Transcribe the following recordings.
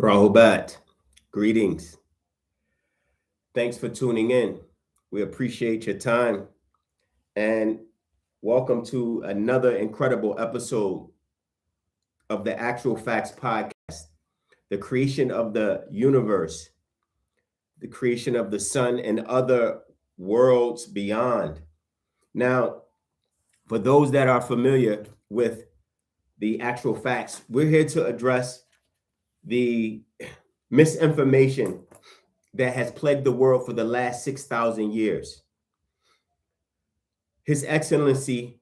Rahubat, greetings. Thanks for tuning in. We appreciate your time and welcome to another incredible episode of the Actual Facts Podcast, the creation of the universe, the creation of the sun and other worlds beyond. Now, for those that are familiar with the actual facts, we're here to address the misinformation that has plagued the world for the last 6,000 years. His Excellency,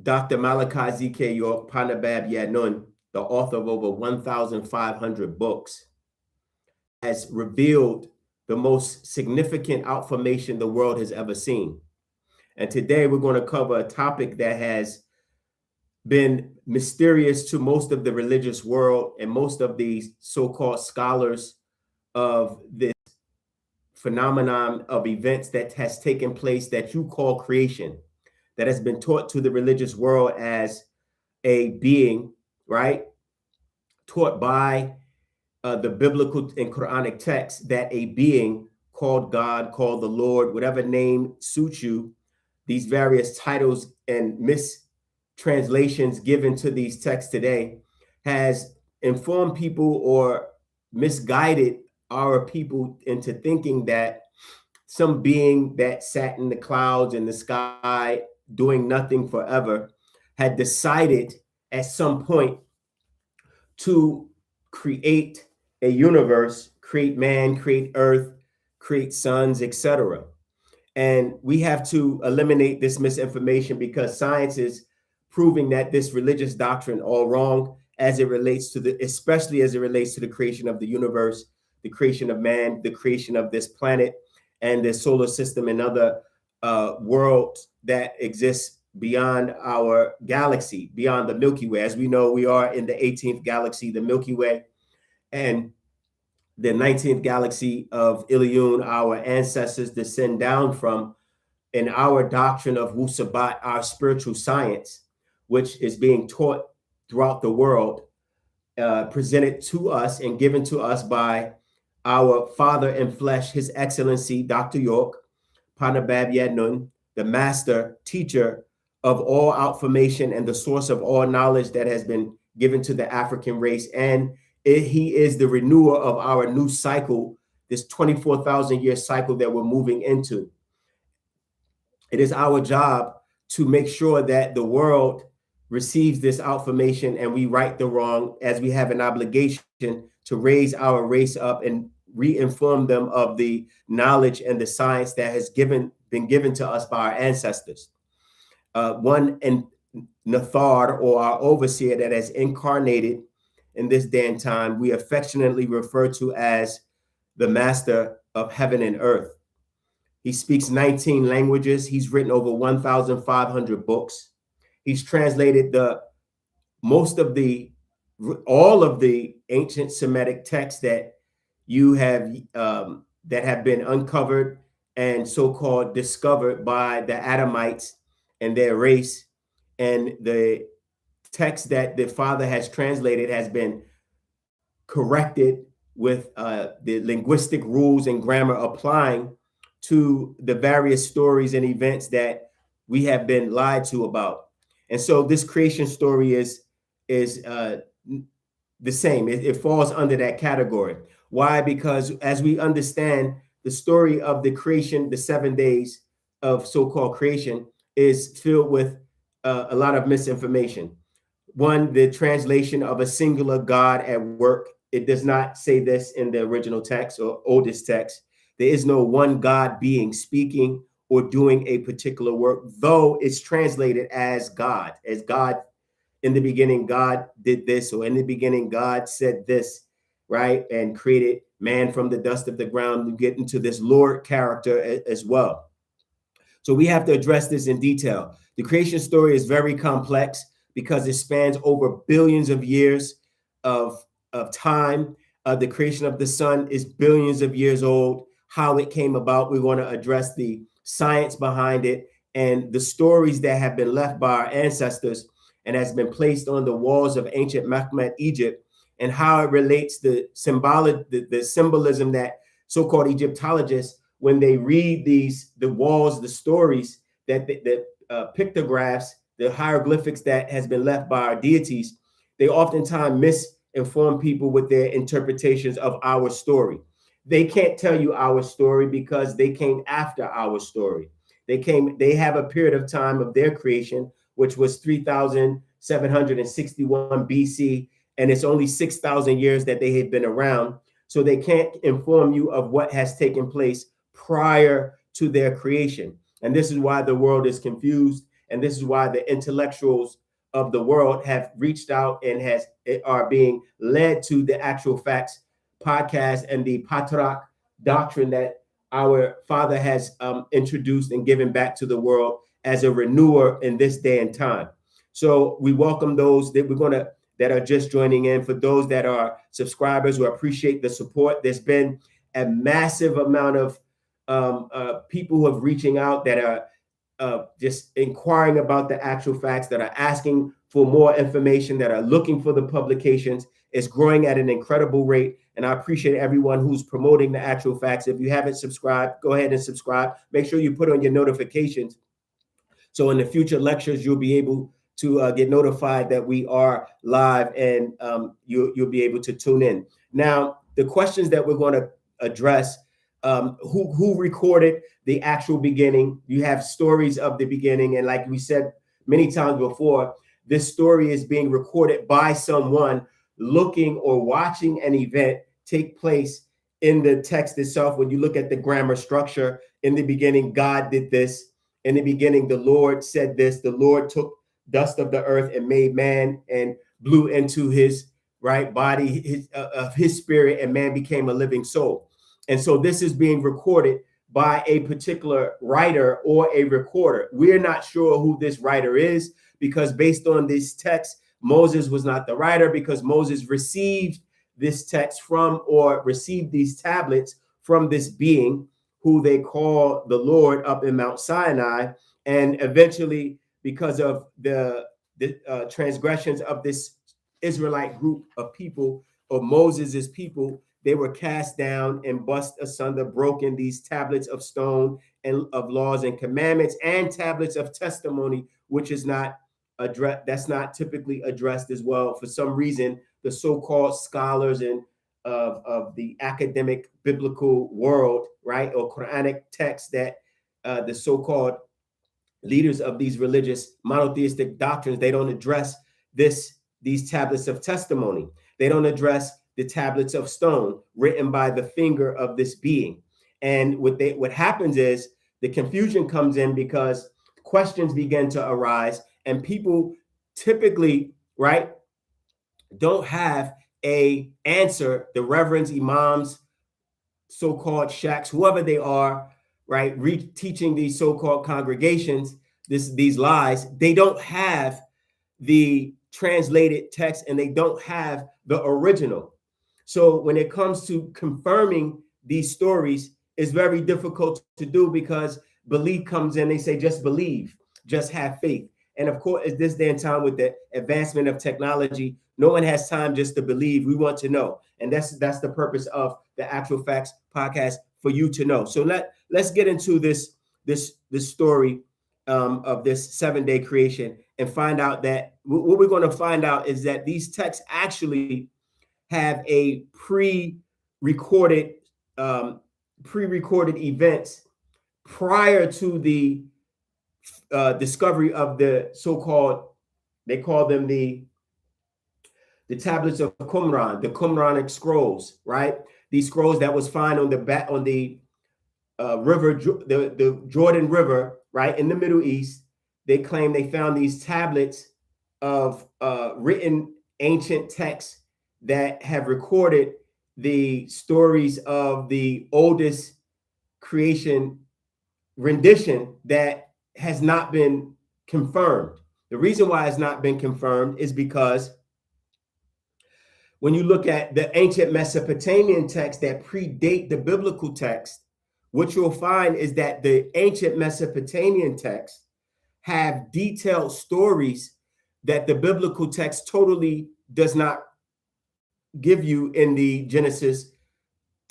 Dr. Malachi Z. Panabab Yanun, the author of over 1,500 books, has revealed the most significant outformation the world has ever seen. And today we're going to cover a topic that has been mysterious to most of the religious world and most of these so-called scholars of this phenomenon of events that has taken place that you call creation, that has been taught to the religious world as a being, right? Taught by the Biblical and Qur'anic text that a being called God, called the Lord, whatever name suits you, these various titles and mistranslations given to these texts today has informed people or misguided our people into thinking that some being that sat in the clouds in the sky doing nothing forever had decided at some point to create a universe, create man, create earth, create suns, etc. And we have to eliminate this misinformation because science is proving that this religious doctrine all wrong as it relates to especially as it relates to the creation of the universe, the creation of man, the creation of this planet and the solar system and other worlds that exist beyond our galaxy, beyond the Milky Way. As we know, we are in the 18th galaxy, the Milky Way, and the 19th galaxy of Ilion, our ancestors descend down from, in our doctrine of Wusabat, our spiritual science, which is being taught throughout the world, presented to us and given to us by our father in flesh, His Excellency, Dr. York, Panabab Yadnun, the master teacher of all outformation and the source of all knowledge that has been given to the African race. And he is the renewer of our new cycle, this 24,000 year cycle that we're moving into. It is our job to make sure that the world receives this outformation and we right the wrong, as we have an obligation to raise our race up and re-inform them of the knowledge and the science that has been given to us by our ancestors. One in Nathar, or our overseer that has incarnated in this day and time, we affectionately refer to as the master of heaven and earth. He speaks 19 languages. He's written over 1,500 books. He's translated all of the ancient Semitic texts that you have that have been uncovered and so-called discovered by the Adamites and their race. And the text that the Father has translated has been corrected with the linguistic rules and grammar applying to the various stories and events that we have been lied to about. And so this creation story is the same. It falls under that category. Why? Because as we understand the story of the creation, the 7 days of so-called creation is filled with a lot of misinformation. One, the translation of a singular God at work. It does not say this in the original text or oldest text. There is no one God being speaking or doing a particular work, though it's translated as God. In the beginning, God did this, or in the beginning, God said this, right? And created man from the dust of the ground. We get into this Lord character as well. So we have to address this in detail. The creation story is very complex because it spans over billions of years of time. The creation of the sun is billions of years old. How it came about, we want to address the science behind it and the stories that have been left by our ancestors and has been placed on the walls of ancient Mekhet, Egypt, and how it relates the symbolism that so-called Egyptologists, when they read the walls, the stories, that the pictographs, the hieroglyphics that has been left by our deities, they oftentimes misinform people with their interpretations of our story. They can't tell you our story because they came after our story. They have a period of time of their creation, which was 3,761 BC, and it's only 6,000 years that they have been around. So they can't inform you of what has taken place prior to their creation. And this is why the world is confused. And this is why the intellectuals of the world have reached out and are being led to the Actual Facts podcast and the Patrak doctrine that our Father has introduced and given back to the world as a renewer in this day and time. So we welcome those that are just joining in. For those that are subscribers, we appreciate the support. There's been a massive amount of people who have reaching out that are just inquiring about the Actual Facts, that are asking for more information, that are looking for the publications. It's growing at an incredible rate. And I appreciate everyone who's promoting the Actual Facts. If you haven't subscribed, go ahead and subscribe. Make sure you put on your notifications, so in the future lectures, you'll be able to get notified that we are live, and you'll be able to tune in. Now, the questions that we're going to address, who recorded the actual beginning? You have stories of the beginning. And like we said many times before, this story is being recorded by someone looking or watching an event take place in the text itself. When you look at the grammar structure, in the beginning, God did this. In the beginning, the Lord said this. The Lord took dust of the earth and made man and blew into his body, his spirit, and man became a living soul. And so this is being recorded by a particular writer or a recorder. We're not sure who this writer is, because based on this text, Moses was not the writer, because Moses received this text from, or received these tablets from, this being who they call the Lord up in Mount Sinai. And eventually, because of the transgressions of this Israelite group of people, or Moses's people, they were cast down and bust asunder, broken, these tablets of stone and of laws and commandments, and tablets of testimony, which is not addressed. That's not typically addressed as well. For some reason, the so-called scholars and of the academic biblical world, right, or Qur'anic texts, that the so-called leaders of these religious monotheistic doctrines, they don't address these tablets of testimony. They don't address the tablets of stone written by the finger of this being. And what happens is the confusion comes in, because questions begin to arise, and people typically, right, don't have a answer. The reverends, imams, so-called sheikhs, whoever they are, right, teaching these so-called congregations these lies, they don't have the translated text, and they don't have the original. So when it comes to confirming these stories, it's very difficult to do, because belief comes in. They say, just believe, just have faith. And of course, at this day and time, with the advancement of technology, no one has time just to believe. We want to know. And that's the purpose of the Actual Facts podcast, for you to know. So let's get into this story of this 7-day creation, and find out that what we're going to find out is that these texts actually have a pre-recorded events prior to the discovery of the so-called, they call them the tablets of Qumran, the Qumranic scrolls, right? These scrolls that was found on the river, the Jordan River, right, in the Middle East. They claim they found these tablets of written ancient texts that have recorded the stories of the oldest creation rendition that has not been confirmed. The reason why it's not been confirmed is because when you look at the ancient Mesopotamian texts that predate the biblical text, what you'll find is that the ancient Mesopotamian texts have detailed stories that the biblical text totally does not give you in the Genesis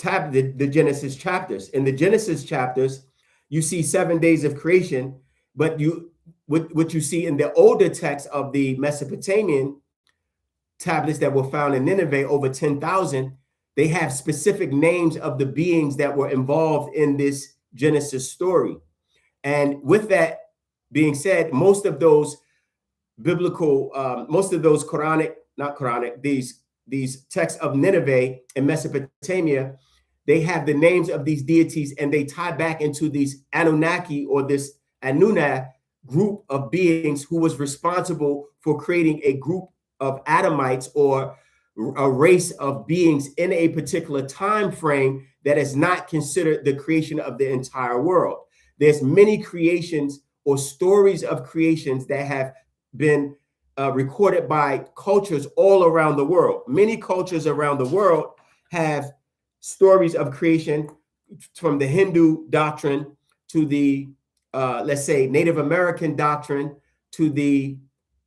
the Genesis chapters. In the Genesis chapters, you see 7 days of creation, but what you see in the older texts of the Mesopotamian tablets that were found in Nineveh, over 10,000, they have specific names of the beings that were involved in this Genesis story. And with that being said, most of those Quranic, not Quranic, these texts of Nineveh and Mesopotamia, they have the names of these deities, and they tie back into these Anunnaki, or this Anunna group of beings who was responsible for creating a group of Adamites, or a race of beings in a particular time frame that is not considered the creation of the entire world. There's many creations or stories of creations that have been recorded by cultures all around the world. Many cultures around the world have stories of creation, from the Hindu doctrine to the, let's say, Native American doctrine to the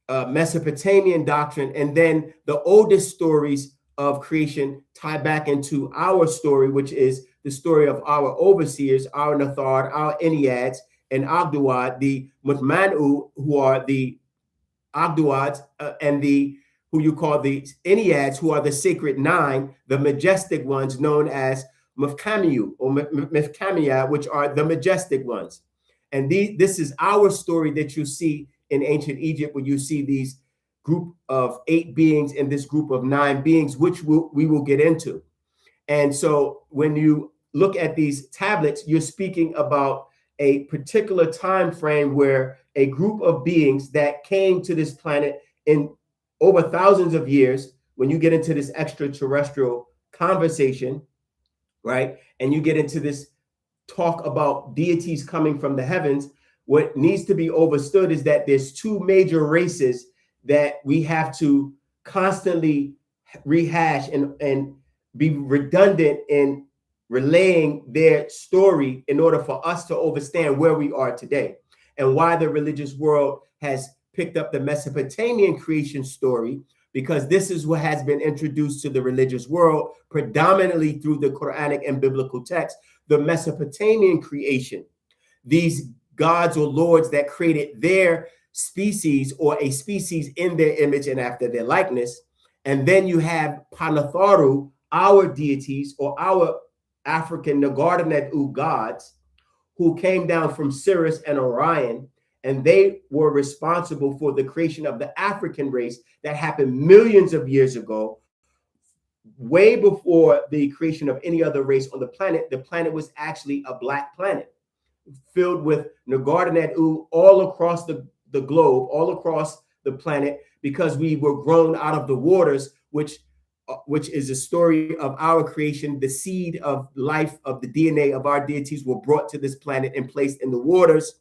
Mesopotamian doctrine, and then the oldest stories of creation tie back into our story, which is the story of our overseers, our Nathar, our Enneads, and Agduad, the Mutmanu, who are the Agduads, and the who you call the Enneads, who are the sacred nine, the majestic ones, known as Mifkamiu or Mifkamia, which are the majestic ones. And this is our story that you see in ancient Egypt, where you see these group of 8 beings and this group of 9 beings, which we will get into. And so when you look at these tablets, you're speaking about a particular time frame where a group of beings that came to this planet in over thousands of years, when you get into this extraterrestrial conversation, right? And you get into this talk about deities coming from the heavens, what needs to be understood is that there's 2 major races that we have to constantly rehash and be redundant in relaying their story in order for us to understand where we are today, and why the religious world has picked up the Mesopotamian creation story, because this is what has been introduced to the religious world predominantly through the Qur'anic and biblical text. The Mesopotamian creation, these gods or lords that created their species, or a species in their image and after their likeness. And then you have Panatharu, our deities, or our African Nagardanetu gods, who came down from Sirius and Orion, and they were responsible for the creation of the African race that happened millions of years ago, way before the creation of any other race on the planet. The planet was actually a black planet filled with Nagardanetu all across the globe, all across the planet, because we were grown out of the waters, which is a story of our creation. The seed of life of the DNA of our deities were brought to this planet and placed in the waters.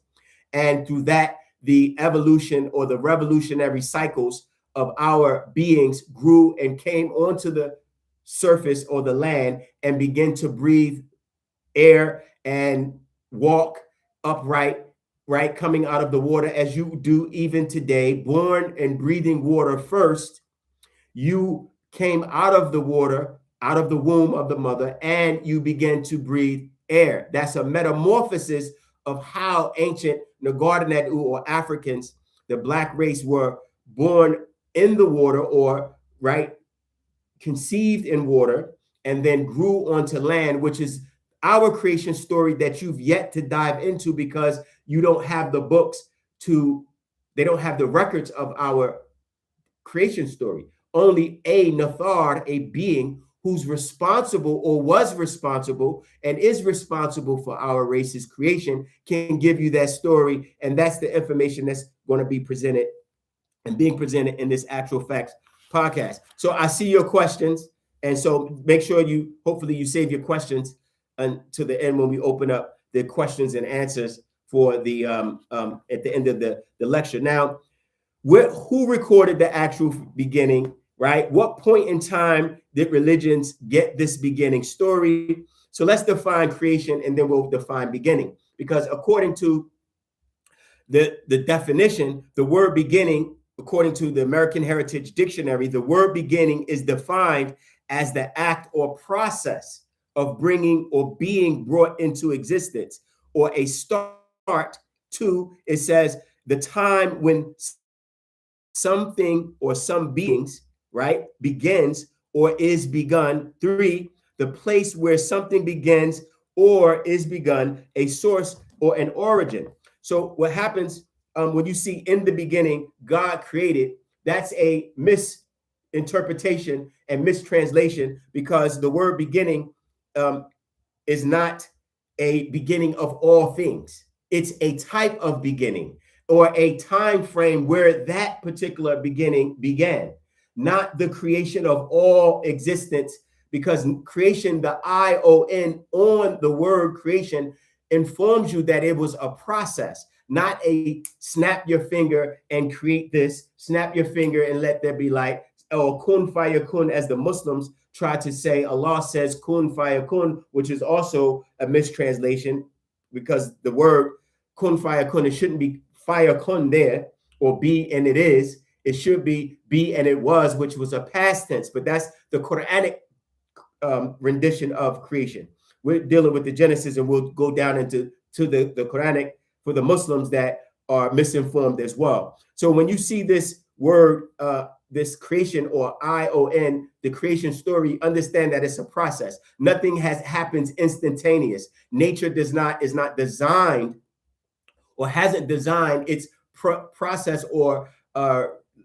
And through that, the evolution or the revolutionary cycles of our beings grew and came onto the surface or the land and began to breathe air and walk upright, right, coming out of the water, as you do even today. Born and breathing water first, you came out of the water, out of the womb of the mother, and you began to breathe air. That's a metamorphosis of how ancient Nagardanetu, or Africans, the black race, were born in the water, or right, conceived in water, and then grew onto land, which is our creation story that you've yet to dive into, because you don't have the books they don't have the records of our creation story. Only a Nathar, a being who's responsible, or was responsible and is responsible for our race's creation, can give you that story. And that's the information that's going to be presented and being presented in this Actual Facts podcast. So I see your questions. And so make sure hopefully you save your questions to the end when we open up the questions and answers for the at the end of the lecture. Now, who recorded the actual beginning, right? What point in time did religions get this beginning story? So let's define creation, and then we'll define beginning, because according to the definition, the word beginning, according to the American Heritage Dictionary, the word beginning is defined as the act or process of bringing or being brought into existence, or a start to, it says, the time when something or some beings, right, begins or is begun. 3, the place where something begins or is begun, a source or an origin. So what happens when you see in the beginning, God created, that's a misinterpretation and mistranslation, because the word beginning is not a beginning of all things. It's a type of beginning or a time frame where that particular beginning began, not the creation of all existence, because creation, the ION on the word creation, informs you that it was a process, not a snap your finger and create this, snap your finger and let there be light, or kun fayakun, as the Muslims try to say. Allah says kun fayakun, which is also a mistranslation, because the word kun fayakun, it shouldn't be fayakun there, or be and it is. It should be and it was, which was a past tense, but that's the Qur'anic rendition of creation. We're dealing with the Genesis, and we'll go down into the Qur'anic for the Muslims that are misinformed as well. So when you see this word, this creation, or ION, the creation story, understand that it's a process. Nothing happens instantaneous. Nature is not designed, or hasn't designed its process or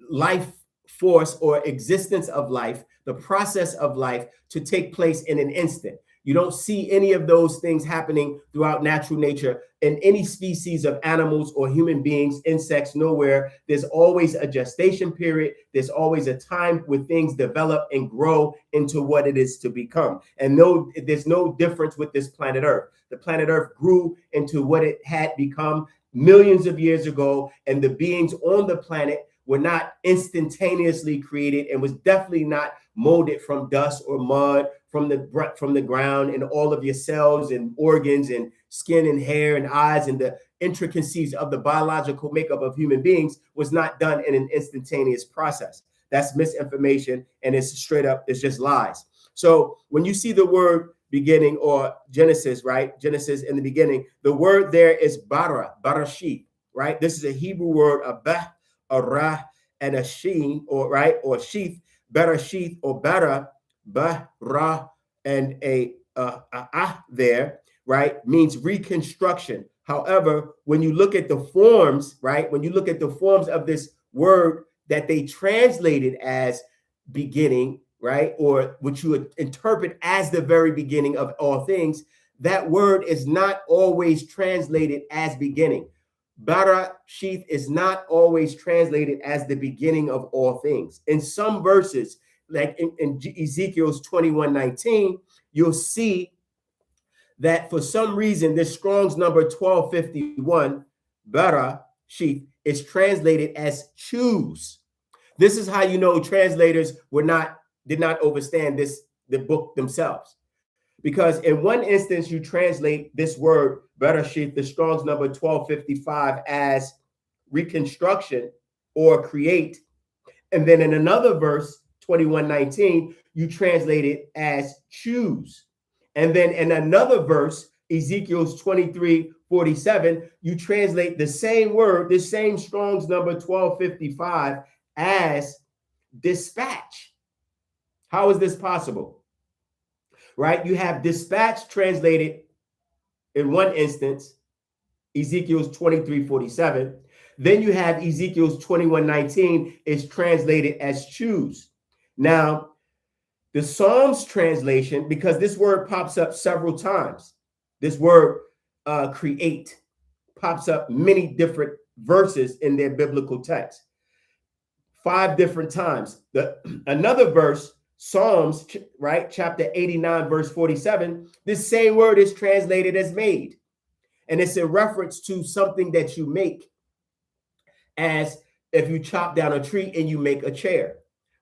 life force or existence of life, the process of life, to take place in an instant. You don't see any of those things happening throughout natural nature in any species of animals or human beings, insects, nowhere. There's always a gestation period. There's always a time where things develop and grow into what it is to become. And no, there's no difference with this planet Earth. The planet Earth grew into what it had become millions of years ago, and the beings on the planet were not instantaneously created, and was definitely not molded from dust or mud, from the ground, and all of your cells and organs and skin and hair and eyes and the intricacies of the biological makeup of human beings was not done in an instantaneous process. That's misinformation, and it's straight up, it's just lies. So when you see the word beginning, or Genesis, right? Genesis in the beginning, the word there is barashit, right? This is a Hebrew word, a bah, a ra, and a sheen, or right, or sheath, barashit, or bara, bah, ra, and a there, right, means reconstruction. However, when you look at the forms, right, when you look at the forms of this word that they translated as beginning, right, or which you would interpret as the very beginning of all things, that word is not always translated as beginning. Bara sheath is not always translated as the beginning of all things. In some verses, like in Ezekiel's 21:19, you'll see that for some reason this Strong's number 1251, bara sheath, is translated as choose. This is how you know translators did not understand the book themselves. Because in one instance, you translate this word, bereshit, the Strong's number 1255, as reconstruction or create. And then in another verse, 21:19, you translate it as choose. And then in another verse, Ezekiel's 23:47, you translate the same word, the same Strong's number 1255, as dispatch. How is this possible? Right? You have dispatch translated in one instance, Ezekiel's 23:47. Then you have Ezekiel's 21:19 is translated as choose. Now, the Psalms translation, because this word pops up several times, this word create pops up many different verses in their biblical text. 5 different times. Another verse, Psalms, right, chapter 89, verse 47, this same word is translated as made. And it's a reference to something that you make, as if you chop down a tree and you make a chair,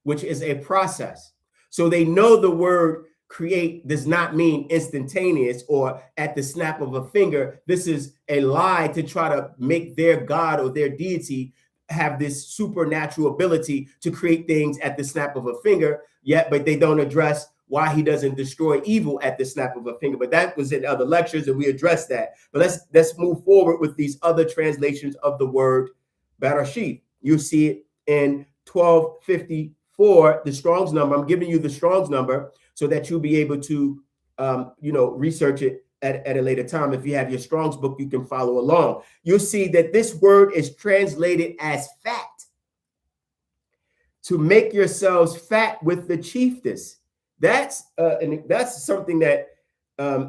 which is a process. So they know the word create does not mean instantaneous or at the snap of a finger. This is a lie to try to make their God or their deity have this supernatural ability to create things at the snap of a finger, but they don't address why he doesn't destroy evil at the snap of a finger. But that was in other lectures, and we addressed that. But let's move forward with these other translations of the word Bereshith. You see it in 1254, the Strong's number. I'm giving you the Strong's number so that you'll be able to, research it at a later time. If you have your Strong's book, you can follow along. You'll see that this word is translated as fat. To make yourselves fat with the chiefess. That's something that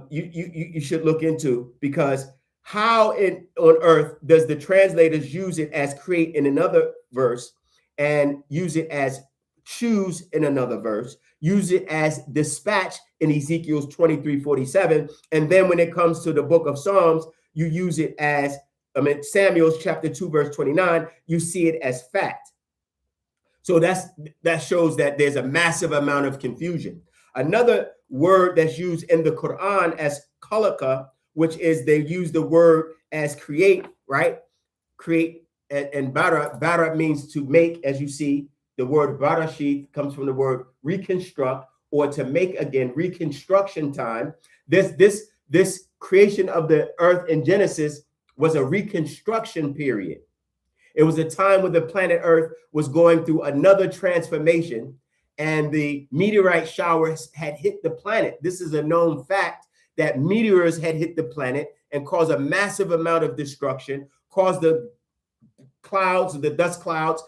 you should look into, because how on earth does the translators use it as create in another verse, and use it as choose in another verse, use it as dispatch in Ezekiel's 23:47, and then when it comes to the book of Psalms, you use it as Samuel's chapter 2 verse 29, you see it as fat. So that shows that there's a massive amount of confusion. Another word that's used in the Quran as khalaqa, which is they use the word as create, right? Create, and bara means to make, as you see. The word barashith comes from the word reconstruct, or to make again, reconstruction time. This creation of the earth in Genesis was a reconstruction period. It was a time when the planet Earth was going through another transformation, and the meteorite showers had hit the planet. This is a known fact, that meteors had hit the planet and caused a massive amount of destruction, caused the clouds, the dust clouds,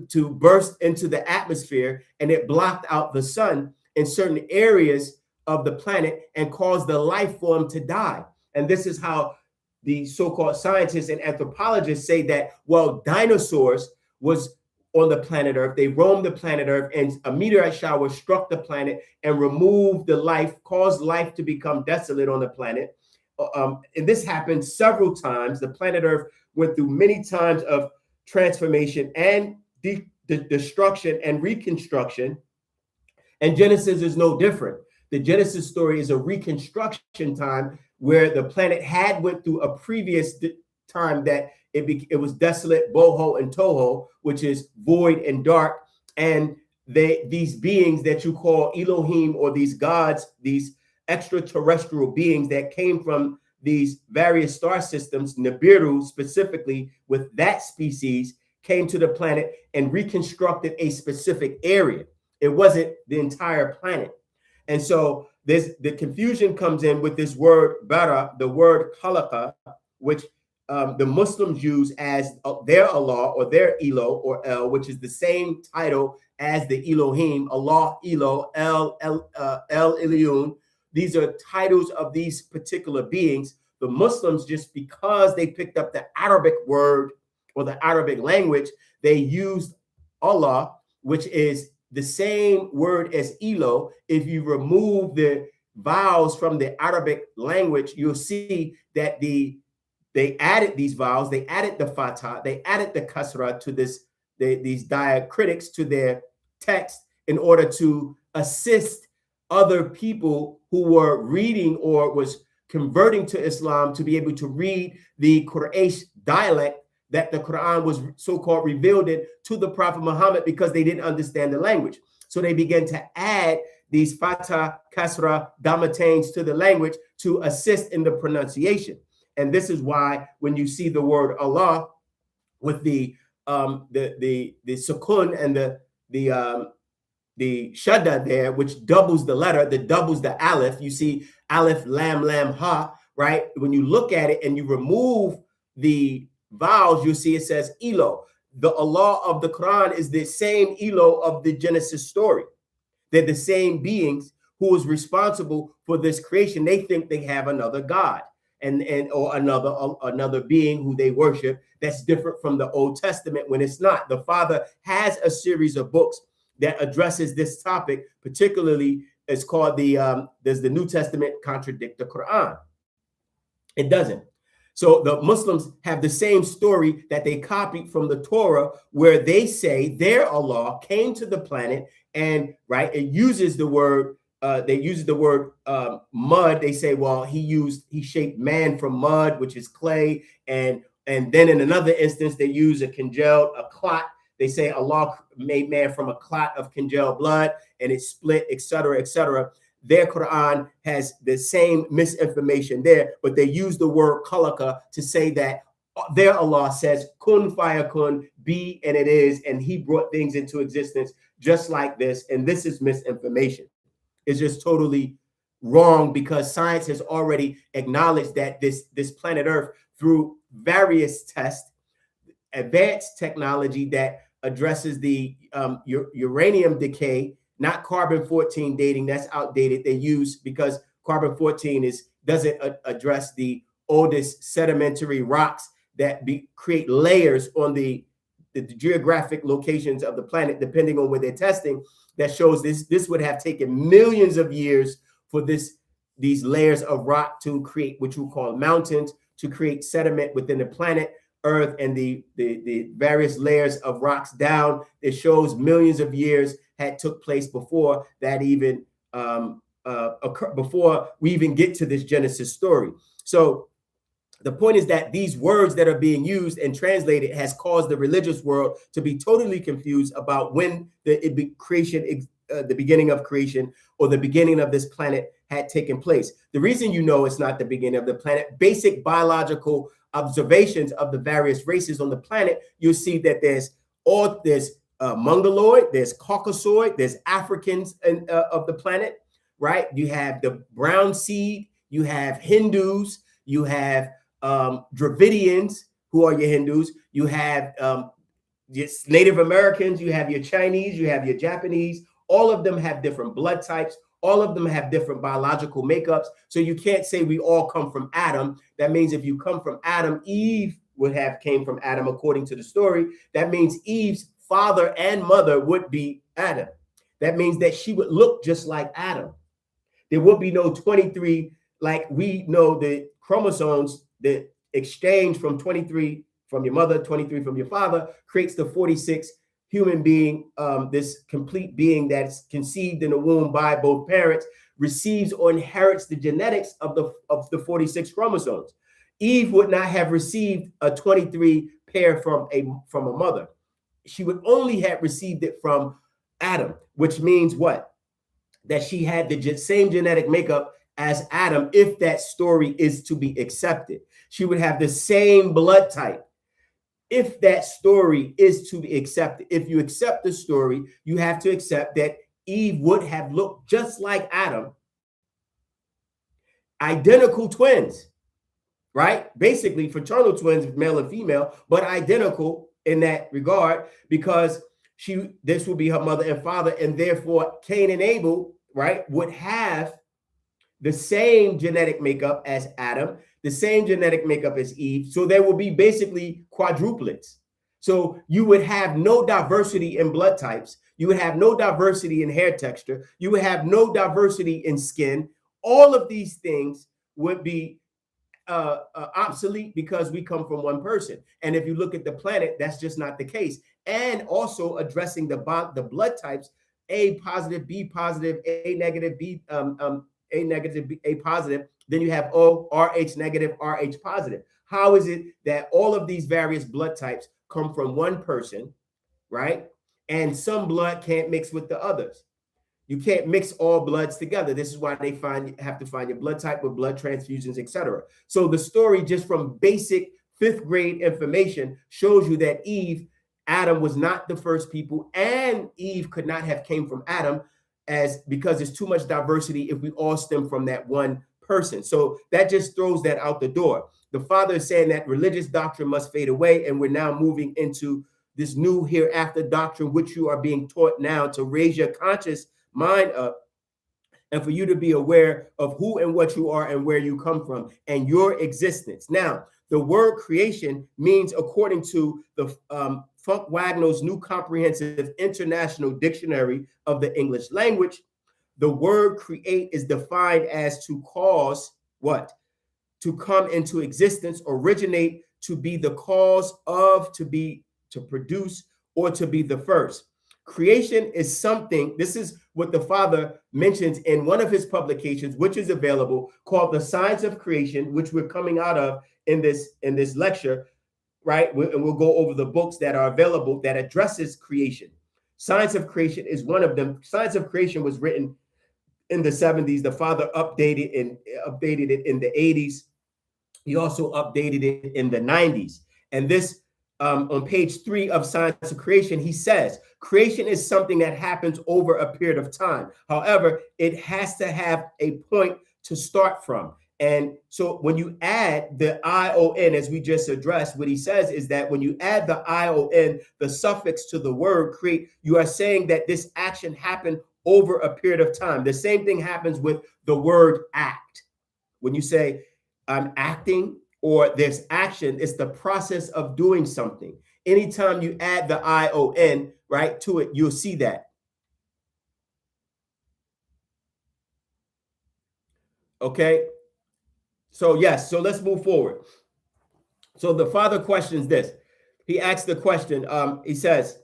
to burst into the atmosphere, and it blocked out the sun in certain areas of the planet and caused the life form to die. And this is how the so-called scientists and anthropologists say that, well, dinosaurs was on the planet Earth. They roamed the planet Earth, and a meteorite shower struck the planet and removed the life, caused life to become desolate on the planet. And this happened several times. The planet Earth went through many times of transformation and destruction and reconstruction. And Genesis is no different. The Genesis story is a reconstruction time where the planet had went through a previous time that it was desolate, boho and toho, which is void and dark. And these beings that you call Elohim, or these gods, these extraterrestrial beings that came from these various star systems, Nibiru specifically, with that species, came to the planet and reconstructed a specific area. It wasn't the entire planet. And so the confusion comes in with this word bara, the word khalaqa, which the Muslims use as their Allah or their Elo or El, which is the same title as the Elohim, Allah, Elo, El Elyon. These are titles of these particular beings. The Muslims, just because they picked up the Arabic word or the Arabic language, they used Allah, which is the same word as Elo. If you remove the vowels from the Arabic language, you'll see that they added these vowels, they added the fatha, they added the kasra to these diacritics to their text in order to assist other people who were reading or was converting to Islam to be able to read the Quraysh dialect that the Quran was so-called revealed in to the Prophet Muhammad, because they didn't understand the language. So they began to add these fatha, kasra, damatains to the language to assist in the pronunciation. And this is why when you see the word Allah with the sukun and the shadda there, which doubles the letter, that doubles the aleph, you see aleph, lam, lam, ha, right? When you look at it and you remove the vowels, you see it says Elo. The Allah of the Quran is the same Elo of the Genesis story. They're the same beings who is responsible for this creation. They think they have another God or another being who they worship that's different from the Old Testament, when it's not. The Father has a series of books that addresses this topic, particularly it's called does the New Testament contradict the Quran? It doesn't. So the Muslims have the same story that they copied from the Torah, where they say their Allah came to the planet and it uses the word mud. They say, well, he shaped man from mud, which is clay, and then in another instance they use a clot. They say Allah made man from a clot of congealed blood and it split, etc., etc. their Quran has the same misinformation there, but they use the word khalaqa to say that their Allah says kun fayakun, be and it is, and he brought things into existence just like this, and this is misinformation. It's just totally wrong, because science has already acknowledged that this planet Earth, through various tests, advanced technology that addresses the uranium decay, not carbon-14 dating, that's outdated. They use, because carbon-14 doesn't address the oldest sedimentary rocks that create layers on the geographic locations of the planet, depending on where they're testing. That shows this would have taken millions of years for these layers of rock to create what you call mountains, to create sediment within the planet Earth, and the various layers of rocks down. It shows millions of years had took place before that even before we even get to this Genesis story. So the point is that these words that are being used and translated has caused the religious world to be totally confused about when the beginning of creation, or the beginning of this planet had taken place. The reason you know it's not the beginning of the planet, basic biological observations of the various races on the planet, you'll see that there's Mongoloid, there's Caucasoid, there's Africans of the planet, right? You have the brown seed, you have Hindus, you have Dravidians, who are your Hindus, you have Native Americans, you have your Chinese, you have your Japanese. All of them have different blood types. All of them have different biological makeups. So you can't say we all come from Adam. That means if you come from Adam, Eve would have came from Adam, according to the story. That means Eve's father and mother would be Adam. That means that she would look just like Adam. There would be no 23, like we know the chromosomes, the exchange from 23 from your mother, 23 from your father, creates the 46 human being, this complete being that's conceived in the womb by both parents, receives or inherits the genetics of the 46 chromosomes. Eve would not have received a 23 pair from a mother. She would only have received it from Adam, which means what? That she had the same genetic makeup as Adam, if that story is to be accepted. She would have the same blood type, if that story is to be accepted. If you accept the story, you have to accept that Eve would have looked just like Adam, identical twins, right? Basically fraternal twins, male and female, but identical in that regard, because this would be her mother and father, and therefore Cain and Abel, right, would have the same genetic makeup as Adam, the same genetic makeup as Eve. So there will be basically quadruplets. So you would have no diversity in blood types. You would have no diversity in hair texture. You would have no diversity in skin. All of these things would be obsolete, because we come from one person. And if you look at the planet, that's just not the case. And also addressing the blood types, A positive, B positive, A negative, B A negative, A positive, then you have O, RH negative, RH positive. How is it that all of these various blood types come from one person, right? And some blood can't mix with the others. You can't mix all bloods together. This is why they have to find your blood type with blood transfusions, etc. So the story, just from basic 5th grade information, shows you that Adam was not the first people, and Eve could not have came from Adam, because there's too much diversity if we all stem from that one person. So that just throws that out the door. The Father is saying that religious doctrine must fade away, and we're now moving into this new hereafter doctrine, which you are being taught now, to raise your conscious mind up, and for you to be aware of who and what you are and where you come from and your existence. Now, the word creation means, according to the Funk Wagnall's New Comprehensive International Dictionary of the English Language, the word create is defined as to cause what? To come into existence, originate, to be the cause of, to produce, or to be the first. Creation is something, this is what the Father mentions in one of his publications, which is available, called The Science of Creation, which we're coming out of in this lecture, right? And we'll go over the books that are available that addresses creation. Science of Creation is one of them. Science of Creation was written in the 70s. The Father updated it in the 80s. He also updated it in the 90s. And this, on page 3 of Science of Creation, he says, creation is something that happens over a period of time. However, it has to have a point to start from. And so when you add the ION, as we just addressed, what he says is that when you add the ION, the suffix to the word create, you are saying that this action happened over a period of time. The same thing happens with the word act. When you say I'm acting or there's action, it's the process of doing something. Anytime you add the ION, right, to it, you'll see that. Okay. So yes, so let's move forward. So the Father questions this. He asks the question, he says,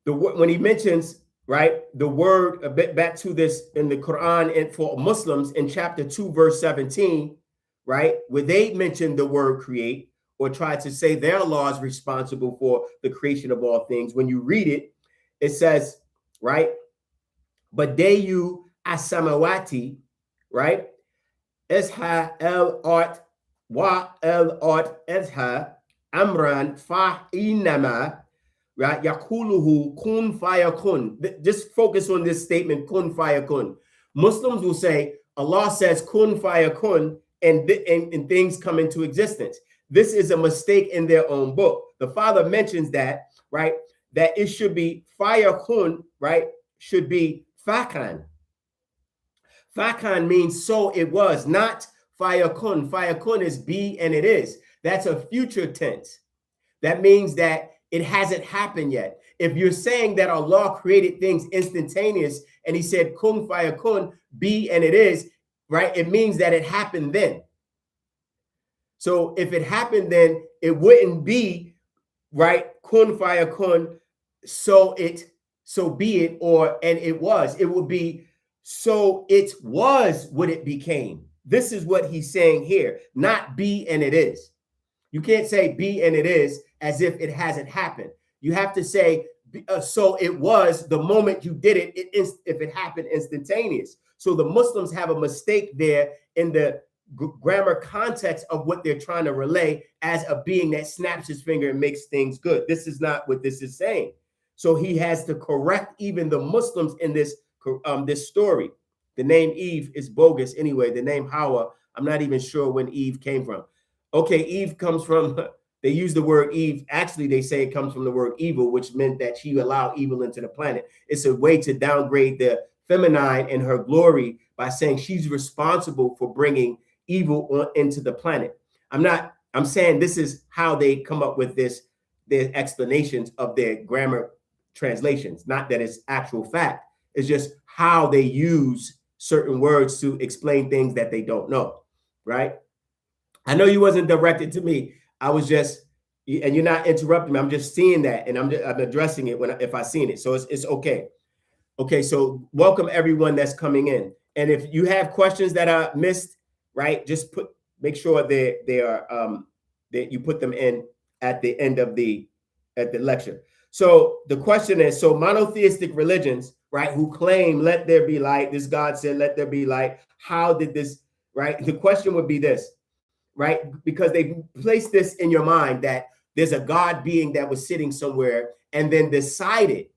when he mentions, right, the word, a bit back to this in the Quran and for Muslims in chapter 2, verse 17, right, where they mention the word create or try to say their law is responsible for the creation of all things. When you read it, it says, right, Badayu asamawati, right, Esha el art wa el art esha amran fa inama, right? Yakuluhu kun fayakun. Just focus on this statement, kun fayakun. Muslims will say Allah says kun fayakun, and things come into existence. This is a mistake in their own book. The Father mentions that, right? That it should be fayakun, right? Should be fakan. Fakan means so it was, not fayakun. Fayakun is be and it is. That's a future tense. That means that it hasn't happened yet. If you're saying that Allah created things instantaneous and he said kun fayakun, be and it is, right? It means that it happened then. So if it happened then, it wouldn't be, right, kun fayakun, so be it, or and it was. It would be so it was what it became. This is what he's saying here, not be and it is. You can't say be and it is as if it hasn't happened. You have to say, so it was the moment you did it, if it happened instantaneous. So the Muslims have a mistake there in the grammar context of what they're trying to relay as a being that snaps his finger and makes things good. This is not what this is saying. So he has to correct even the Muslims in this story. The name Eve is bogus anyway. The name Hawa, I'm not even sure when Eve came from. Okay, Eve comes from, they use the word Eve. Actually, they say it comes from the word evil, which meant that she allowed evil into the planet. It's a way to downgrade the feminine and her glory by saying she's responsible for bringing evil into the planet. I'm saying this is how they come up with their explanations of their grammar translations. Not that it's actual fact. It's just how they use certain words to explain things that they don't know, right? I know you wasn't directed to me. I was just, and you're not interrupting me. I'm just seeing that, and I'm addressing it if I seen it. So it's okay. Okay, so welcome everyone that's coming in. And if you have questions that I missed, right, just make sure they are that you put them in at the end of the lecture. So the question is, so monotheistic religions, right, who claim let there be light, this God said let there be light, how did this, right? The question would be this, right? Because they place this in your mind that there's a God being that was sitting somewhere and then decided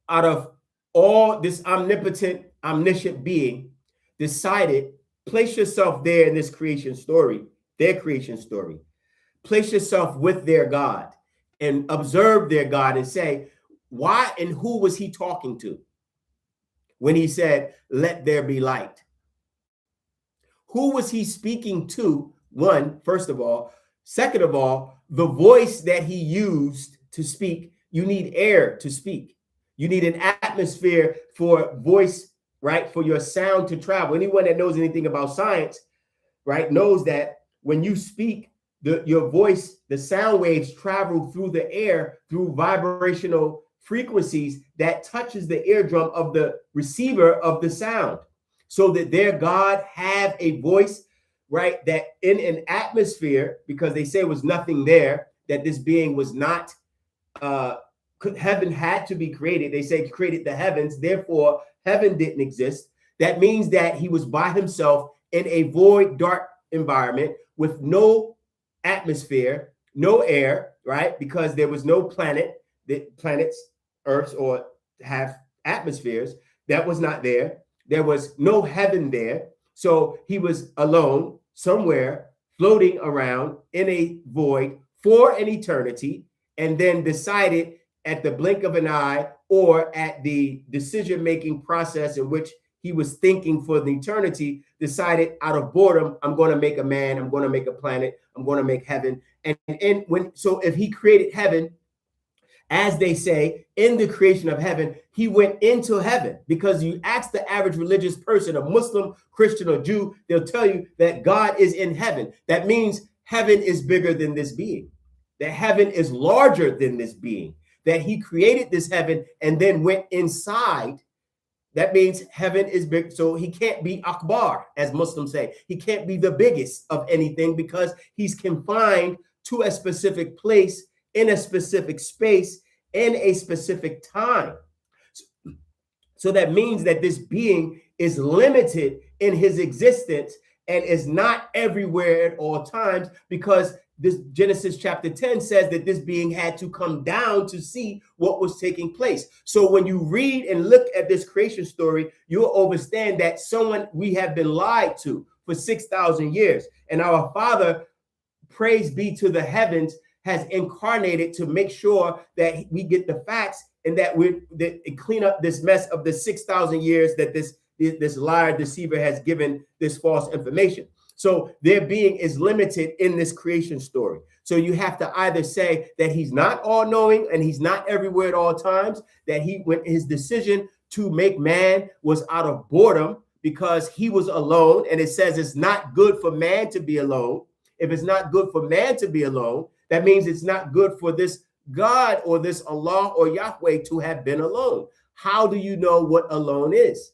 out of all this omnipotent, omniscient being, decided, place yourself there in this creation story, their creation story. Place yourself with their God and observe their God and say, why and who was he talking to when he said, let there be light? Who was he speaking to? One, first of all. Second of all, the voice that he used to speak, you need air to speak. You need an atmosphere for voice, right? For your sound to travel. Anyone that knows anything about science, right, knows that when you speak, your voice, the sound waves travel through the air through vibrational frequencies that touches the eardrum of the receiver of the sound, so that their God have a voice, right, that in an atmosphere, because they say was nothing there, that this being was not heaven had to be created. They say created the heavens, therefore heaven didn't exist. That means that he was by himself in a void, dark environment with no atmosphere, no air, right? Because there was no planet, that planets, Earths, or have atmospheres. That was not there. There was no heaven there. So he was alone somewhere, floating around in a void for an eternity, and then decided at the blink of an eye or at the decision-making process in which he was thinking for the eternity, decided out of boredom, I'm going to make a man, I'm going to make a planet, I'm going to make heaven. And so if he created heaven, as they say, in the creation of heaven, he went into heaven. Because you ask the average religious person, a Muslim, Christian, or Jew, they'll tell you that God is in heaven. That means heaven is bigger than this being, that heaven is larger than this being, that he created this heaven and then went inside. That means heaven is big. So he can't be Akbar, as Muslims say. He can't be the biggest of anything because he's confined to a specific place, in a specific space, in a specific time. So that means that this being is limited in his existence and is not everywhere at all times, because this Genesis chapter 10 says that this being had to come down to see what was taking place. So when you read and look at this creation story, you'll understand that we have been lied to for 6,000 years. And our Father, praise be to the heavens, has incarnated to make sure that we get the facts and that clean up this mess of the 6,000 years that this liar deceiver has given this false information. So their being is limited in this creation story. So you have to either say that he's not all-knowing and he's not everywhere at all times, that his decision to make man was out of boredom because he was alone, and it says it's not good for man to be alone. If it's not good for man to be alone, that means it's not good for this God or this Allah or Yahweh to have been alone. How do you know what alone is?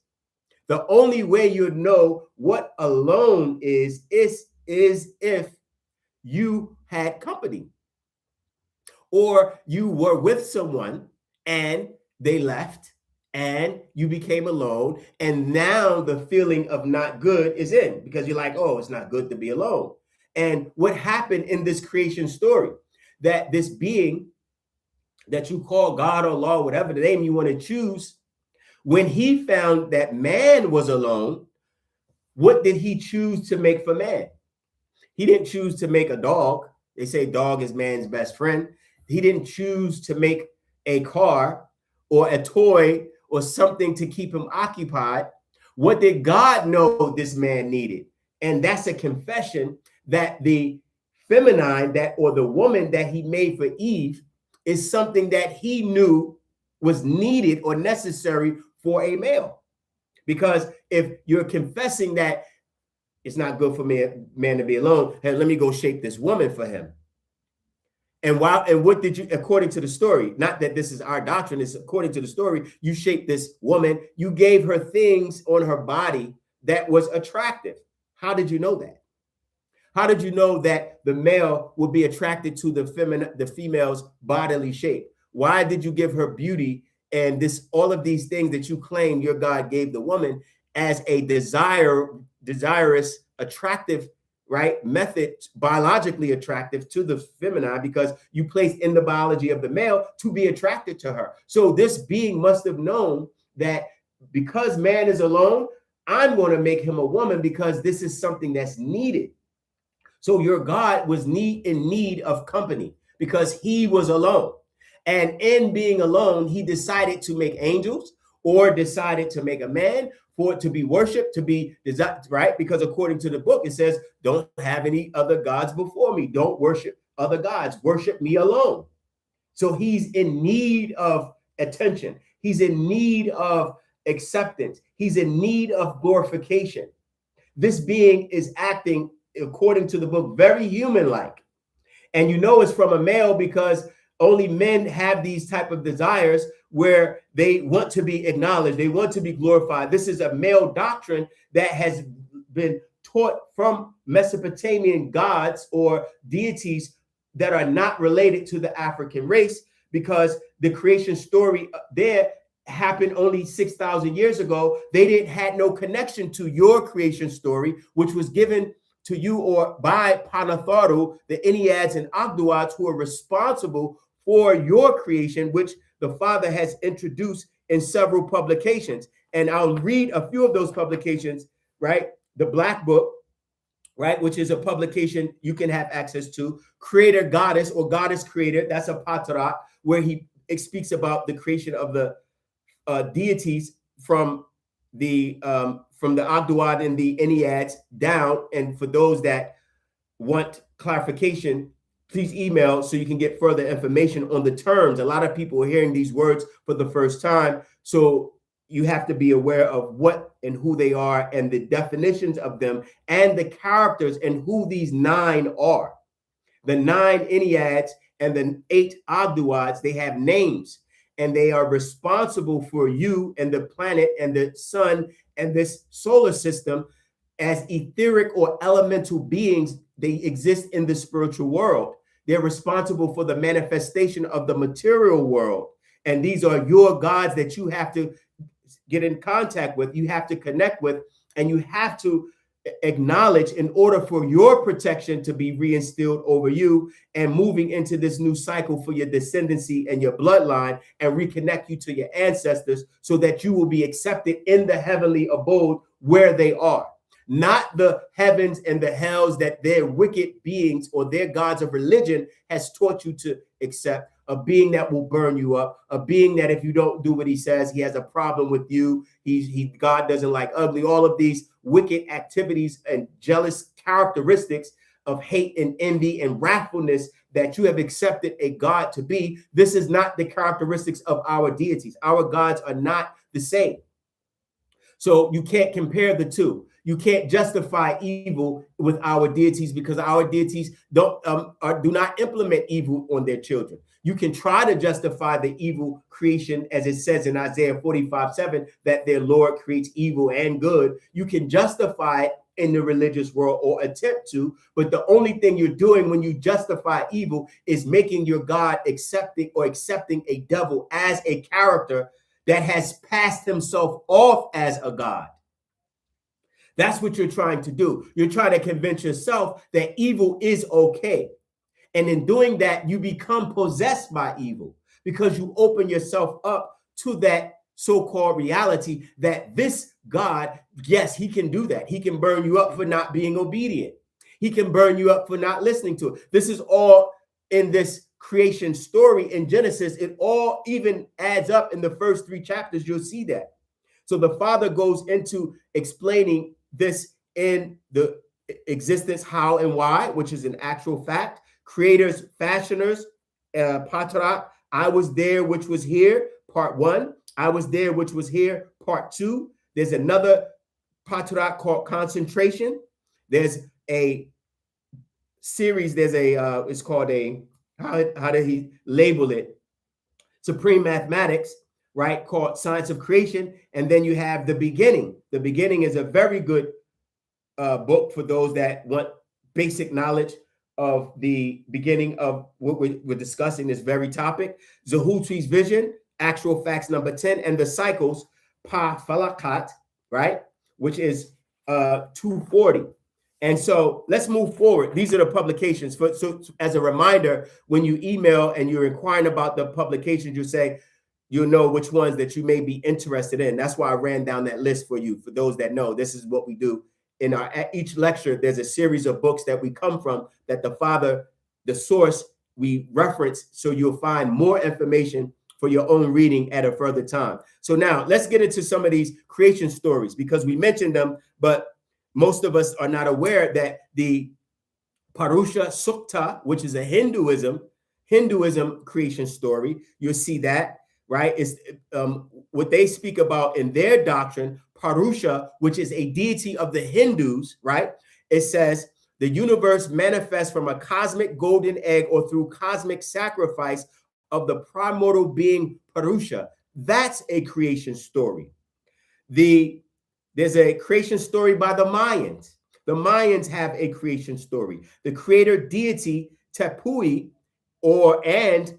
The only way you'd know what alone is if you had company, or you were with someone and they left and you became alone, and now the feeling of not good is in, because you're like, oh, it's not good to be alone. And what happened in this creation story, that this being that you call God or Allah, whatever the name you want to choose, when he found that man was alone, what did he choose to make for man? He didn't choose to make a dog. They say dog is man's best friend. He didn't choose to make a car or a toy or something to keep him occupied. What did God know this man needed? And that's a confession that the feminine, or the woman that he made for Eve, is something that he knew was needed or necessary for a male. Because if you're confessing that it's not good for man to be alone, hey, let me go shape this woman for him. And what did you, according to the story, not that this is our doctrine, it's according to the story, you shaped this woman, you gave her things on her body that was attractive. How did you know that? How did you know that the male would be attracted to the female's bodily shape? Why did you give her beauty and all of these things that you claim your God gave the woman as a desirous, attractive, right, method, biologically attractive to the feminine, because you placed in the biology of the male to be attracted to her? So this being must have known that because man is alone, I'm going to make him a woman because this is something that's needed. So your God was in need of company because he was alone. And in being alone, he decided to make angels, or decided to make a man for it to be worshiped, to be desired, right? Because according to the book, it says, don't have any other gods before me. Don't worship other gods. Worship me alone. So he's in need of attention. He's in need of acceptance. He's in need of glorification. This being is acting, according to the book, very human-like. And you know it's from a male because only men have these type of desires where they want to be acknowledged. They want to be glorified. This is a male doctrine that has been taught from Mesopotamian gods or deities that are not related to the African race, because the creation story there happened only 6,000 years ago. They had no connection to your creation story, which was given to you or by Panatharu, the Enneads and Ogdoads, who are responsible for your creation, which the Father has introduced in several publications. And I'll read a few of those publications, right? The Black Book, right, which is a publication you can have access to. Creator Goddess or Goddess Creator, that's a Patarak, where he speaks about the creation of the deities from the Ogdoad and the Enneads down. And for those that want clarification, please email so you can get further information on the terms. A lot of people are hearing these words for the first time, so you have to be aware of what and who they are and the definitions of them and the characters and who these 9 are. The 9 Enneads and the 8 Ogdoads, they have names, and they are responsible for you and the planet and the sun and this solar system as etheric or elemental beings. They exist in the spiritual world. They're responsible for the manifestation of the material world. And these are your gods that you have to get in contact with, you have to connect with, and you have to acknowledge in order for your protection to be reinstilled over you and moving into this new cycle for your descendancy and your bloodline, and reconnect you to your ancestors so that you will be accepted in the heavenly abode where they are. Not the heavens and the hells that their wicked beings or their gods of religion has taught you to accept. A being that will burn you up, a being that if you don't do what he says, he has a problem with you. God doesn't like ugly. All of these wicked activities and jealous characteristics of hate and envy and wrathfulness that you have accepted a God to be. This is not the characteristics of our deities. Our gods are not the same. So you can't compare the two. You can't justify evil with our deities because our deities do not implement evil on their children. You can try to justify the evil creation, as it says in Isaiah 45:7, that their Lord creates evil and good. You can justify it in the religious world or attempt to, but the only thing you're doing when you justify evil is making your God accepting a devil as a character that has passed himself off as a God. That's what you're trying to do. You're trying to convince yourself that evil is okay. And in doing that, you become possessed by evil because you open yourself up to that so-called reality that this God, yes, he can do that. He can burn you up for not being obedient. He can burn you up for not listening to it. This is all in this creation story in Genesis. It all even adds up in the first 3 chapters. You'll see that. So the Father goes into explaining this in the existence, how and why, which is an actual fact. Creators, fashioners, Patarak, I was there, which was here, part 1. I was there, which was here, part 2. There's another Patarak called concentration. There's a series, it's called how did he label it? Supreme Mathematics, right, called Science of Creation. And then you have The Beginning. The Beginning is a very good book for those that want basic knowledge of the beginning of what we're discussing, this very topic. Zahutwi's Vision, Actual Facts number 10, and the Cycles, Pa Falakat, right, which is 240. And so let's move forward. These are the publications. So as a reminder, when you email and you're inquiring about the publications, you say, you'll know which ones that you may be interested in. That's why I ran down that list for you. For those that know, this is what we do. At each lecture, there's a series of books that we come from that the Father, the source, we reference, so you'll find more information for your own reading at a further time. So now let's get into some of these creation stories because we mentioned them, but most of us are not aware that the Purusha Sukta, which is a Hinduism creation story, you'll see that, right? It's what they speak about in their doctrine. Purusha, which is a deity of the Hindus, right? It says the universe manifests from a cosmic golden egg or through cosmic sacrifice of the primordial being Purusha. That's a creation story. There's a creation story by the Mayans. The Mayans have a creation story. The creator deity Tepui and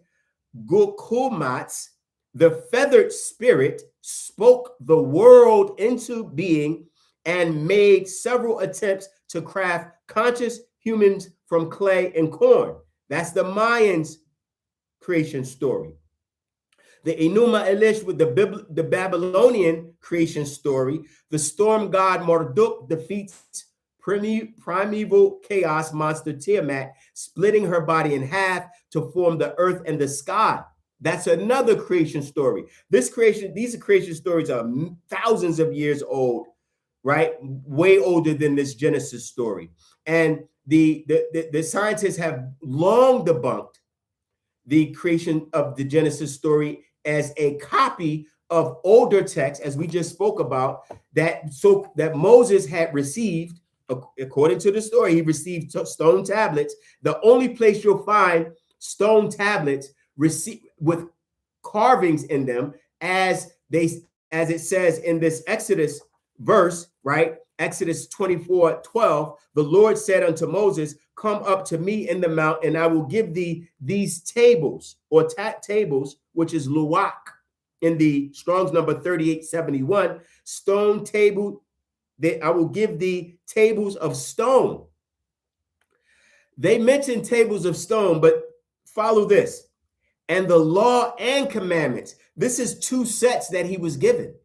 Gukumats, the feathered spirit, spoke the world into being and made several attempts to craft conscious humans from clay and corn. That's the Mayans' creation story. The Enuma Elish with the Babylonian creation story, the storm god Marduk defeats primeval chaos monster Tiamat, splitting her body in half to form the earth and the sky. That's another creation story. These creation stories are thousands of years old, right? Way older than this Genesis story. And the scientists have long debunked the creation of the Genesis story as a copy of older texts, as we just spoke about, that Moses had received. According to the story, he received stone tablets. The only place you'll find stone tablets with carvings in them, as it says in this Exodus verse, right? Exodus 24:12, the Lord said unto Moses, come up to me in the mount, and I will give thee these tables, or tables, which is luwak in the Strong's number 3871, stone table, that I will give thee tables of stone. They mention tables of stone, but follow this. And the law and commandments. This is two sets that he was given.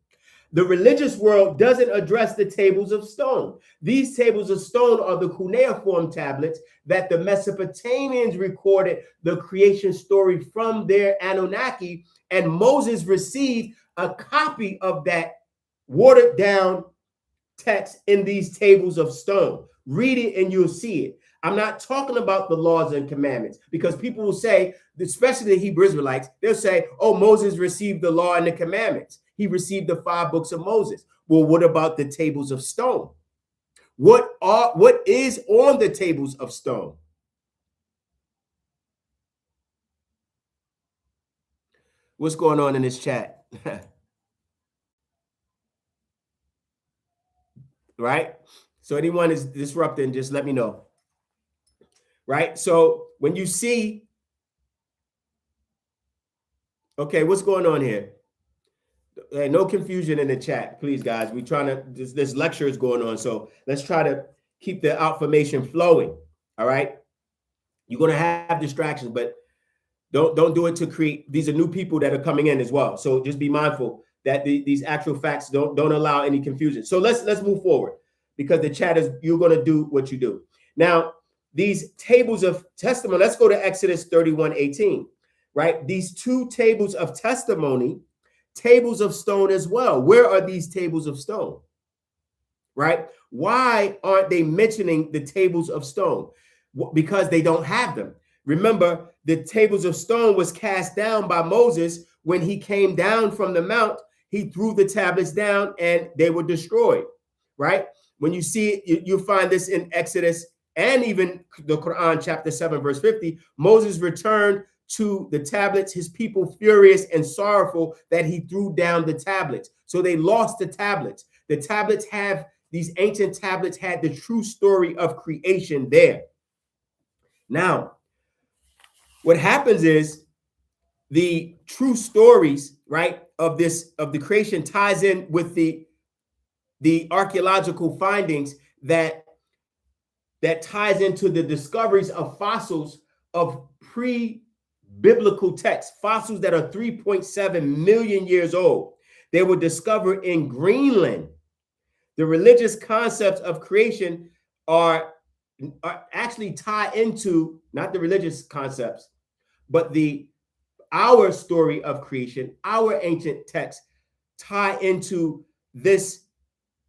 The religious world doesn't address the tables of stone. These tables of stone are the cuneiform tablets that the Mesopotamians recorded the creation story from their Anunnaki, and Moses received a copy of that watered down text in these tables of stone. Read it and you'll see it. I'm not talking about the laws and commandments, because people will say, especially the Hebrew Israelites, they'll say, oh, Moses received the law and the commandments. He received the 5 books of Moses. Well, what about the tables of stone? What is on the tables of stone? What's going on in this chat? Right? So anyone is disrupting, just let me know. Right? So when you see, okay, what's going on here? Hey, no confusion in the chat, please, guys. We're trying to, this lecture is going on, so let's try to keep the information flowing. All right? You're going to have distractions, but don't do it to create. These are new people that are coming in as well, so just be mindful that these actual facts don't allow any confusion. So let's move forward, because the chat is, you're going to do what you do. Now, these tables of testimony, let's go to Exodus 31:18, right? These 2 tables of testimony, tables of stone as well. Where are these tables of stone? Right? Why aren't they mentioning the tables of stone? Because they don't have them. Remember, the tables of stone was cast down by Moses when he came down from the mount. He threw the tablets down and they were destroyed, right? When you see it, you find this in Exodus and even the Quran, chapter 7, verse 50. Moses returned to the tablets, his people furious and sorrowful that he threw down the tablets. So they lost the tablets. The tablets have, these ancient tablets had the true story of creation there. Now, what happens is the true stories, right, of the creation ties in with the archaeological findings that ties into the discoveries of fossils of pre-biblical texts, fossils that are 3.7 million years old. They were discovered in Greenland. The religious concepts of creation are actually tied into, not the religious concepts, but our story of creation, our ancient texts tie into this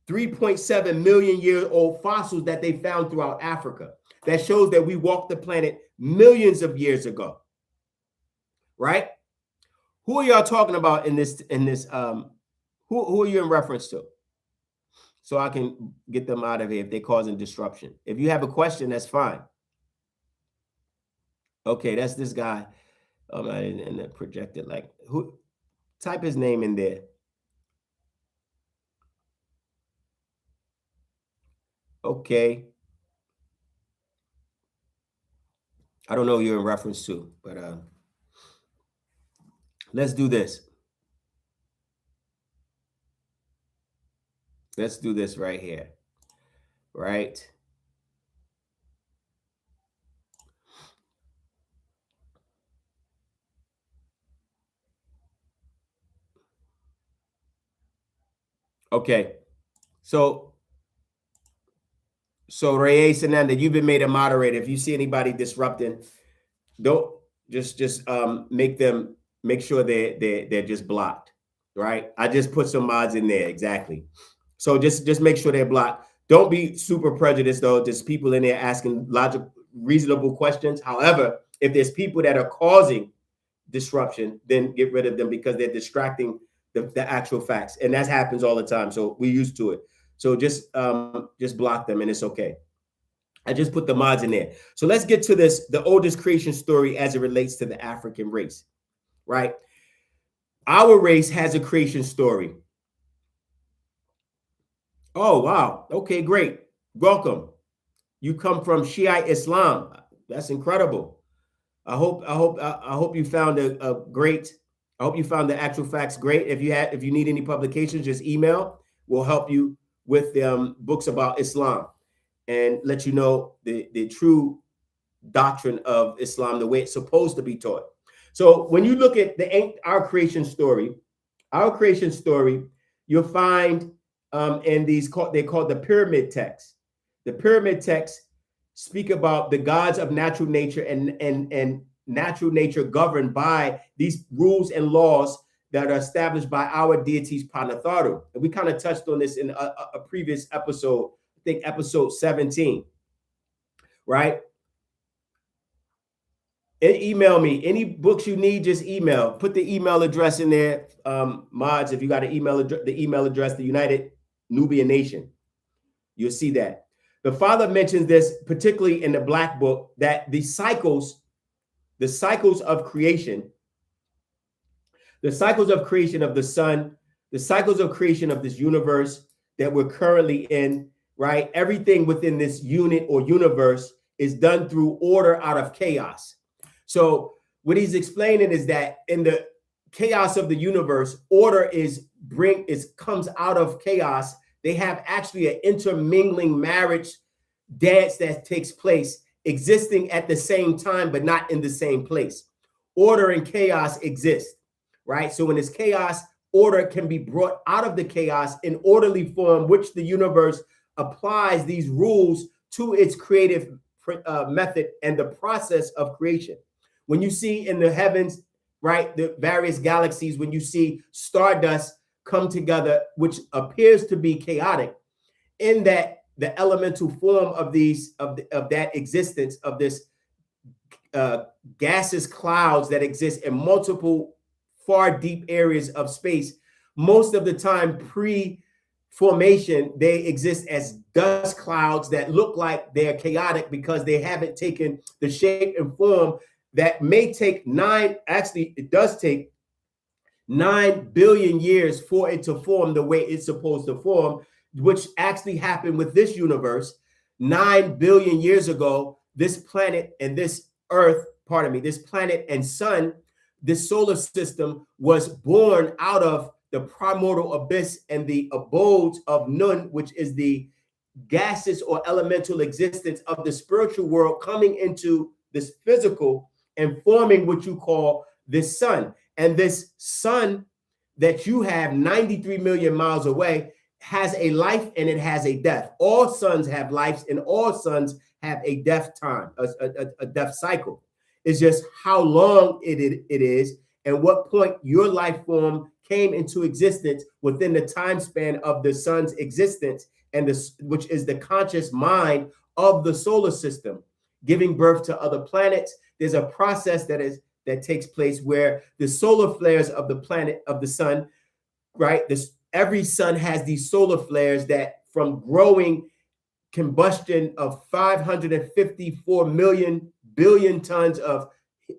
3.7 million year old fossils that they found throughout Africa. That shows that we walked the planet millions of years ago. Right? Who are y'all talking about in this who are you in reference to? So I can get them out of here if they're causing disruption. If you have a question, that's fine. Okay, that's this guy. And the projected, like, who? Type his name in there. Okay. I don't know who you're in reference to, but Let's do this. Let's do this right here. Right? Okay. So Ray Sananda, you've been made a moderator. If you see anybody disrupting, don't just make sure they're just blocked. Right? I just put some mods in there. Exactly. So just make sure they're blocked. Don't be super prejudiced though. There's people in there asking logical, reasonable questions. However, if there's people that are causing disruption, then get rid of them because they're distracting the actual facts. And that happens all the time. So we're used to it. So just block them and it's okay. I just put the mods in there. So let's get to this, the oldest creation story as it relates to the African race, right? Our race has a creation story. Oh, wow. Okay, great. Welcome. You come from Shiite Islam. That's incredible. I hope you found a great. I hope you found the actual facts great. If you need any publications, just email. We'll help you with books about Islam and let you know the true doctrine of Islam, the way it's supposed to be taught. So when you look at our creation story, you'll find in these they're called the pyramid texts. The pyramid texts speak about the gods of natural nature and natural nature governed by these rules and laws that are established by our deities Panatharu. And we kind of touched on this in a previous episode, I think episode 17, right? And email me. Any books you need, just email. Put the email address in there, mods, if you got an email address, the United Nubian Nation. You'll see that. The Father mentions this particularly in the Black Book, that the cycles of creation, the cycles of creation of the sun, the cycles of creation of this universe that we're currently in, right? Everything within this unit or universe is done through order out of chaos. So what he's explaining is that in the chaos of the universe, order comes out of chaos. They have actually an intermingling marriage dance that takes place, existing at the same time, but not in the same place. Order and chaos exist, right? So when it's chaos, order can be brought out of the chaos in orderly form, which the universe applies these rules to its creative method and the process of creation. When you see in the heavens, right, the various galaxies, when you see stardust come together, which appears to be chaotic, in that the elemental form of that existence of this gaseous clouds that exist in multiple far deep areas of space, most of the time pre-formation, they exist as dust clouds that look like they're chaotic because they haven't taken the shape and form that may take it does take 9 billion years for it to form the way it's supposed to form, which actually happened with this universe 9 billion years ago. This planet and this earth, this planet and sun, this solar system was born out of the primordial abyss and the abodes of Nun, which is the gaseous or elemental existence of the spiritual world coming into this physical and forming what you call this sun. And this sun that you have 93 million miles away has a life and it has a death. All suns have lives and all suns have a death time, a death cycle. It's just how long it is and what point your life form came into existence within the time span of the sun's existence, and which is the conscious mind of the solar system, giving birth to other planets. There's a process that takes place where the solar flares of the planet, of the sun, right? Every sun has these solar flares that, from growing combustion of 554 billion tons of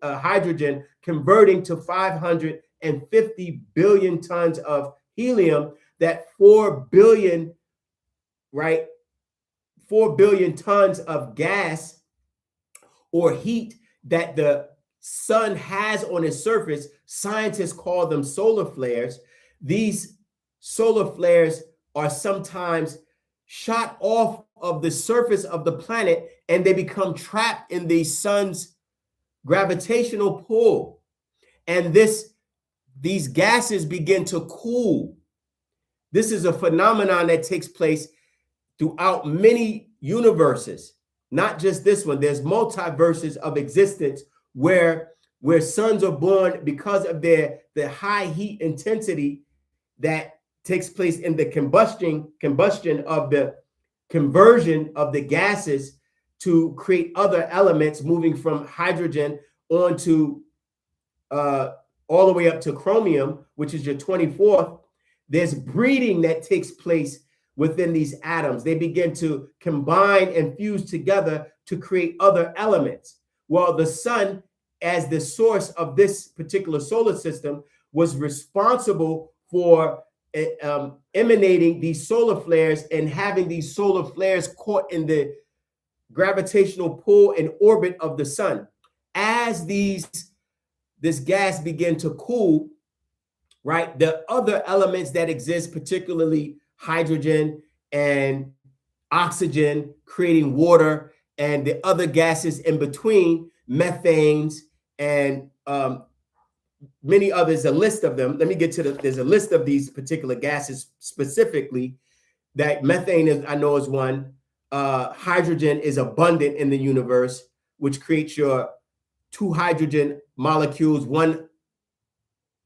hydrogen, converting to 550 billion tons of helium, that 4 billion tons of gas or heat that the sun has on its surface, scientists call them solar flares. These solar flares are sometimes shot off of the surface of the planet, and they become trapped in the sun's gravitational pull. And these gases begin to cool. This is a phenomenon that takes place throughout many universes, not just this one. There's multiverses of existence where suns are born because of the high heat intensity that takes place in the combustion of the conversion of the gases to create other elements, moving from hydrogen onto all the way up to chromium, which is your 24th. There's breeding that takes place within these atoms. They begin to combine and fuse together to create other elements. Well, the sun, as the source of this particular solar system, was responsible for emanating these solar flares and having these solar flares caught in the gravitational pull and orbit of the sun. As this gas began to cool, right, the other elements that exist, particularly hydrogen and oxygen, creating water, and the other gases in between, methanes and many others, a list of them. Let me get to there's a list of these particular gases specifically. That methane is, I know, is one. Hydrogen is abundant in the universe, which creates your 2 hydrogen molecules. 1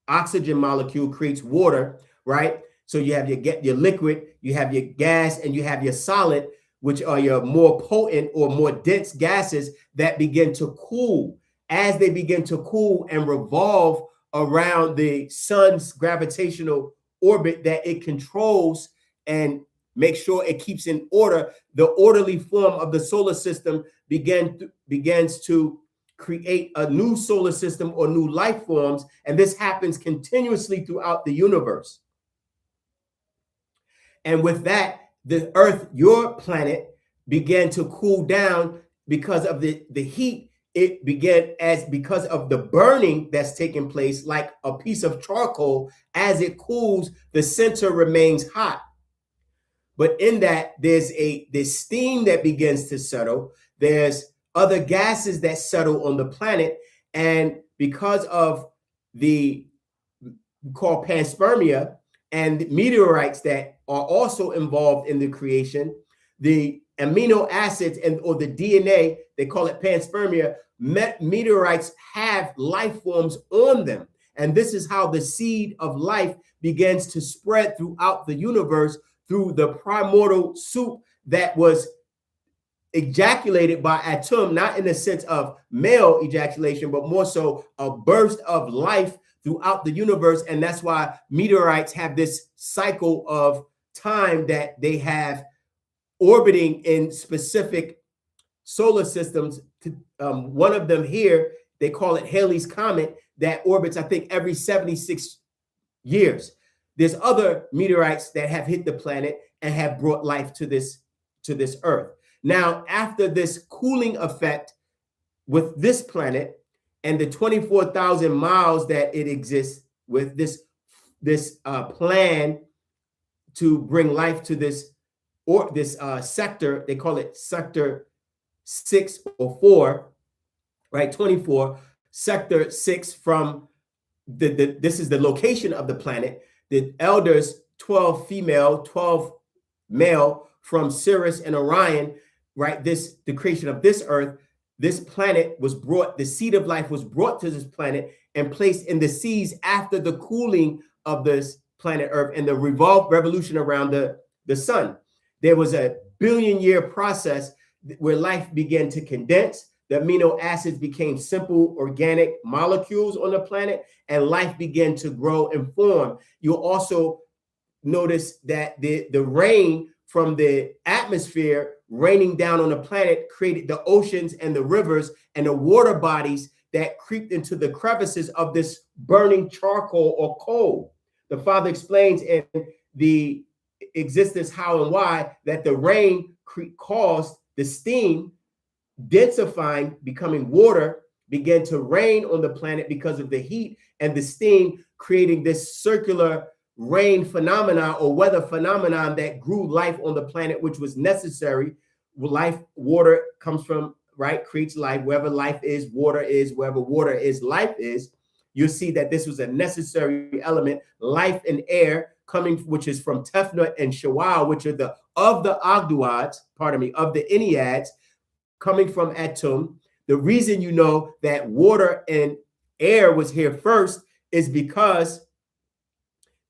oxygen molecule creates water, right? So you have your liquid, you have your gas, and you have your solid, which are your more potent or more dense gases that begin to cool. As they begin to cool and revolve around the sun's gravitational orbit that it controls and make sure it keeps in order, the orderly form of the solar system begins to create a new solar system or new life forms. And this happens continuously throughout the universe. And with that, the Earth, your planet, began to cool down because of the heat. It began because of the burning that's taking place, like a piece of charcoal. As it cools, the center remains hot. But in that, there's steam that begins to settle. There's other gases that settle on the planet. And because of the called panspermia and meteorites that are also involved in the creation, the amino acids or the DNA, they call it panspermia, meteorites have life forms on them. And this is how the seed of life begins to spread throughout the universe through the primordial soup that was ejaculated by Atum, not in the sense of male ejaculation, but more so a burst of life throughout the universe. And that's why meteorites have this cycle of time that they have orbiting in specific solar systems. One of them here, they call it Halley's Comet, that orbits, I think, every 76 years. There's other meteorites that have hit the planet and have brought life to this Earth. Now, after this cooling effect with this planet and the 24,000 miles that it exists with this plan to bring life to this sector, they call it sector 6 or 4, right? 24, sector 6 from this is the location of the planet. The elders, 12 female, 12 male from Sirius and Orion, right? The creation of this Earth, this planet was brought, the seed of life was brought to this planet and placed in the seas after the cooling of this planet Earth and the revolution around the sun. There was a billion-year process where life began to condense. The amino acids became simple organic molecules on the planet, and life began to grow and form. You'll also notice that the rain from the atmosphere raining down on the planet created the oceans and the rivers and the water bodies that creeped into the crevices of this burning charcoal or coal. The Father explains in the existence, how and why, that the rain caused the steam densifying, becoming water, began to rain on the planet because of the heat and the steam, creating this circular rain phenomenon or weather phenomenon that grew life on the planet, which was necessary. Life, water comes from, right, creates life. Wherever life is, water is. Wherever water is, life is. You'll see that this was a necessary element. Life and air coming, which is from Tefnut and Shawal, which are the Ogdoads, of the Enneads, coming from Atum. The reason you know that water and air was here first is because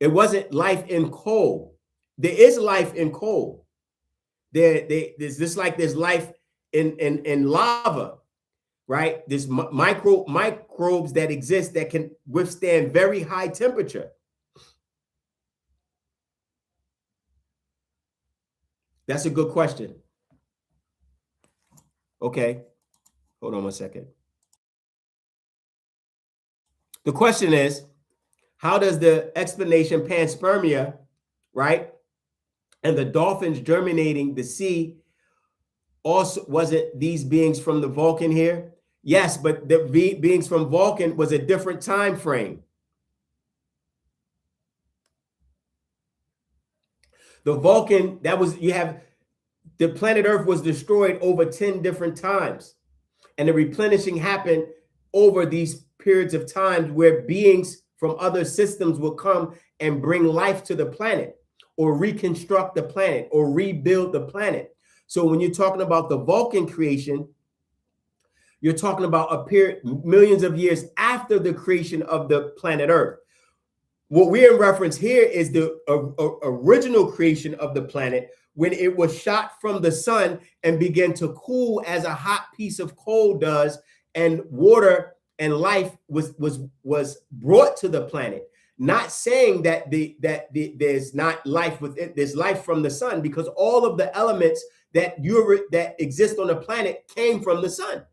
it wasn't life in coal. There is life in coal. There's just like there's life in lava, right? There's microbes that exist that can withstand very high temperature. That's a good question. Okay, hold on one second. The question is, how does the explanation panspermia, right, and the dolphins germinating the sea, also wasn't these beings from the Vulcan here? Yes, but the beings from Vulcan was a different time frame. The Vulcan, that was, you have, the planet Earth was destroyed over 10 different times. And the replenishing happened over these periods of time where beings from other systems will come and bring life to the planet or reconstruct the planet or rebuild the planet. So when you're talking about the Vulcan creation, you're talking about a period millions of years after the creation of the planet Earth. What we're in reference here is the original creation of the planet, when it was shot from the sun and began to cool as a hot piece of coal does, and water and life was brought to the planet. Not saying that there's not life within, there's life from the sun, because all of the elements that exist on the planet came from the sun,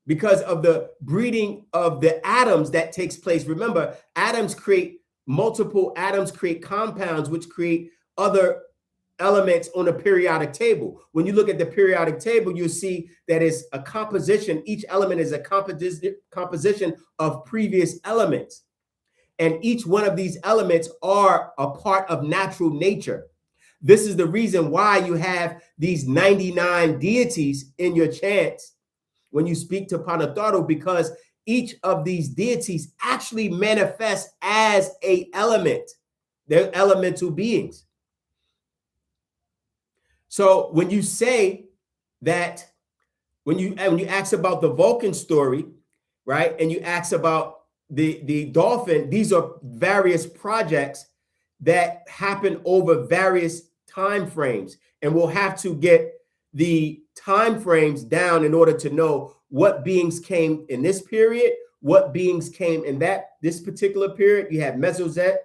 because of the breeding of the atoms that takes place. Remember, atoms create multiple atoms, create compounds, which create other elements on a periodic table. When you look at the periodic table, you'll see that it's a composition. Each element is a composition of previous elements. And each one of these elements are a part of natural nature. This is the reason why you have these 99 deities in your chants when you speak to Panatharu, because each of these deities actually manifest as an element. They're elemental beings. So when you say that, when you ask about the Vulcan story, right, and you ask about the dolphin, these are various projects that happen over various time frames, and we'll have to get the time frames down in order to know what beings came in this period, what beings came in this particular period. You have Mesozoic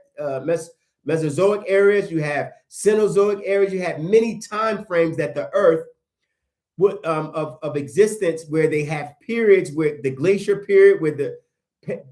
areas, you have Cenozoic areas, you have many time frames that the Earth would of existence, where they have periods, where the glacier period, where the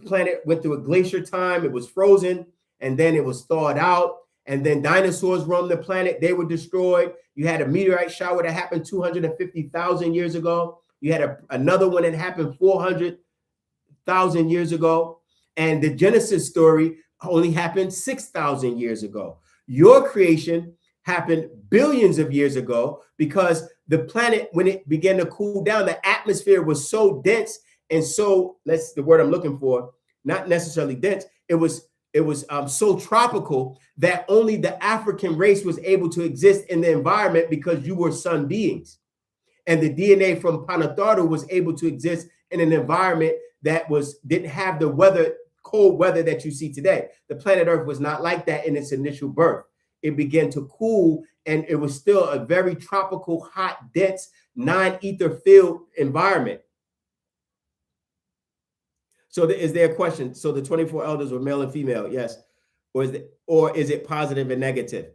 planet went through a glacier time, it was frozen, and then it was thawed out, and then dinosaurs roamed the planet, they were destroyed. You had a meteorite shower that happened 250,000 years ago. You had another one that happened 400,000 years ago. And the Genesis story only happened 6,000 years ago. Your creation happened billions of years ago, because the planet, when it began to cool down, the atmosphere was so dense and so, that's the word I'm looking for, not necessarily dense, it was so tropical that only the African race was able to exist in the environment, because you were sun beings. And the DNA from Panatharu was able to exist in an environment that didn't have the cold weather that you see today. The planet Earth was not like that in its initial birth. It began to cool, and it was still a very tropical, hot, dense, non-ether filled environment. So is there a question? So the 24 elders were male and female, yes. Or is it positive and negative?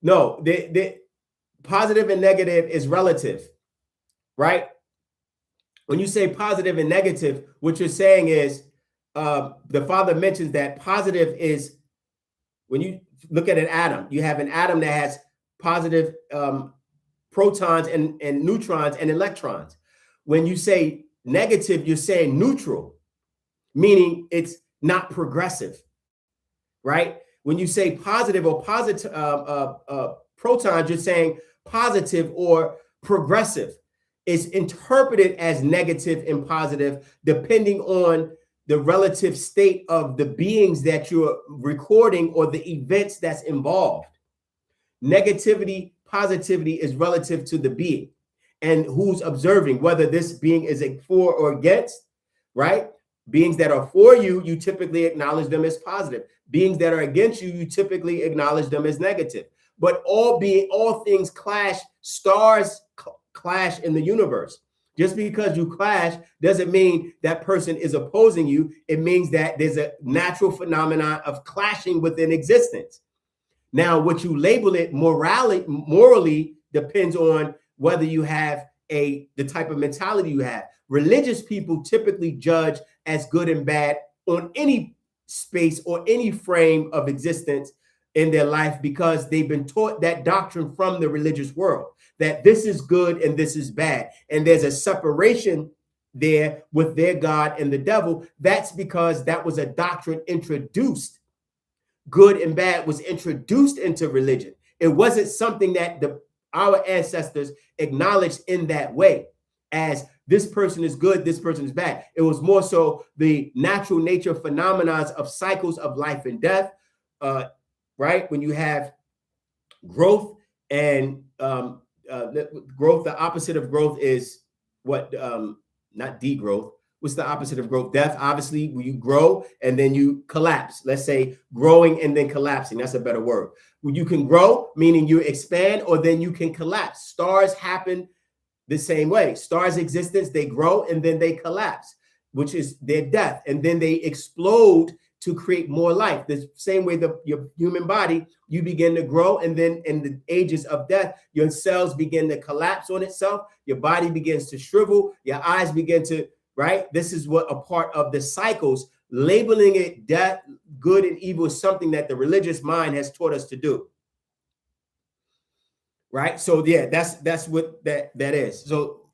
No, the positive and negative is relative, right? When you say positive and negative, what you're saying is, the Father mentions that positive is, when you look at an atom, you have an atom that has positive protons and neutrons and electrons. When you say negative, you're saying neutral, meaning it's not progressive, right? When you say positive or positive protons, you're saying positive or progressive. It's interpreted as negative and positive depending on the relative state of the beings that you're recording or the events that's involved. Negativity, positivity is relative to the being and who's observing, whether this being is a for or against, right? Beings that are for you, you typically acknowledge them as positive. Beings that are against you, you typically acknowledge them as negative. But all things clash, stars clash in the universe. Just because you clash doesn't mean that person is opposing you. It means that there's a natural phenomenon of clashing within existence. Now, what you label it morally depends on whether you have the type of mentality you have. Religious people typically judge as good and bad on any space or any frame of existence in their life because they've been taught that doctrine from the religious world, that this is good and this is bad. And there's a separation there with their God and the devil. That's because that was a doctrine introduced. Good and bad was introduced into religion. It wasn't something that our ancestors acknowledged in that way, as this person is good, this person is bad. It was more so the natural nature phenomena of cycles of life and death, right? When you have growth and growth, the opposite of growth is what? Not degrowth. What's the opposite of growth? Death. Obviously, when you grow and then you collapse. Let's say growing and then collapsing. That's a better word. When you can grow, meaning you expand, or then you can collapse. Stars happen the same way. Stars' existence, they grow and then they collapse, which is their death. And then they explode to create more life. The same way your human body, you begin to grow, and then in the ages of death, your cells begin to collapse on itself. Your body begins to shrivel. Your eyes begin to, right? This is what a part of the cycles. Labeling it death, good and evil is something that the religious mind has taught us to do. Right? So yeah, that's what that is. So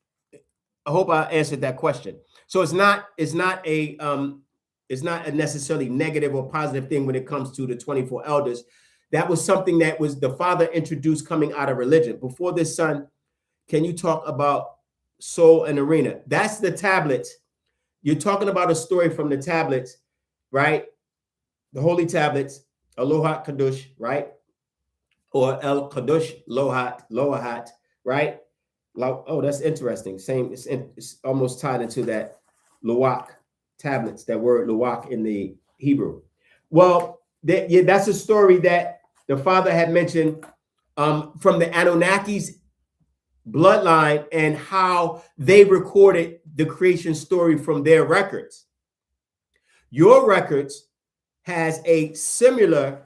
I hope I answered that question. So it's not a necessarily negative or positive thing when it comes to the 24 elders. That was something that was the Father introduced coming out of religion. Before this, son, can you talk about soul and arena? That's the tablets. You're talking about a story from the tablets, right? The holy tablets, Alohat Kadosh, right? Or El Kadosh Lohat, right? Oh, that's interesting. Same, it's almost tied into that Loak tablets, that word Loak in the Hebrew. Well, that's a story that the Father had mentioned from the Anunnaki's bloodline and how they recorded the creation story from their records. Your records has a similar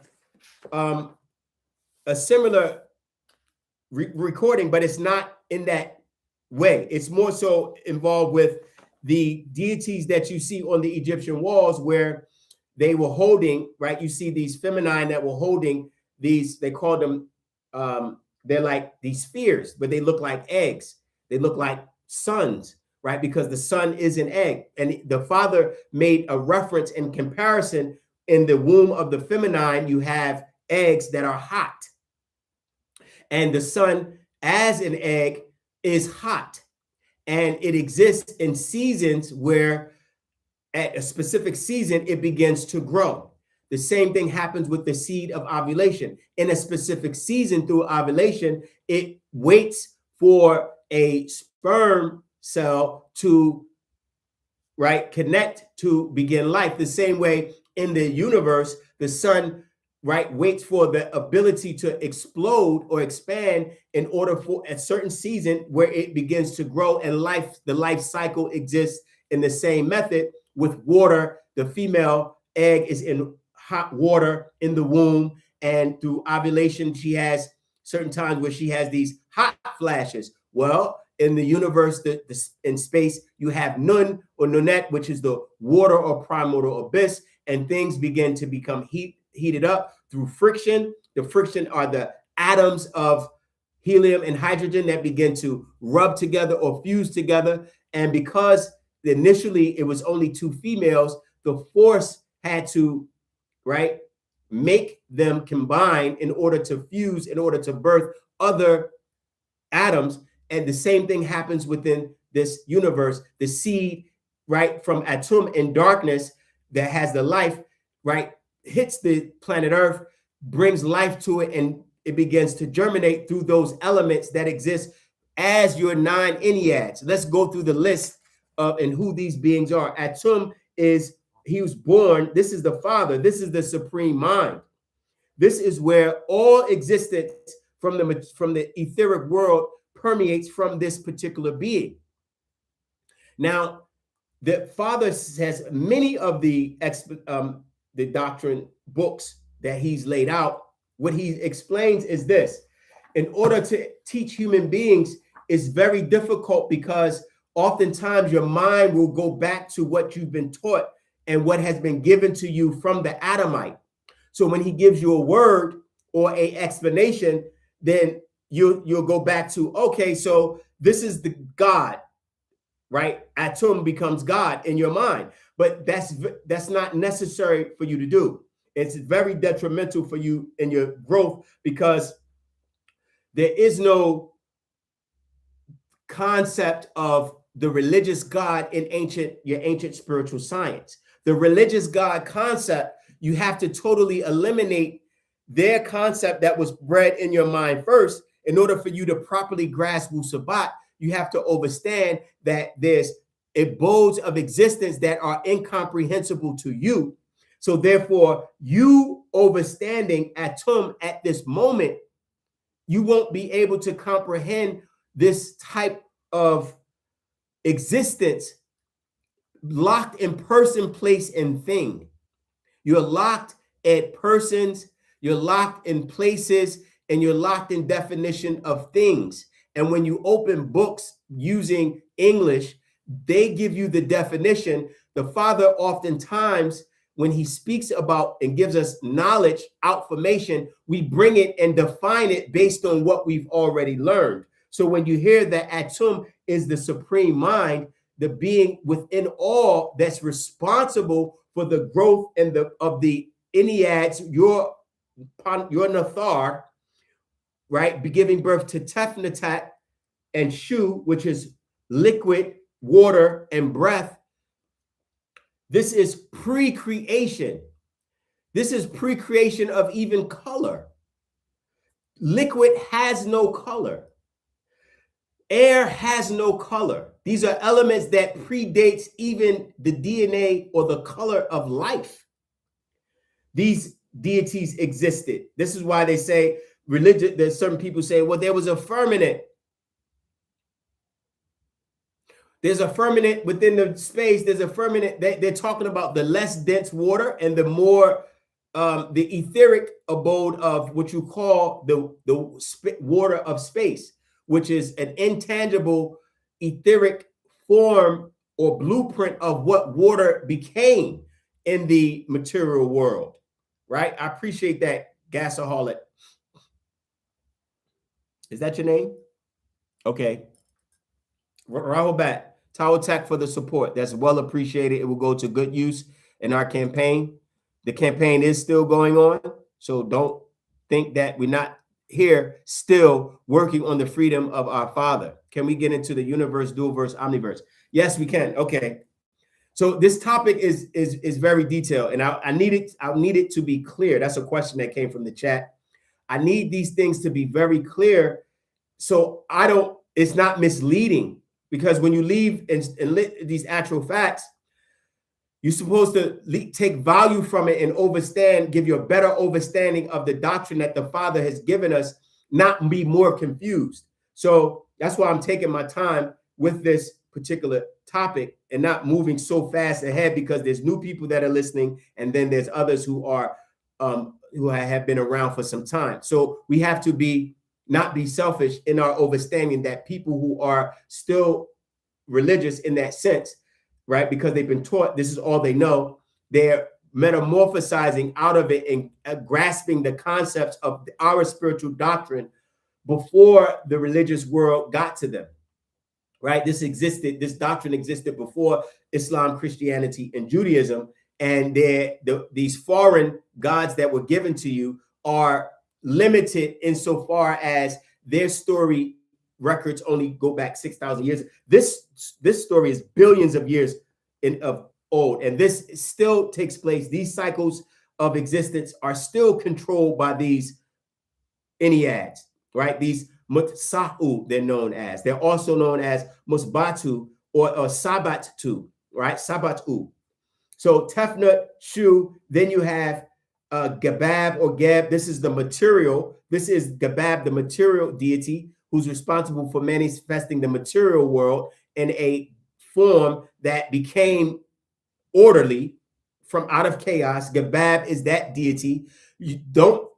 recording, but it's not in that way. It's more so involved with the deities that you see on the Egyptian walls where they were holding, right? You see these feminine that were holding these, they call them, they're like these spheres, but they look like eggs. They look like suns, right? Because the sun is an egg. And the Father made a reference in comparison. In the womb of the feminine, you have eggs that are hot. And the sun as an egg is hot. And it exists in seasons where at a specific season, it begins to grow. The same thing happens with the seed of ovulation. In a specific season through ovulation, it waits for a sperm cell to, right, connect to begin life. The same way in the universe, the sun, right, waits for the ability to explode or expand in order for a certain season where it begins to grow, and the life cycle exists in the same method. With water, the female egg is in hot water in the womb, and through ovulation, she has certain times where she has these hot flashes. Well, in the universe, in space, you have Nun or Nunet, which is the water or primordial abyss, and things begin to become heated up through friction. The friction are the atoms of helium and hydrogen that begin to rub together or fuse together. And because initially it was only 2 females. The force had to, right, make them combine in order to fuse, in order to birth other atoms. And the same thing happens within this universe. The seed, right, from atom in darkness that has the life, right, hits the planet Earth, brings life to it, and it begins to germinate through those elements that exist as your 9 enneads. Let's go through the list of and who these beings are. Atum is, he was born, this is the father, this is the supreme mind. This is where all existence from the etheric world permeates from this particular being. Now, the father has many of the doctrine books that he's laid out. What he explains is this: in order to teach human beings is very difficult, because oftentimes your mind will go back to what you've been taught and what has been given to you from the Adamite. So when he gives you a word or a explanation, then you'll go back to, okay, so this is the God, right? Atum becomes God in your mind, but that's not necessary for you to do. It's very detrimental for you in your growth, because there is no concept of the religious God in your ancient spiritual science. The religious God concept, you have to totally eliminate their concept that was bred in your mind first. In order for you to properly grasp Wu Sabat, you have to understand that there's abodes of existence that are incomprehensible to you. So therefore, you understanding Atum at this moment, you won't be able to comprehend this type of existence locked in person, place, and thing. You're locked at persons, you're locked in places, and you're locked in definition of things. And when you open books using English, they give you the definition. The Father oftentimes, when he speaks about and gives us knowledge, information, we bring it and define it based on what we've already learned. So when you hear that Atum is the supreme mind, the being within all that's responsible for the growth and of the enneads, your Nathar, right, be giving birth to Tefnatat and Shu, which is liquid, water, and breath. This is pre-creation. This is pre-creation of even color. Liquid has no color. Air has no color. These are elements that predates even the DNA or the color of life. These deities existed. This is why they say religion, there's certain people say, well, there was a firmament. There's a firmament within the space. There's a firmament. They're talking about the less dense water and the more the etheric abode of what you call the water of space, which is an intangible etheric form or blueprint of what water became in the material world, right? I appreciate that, Gasaholic. Is that your name? Okay. Rahobat, Tower Tech for the support. That's well appreciated. It will go to good use in our campaign. The campaign is still going on, so don't think that we're not here still working on the freedom of our Father. Can we get into the universe, dual verse, omniverse? Yes, we can. Okay. So this topic is very detailed, and I need it to be clear. That's a question that came from the chat. I need these things to be very clear, so it's not misleading, because when you leave and these actual facts, you're supposed to take value from it and give you a better understanding of the doctrine that the Father has given us, not be more confused. So that's why I'm taking my time with this particular topic and not moving so fast ahead, because there's new people that are listening, and then there's others who have been around for some time. So we have to not be selfish in our understanding that people who are still religious in that sense, right, because they've been taught this is all they know, they're metamorphosizing out of it and grasping the concepts of our spiritual doctrine before the religious world got to them, right? This doctrine existed before Islam, Christianity, and Judaism. And these foreign gods that were given to you are limited insofar as their story records only go back 6,000 years. This story is billions of years of old, and this still takes place. These cycles of existence are still controlled by these Enneads, right? These Mutsa'u, they're known as. They're also known as Musbatu or Sabatu, right? Sabatu. So Tefnut, Shu, then you have Gabab or Geb. This is the material. This is Gabab, the material deity, who's responsible for manifesting the material world in a form that became orderly from out of chaos. Gabab is that deity. You don't,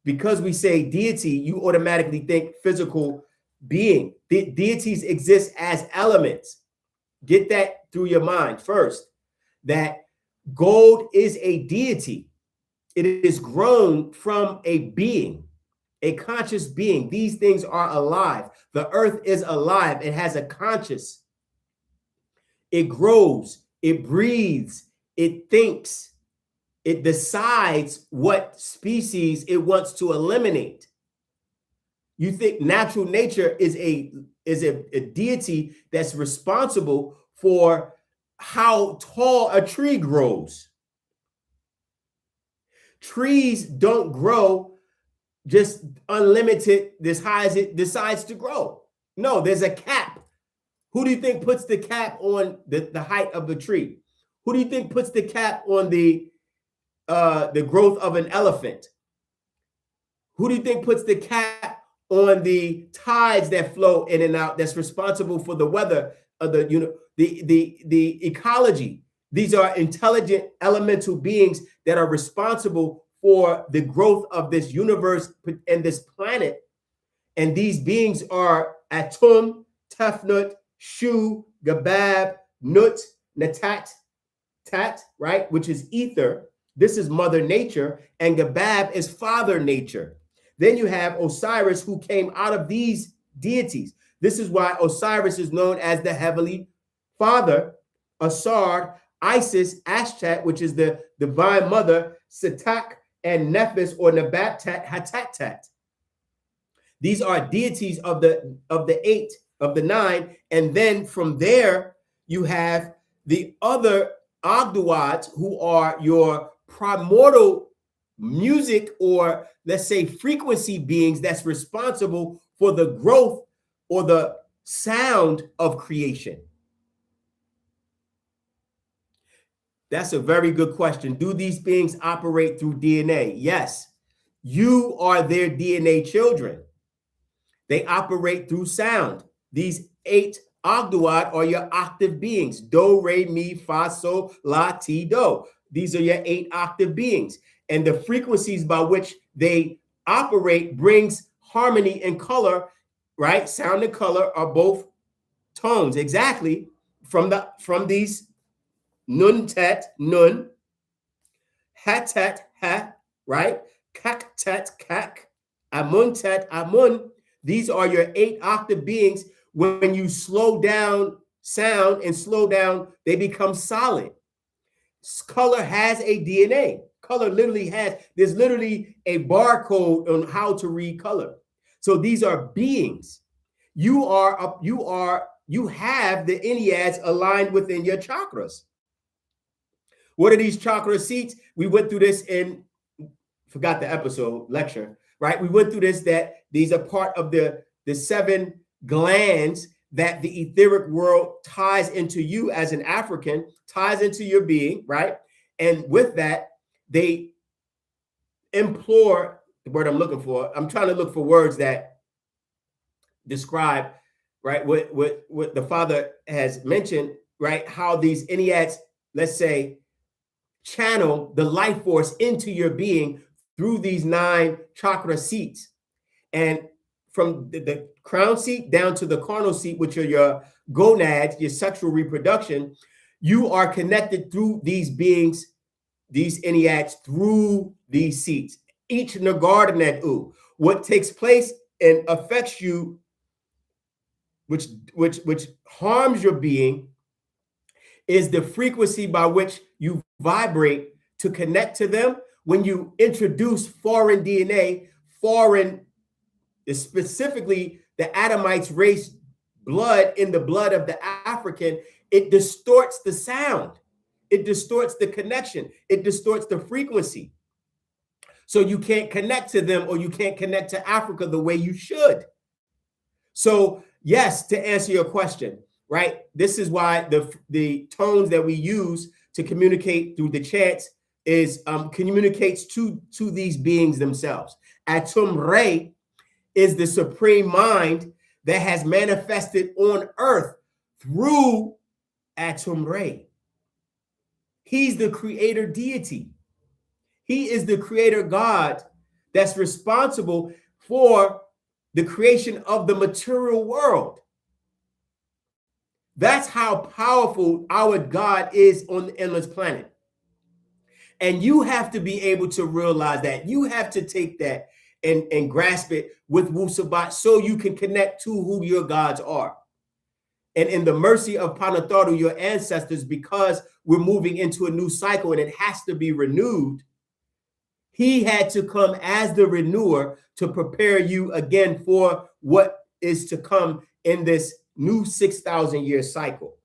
because we say deity, you automatically think physical being. Deities exist as elements. Get that through your mind first, that gold is a deity. It is grown from a being, a conscious being. These things are alive. The earth is alive. It has a conscious. It grows, it breathes, it thinks, it decides what species it wants to eliminate. You think natural nature is a deity that's responsible for how tall a tree grows. Trees don't grow just unlimited as high as it decides to grow. No, there's a cap. Who do you think puts the cap on the height of the tree? Who do you think puts the cap on the growth of an elephant? Who do you think puts the cap on the tides that flow in and out, that's responsible for the weather of the ecology? These are intelligent elemental beings that are responsible for the growth of this universe and this planet. And these beings are Atum, Tefnut, Shu, Gabab, Nut, Natat, Tat, right? Which is ether. This is Mother Nature, and Gabab is Father Nature. Then you have Osiris, who came out of these deities. This is why Osiris is known as the Heavenly Father. Asard, Isis, Ashtat, which is the Divine Mother, Satak, and Nephis or Nabatat, Hatatat. These are deities of the 8, of the 9, and then from there you have the other Ogdoads, who are your primordial music, or let's say frequency beings, that's responsible for the growth or the sound of creation. That's a very good question. Do these beings operate through DNA? Yes. You are their DNA children. They operate through sound. These 8 Ogdoad are your octave beings. Do, re, mi, fa, sol, la, ti, do. These are your 8 octave beings. And the frequencies by which they operate brings harmony and color, right? Sound and color are both tones, exactly, from these nun, tet, nun, hat, tet, ha, right? Kak, tet, kak, amun, tet, amun. These are your 8 octave beings. When you slow down sound and slow down, they become solid. Color has a DNA. Color literally there's literally a barcode on how to read color. So these are beings. You have the Enneads aligned within your chakras. What are these chakra seats? We went through this forgot the episode lecture, right? We went through this, that these are part of the 7 glands that the etheric world ties into you as an African, ties into your being, right? And with that, they implore, the word I'm looking for, I'm trying to look for words that describe, right, what the Father has mentioned, right? How these Enneads, let's say, channel the life force into your being through these 9 chakra seats. And from the crown seat down to the carnal seat, which are your gonads, your sexual reproduction, you are connected through these beings, these Enneads, through these seats. Each Nagardanadu, what takes place and affects you which harms your being, is the frequency by which you vibrate to connect to them. When you introduce foreign DNA, foreign, specifically the Adamites race blood in the blood of the African, it distorts the sound. It distorts the connection. It distorts the frequency. So you can't connect to them, or you can't connect to Africa the way you should. So yes, to answer your question, right? This is why the tones that we use to communicate through the chants is communicates to these beings themselves. Atum Re is the supreme mind that has manifested on earth through Atum Re. He's the creator deity. He is the creator God that's responsible for the creation of the material world. That's how powerful our God is on the endless planet. And you have to be able to realize that. You have to take that and grasp it with Wusabat so you can connect to who your gods are. And in the mercy of Panatharu, your ancestors, because we're moving into a new cycle and it has to be renewed, he had to come as the renewer to prepare you again for what is to come in this new 6,000-year cycle.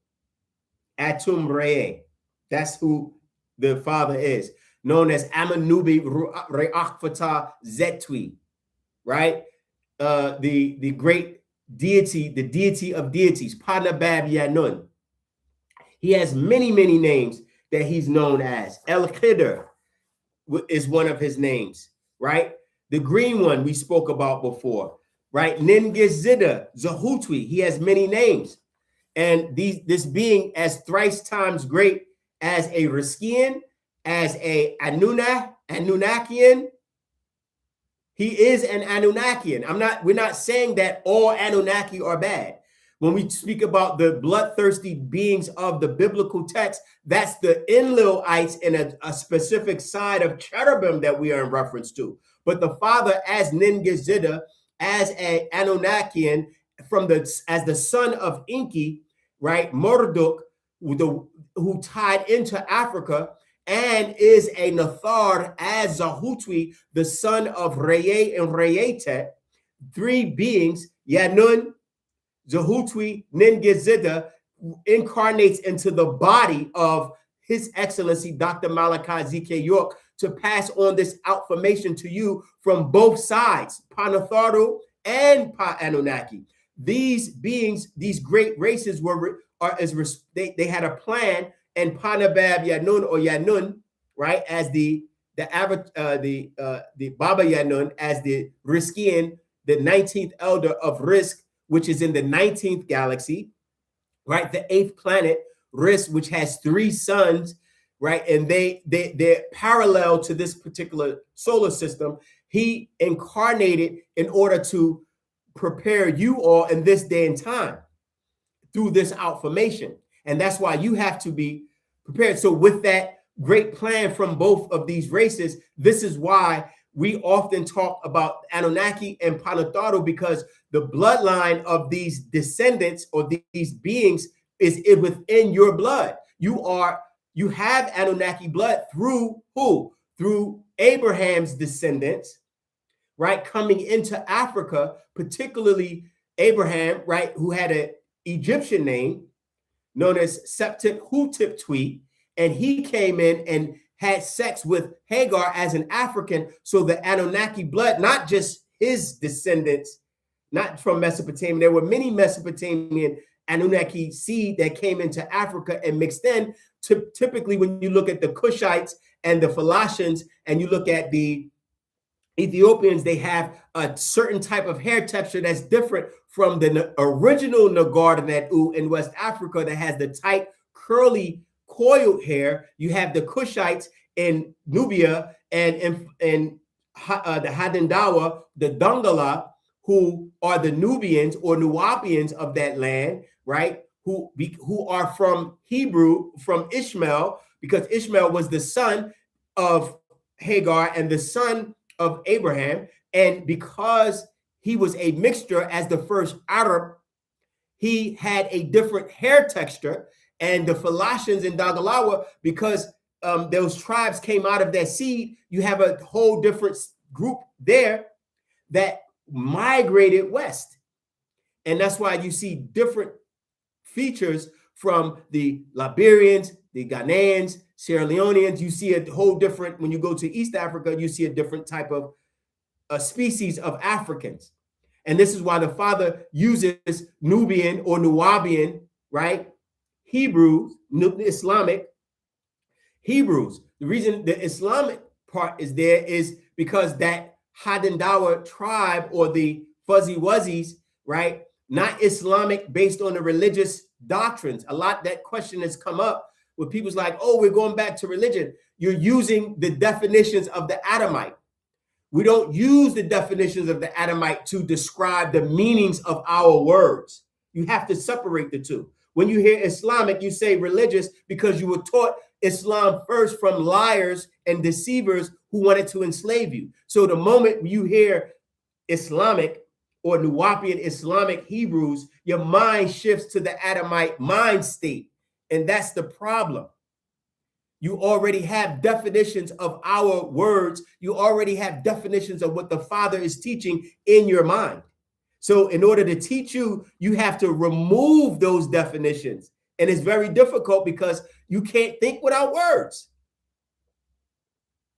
Atum Re, that's who the Father is, known as Amanubi Re'akfata Zetwi, right? The great deity, the deity of deities, Panabab Yanun. He has many, many names that he's known as. El Khidr is one of his names, right? The green one we spoke about before, right? Ningizida Zahutwi, he has many names. And this being as thrice times great as a Riskian, as a Anunnakian, he is an Anunnakian. We're not saying that all Anunnaki are bad. When we speak about the bloodthirsty beings of the biblical text, that's the Enlilites in a specific side of cherubim that we are in reference to. But the Father, as Ningizida, as an Anunnakian, as the son of Enki, right? Marduk, who tied into Africa, and is a Nathar as Zahutwi, the son of Reye and Reyetet, three beings, Yanun, Zahutwi, Ningizida, incarnates into the body of His Excellency Dr. Malachi Z York to pass on this outformation to you from both sides, Panatharu and Pa Anunnaki. These beings, these great races they had a plan, and Panabab Yanun or Yanun, right, as the Baba Yanun, as the Riskian, the 19th elder of Risk, which is in the 19th galaxy, right, the 8th planet, Risk, which has 3 suns, right, and they're parallel to this particular solar system. He incarnated in order to prepare you all in this day and time through this outformation. And that's why you have to be prepared. So with that great plan from both of these races, this is why we often talk about Anunnaki and Panatharu, because the bloodline of these descendants or these beings is within your blood. You have Anunnaki blood through who? Through Abraham's descendants, right? Coming into Africa, particularly Abraham, right? Who had an Egyptian name known as Septet Hutep, and he came in and had sex with Hagar as an African. So the Anunnaki blood, not just his descendants, not from Mesopotamia. There were many Mesopotamian Anunnaki seed that came into Africa and mixed in. Typically, when you look at the Cushites and the Phoenicians, and you look at the Ethiopians, they have a certain type of hair texture that's different from the original Nagar-Nadu in West Africa that has the tight, curly, coiled hair. You have the Cushites in Nubia and the Hadendawa, the Dongala, who are the Nubians or Nuwapians of that land, right? Who are from Hebrew, from Ishmael, because Ishmael was the son of Hagar and the son of Abraham. And because he was a mixture as the first Arab, he had a different hair texture, and the Falashans in Dagalawa, because those tribes came out of that seed, you have a whole different group there that migrated west. And that's why you see different features from the Liberians, the Ghanaians, Sierra Leoneans. You see a whole different, when you go to East Africa, you see a different type of a species of Africans. And this is why the Father uses Nubian or Nuwabian, right? Hebrews, Islamic Hebrews. The reason the Islamic part is there is because that Hadendawa tribe, or the Fuzzy Wuzzies, right? Not Islamic based on the religious doctrines. A lot, that question has come up where people's like, oh, we're going back to religion. You're using the definitions of the Adamite. We don't use the definitions of the Adamite to describe the meanings of our words. You have to separate the two. When you hear Islamic, you say religious because you were taught Islam first from liars and deceivers who wanted to enslave you. So the moment you hear Islamic or Nuwapian Islamic Hebrews, your mind shifts to the Adamite mind state. And that's the problem. You already have definitions of our words. You already have definitions of what the Father is teaching in your mind. So in order to teach you, you have to remove those definitions. And it's very difficult because you can't think without words.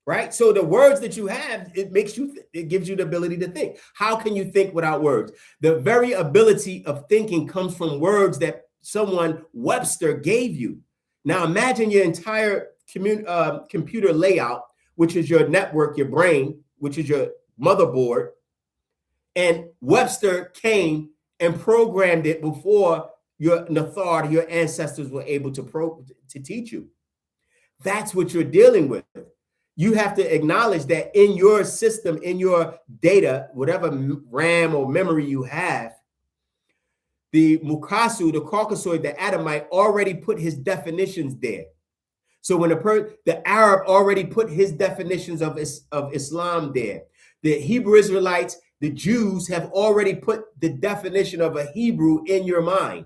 Right? So the words that you have, it makes you, it gives you the ability to think. How can you think without words? The very ability of thinking comes from words that someone, Webster, gave you. Now imagine your entire computer layout, which is your network, your brain, which is your motherboard, and Webster came and programmed it before your Nathar, your ancestors, were able to teach you. That's what you're dealing with. You have to acknowledge that in your system, in your data, whatever RAM or memory you have, the Mukasu, the Caucasoid, the Adamite already put his definitions there. So when the Arab already put his definitions of Islam there. The Hebrew Israelites, the Jews, have already put the definition of a Hebrew in your mind.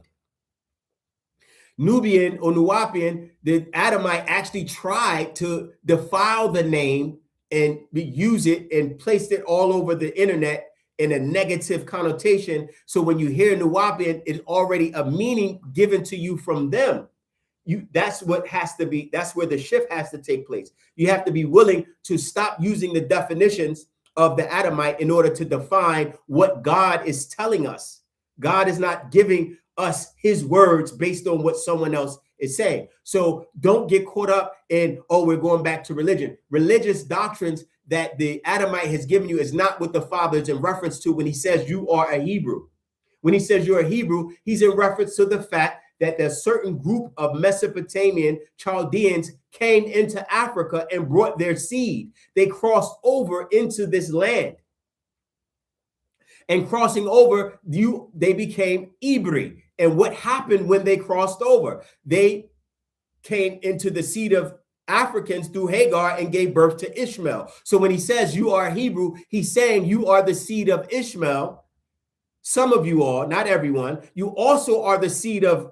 Nubian or Nuwapian, the Adamite actually tried to defile the name and use it and placed it all over the internet in a negative connotation. So when you hear Nuwapian, it's already a meaning given to you from them. That's what has to be, that's where the shift has to take place. You have to be willing to stop using the definitions of the Adamite in order to define what God is telling us. God is not giving us his words based on what someone else is saying. So don't get caught up in, oh, we're going back to religion. Religious doctrines that the Adamite has given you is not what the Father is in reference to when he says you are a Hebrew. When he says you're a Hebrew, he's in reference to the fact that a certain group of Mesopotamian Chaldeans came into Africa and brought their seed. They crossed over into this land. And crossing over, they became Ibri. And what happened when they crossed over? They came into the seed of Africans through Hagar and gave birth to Ishmael. So when he says you are Hebrew, he's saying you are the seed of Ishmael. Some of you are, not everyone. You also are the seed of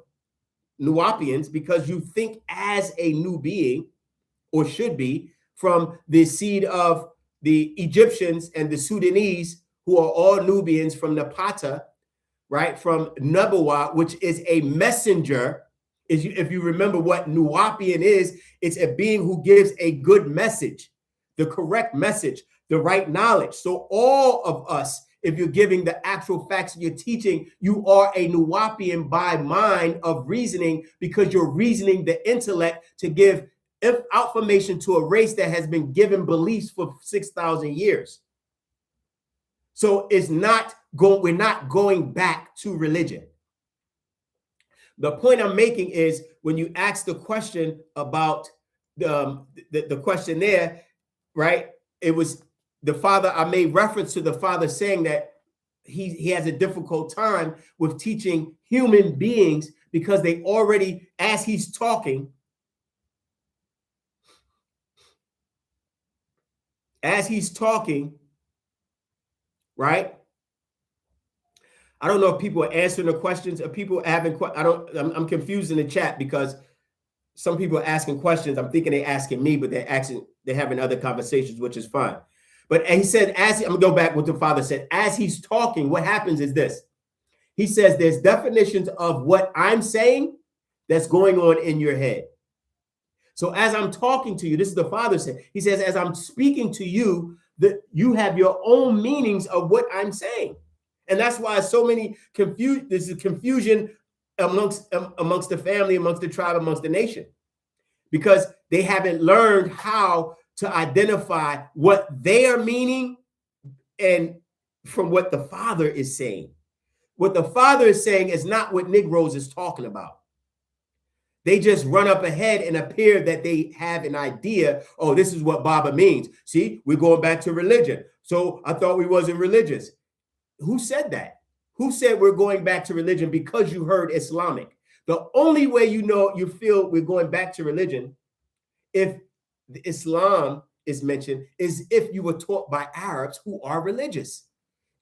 Nuwapians because you think as a new being, or should be, from the seed of the Egyptians and the Sudanese, who are all Nubians from Napata, right? From Nubawa, which is a messenger. If you remember what Nuwapian is, it's a being who gives a good message, the correct message, the right knowledge. So all of us, if you're giving the actual facts you're teaching, you are a Nuwapian by mind of reasoning, because you're reasoning the intellect to give information to a race that has been given beliefs for 6,000 years. So we're not going back to religion. The point I'm making is when you ask the question about the question there, right? It was the Father. I made reference to the Father saying that he has a difficult time with teaching human beings because they already, as he's talking, right? I don't know if people are answering the questions, or people having. I'm confused in the chat because some people are asking questions. I'm thinking they're asking me, but they're having other conversations, which is fine. But he said, I'm gonna go back what the Father said. As he's talking, what happens is this. He says there's definitions of what I'm saying that's going on in your head. So as I'm talking to you, this is the Father said. He says, as I'm speaking to you, that you have your own meanings of what I'm saying. And that's why so many there's a confusion amongst the family, amongst the tribe, amongst the nation, because they haven't learned how to identify what they are meaning and from what the Father is saying. What the Father is saying is not what Negroes is talking about. They just run up ahead and appear that they have an idea. Oh, this is what Baba means. See, we're going back to religion. So I thought we wasn't religious. Who said that? Who said we're going back to religion because you heard Islamic? The only way you feel we're going back to religion, if Islam is mentioned, is if you were taught by Arabs who are religious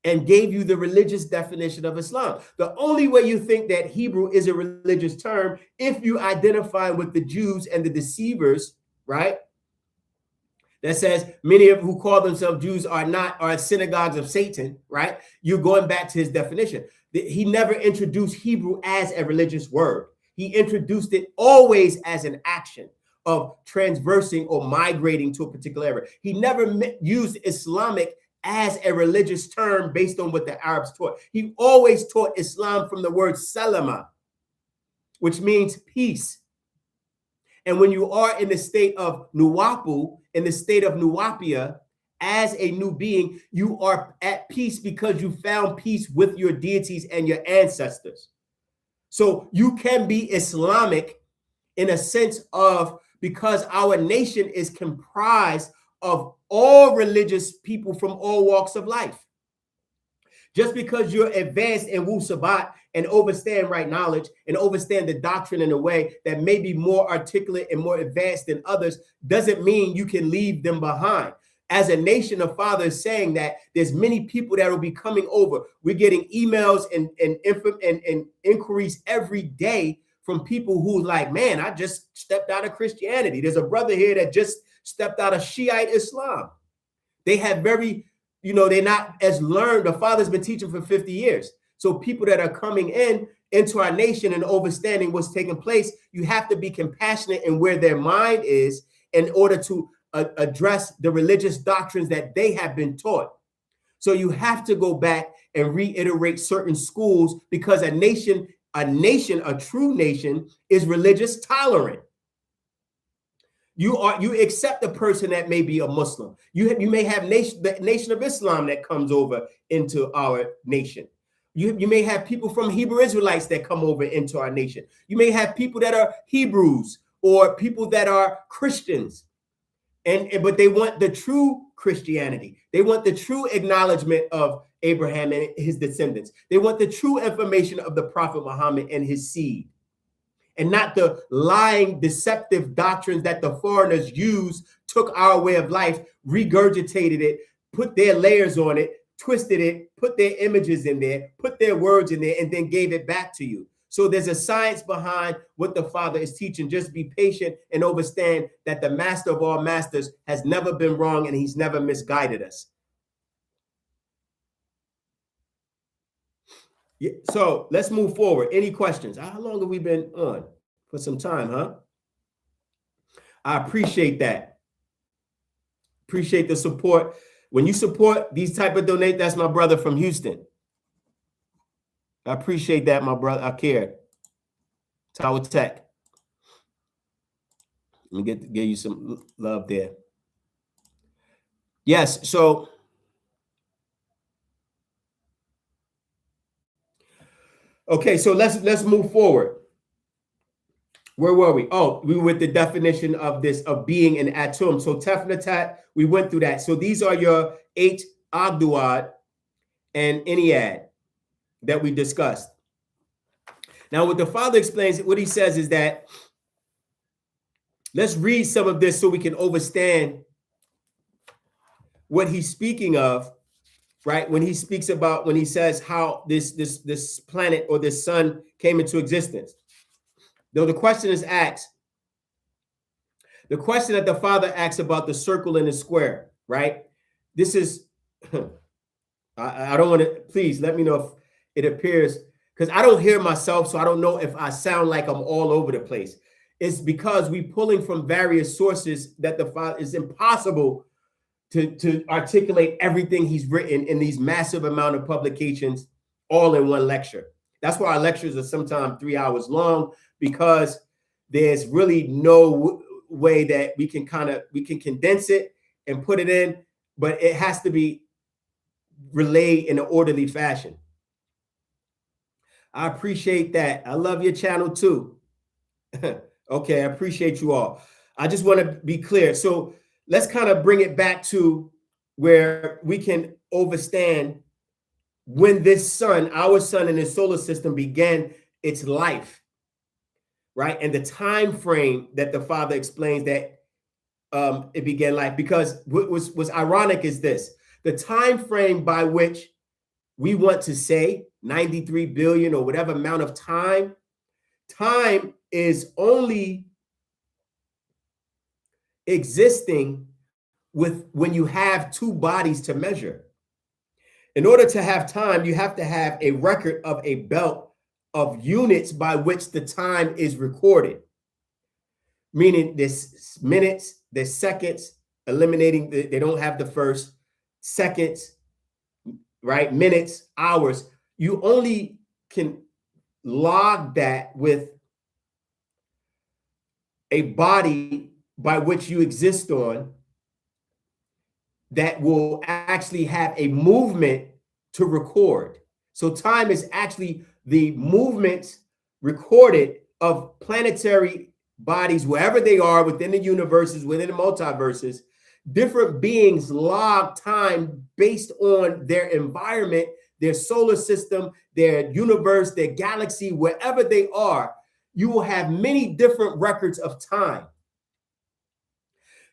and gave you the religious definition of Islam. The only way you think that Hebrew is a religious term, if you identify with the Jews and the deceivers, right? That says many of who call themselves Jews are synagogues of Satan, right? You're going back to his definition. He never introduced Hebrew as a religious word. He introduced it always as an action of transversing or migrating to a particular area. He never used Islamic as a religious term based on what the Arabs taught. He always taught Islam from the word salama, which means peace. And when you are in the state of Nuwapu, in the state of Nuwapia, as a new being, you are at peace because you found peace with your deities and your ancestors. So you can be Islamic in a sense of, because our nation is comprised of all religious people from all walks of life. Just because you're advanced in Wu Sabat and understand right knowledge and understand the doctrine in a way that may be more articulate and more advanced than others, doesn't mean you can leave them behind. As a nation, the Father is saying that there's many people that will be coming over. We're getting emails and inquiries every day from people who like, man, I just stepped out of Christianity. There's a brother here that just stepped out of Shiite Islam. They have they're not as learned. The Father's been teaching for 50 years. So people that are coming into our nation and understanding what's taking place, you have to be compassionate in where their mind is in order to address the religious doctrines that they have been taught. So you have to go back and reiterate certain schools, because a true nation is religious tolerant. You accept a person that may be a Muslim. You may have the Nation of Islam that comes over into our nation. You may have people from Hebrew Israelites that come over into our nation. You may have people that are Hebrews or people that are Christians, but they want the true Christianity. They want the true acknowledgement of Abraham and his descendants. They want the true information of the Prophet Muhammad and his seed, and not the lying, deceptive doctrines that the foreigners used, took our way of life, regurgitated it, put their layers on it, twisted it, put their images in there, put their words in there, and then gave it back to you. So there's a science behind what the Father is teaching. Just be patient and understand that the master of all masters has never been wrong and he's never misguided us. Yeah, so let's move forward. Any questions? How long have we been on? For some time, huh? I appreciate that. Appreciate the support. When you support these type of donate, that's my brother from Houston. I appreciate that, my brother. I care. Tower Tech. Let me give you some love there. Yes, so okay, so let's move forward. Where were we? Oh, we were with the definition of being an atom. So Tefnatat, we went through that. So these are your 8 Agduad and Ennead that we discussed. Now, what the Father explains, what he says is that, let's read some of this so we can understand what he's speaking of right? When he speaks about, when he says how this planet or this sun came into existence. Though the question is asked, the question that the Father asks about the circle and the square, right? This is, I don't want to, please let me know if it appears, because I don't hear myself, so I don't know if I sound like I'm all over the place. It's because we pulling from various sources that the Father, it's impossible to articulate everything he's written in these massive amount of publications all in one lecture. That's why our lectures are sometimes 3 hours long, because there's really no way that we can condense it and put it in, but it has to be relayed in an orderly fashion. I appreciate that. I love your channel too. Okay, I appreciate you all. I just want to be clear. So let's kind of bring it back to where we can understand when this sun, our sun in the solar system, began its life, right? And the time frame that the Father explains that it began life. Because what was ironic is this: the time frame by which we want to say 93 billion or whatever amount of time is only existing with when you have two bodies to measure. In order to have time, you have to have a record of a belt of units by which the time is recorded. Meaning there's minutes, there's seconds, eliminating, they don't have the first, seconds, right? Minutes, hours. You only can log that with a body by which you exist on that will actually have a movement to record. So time is actually the movements recorded of planetary bodies, wherever they are within the universes, within the multiverses. Different beings log time based on their environment, their solar system, their universe, their galaxy, wherever they are. You will have many different records of time.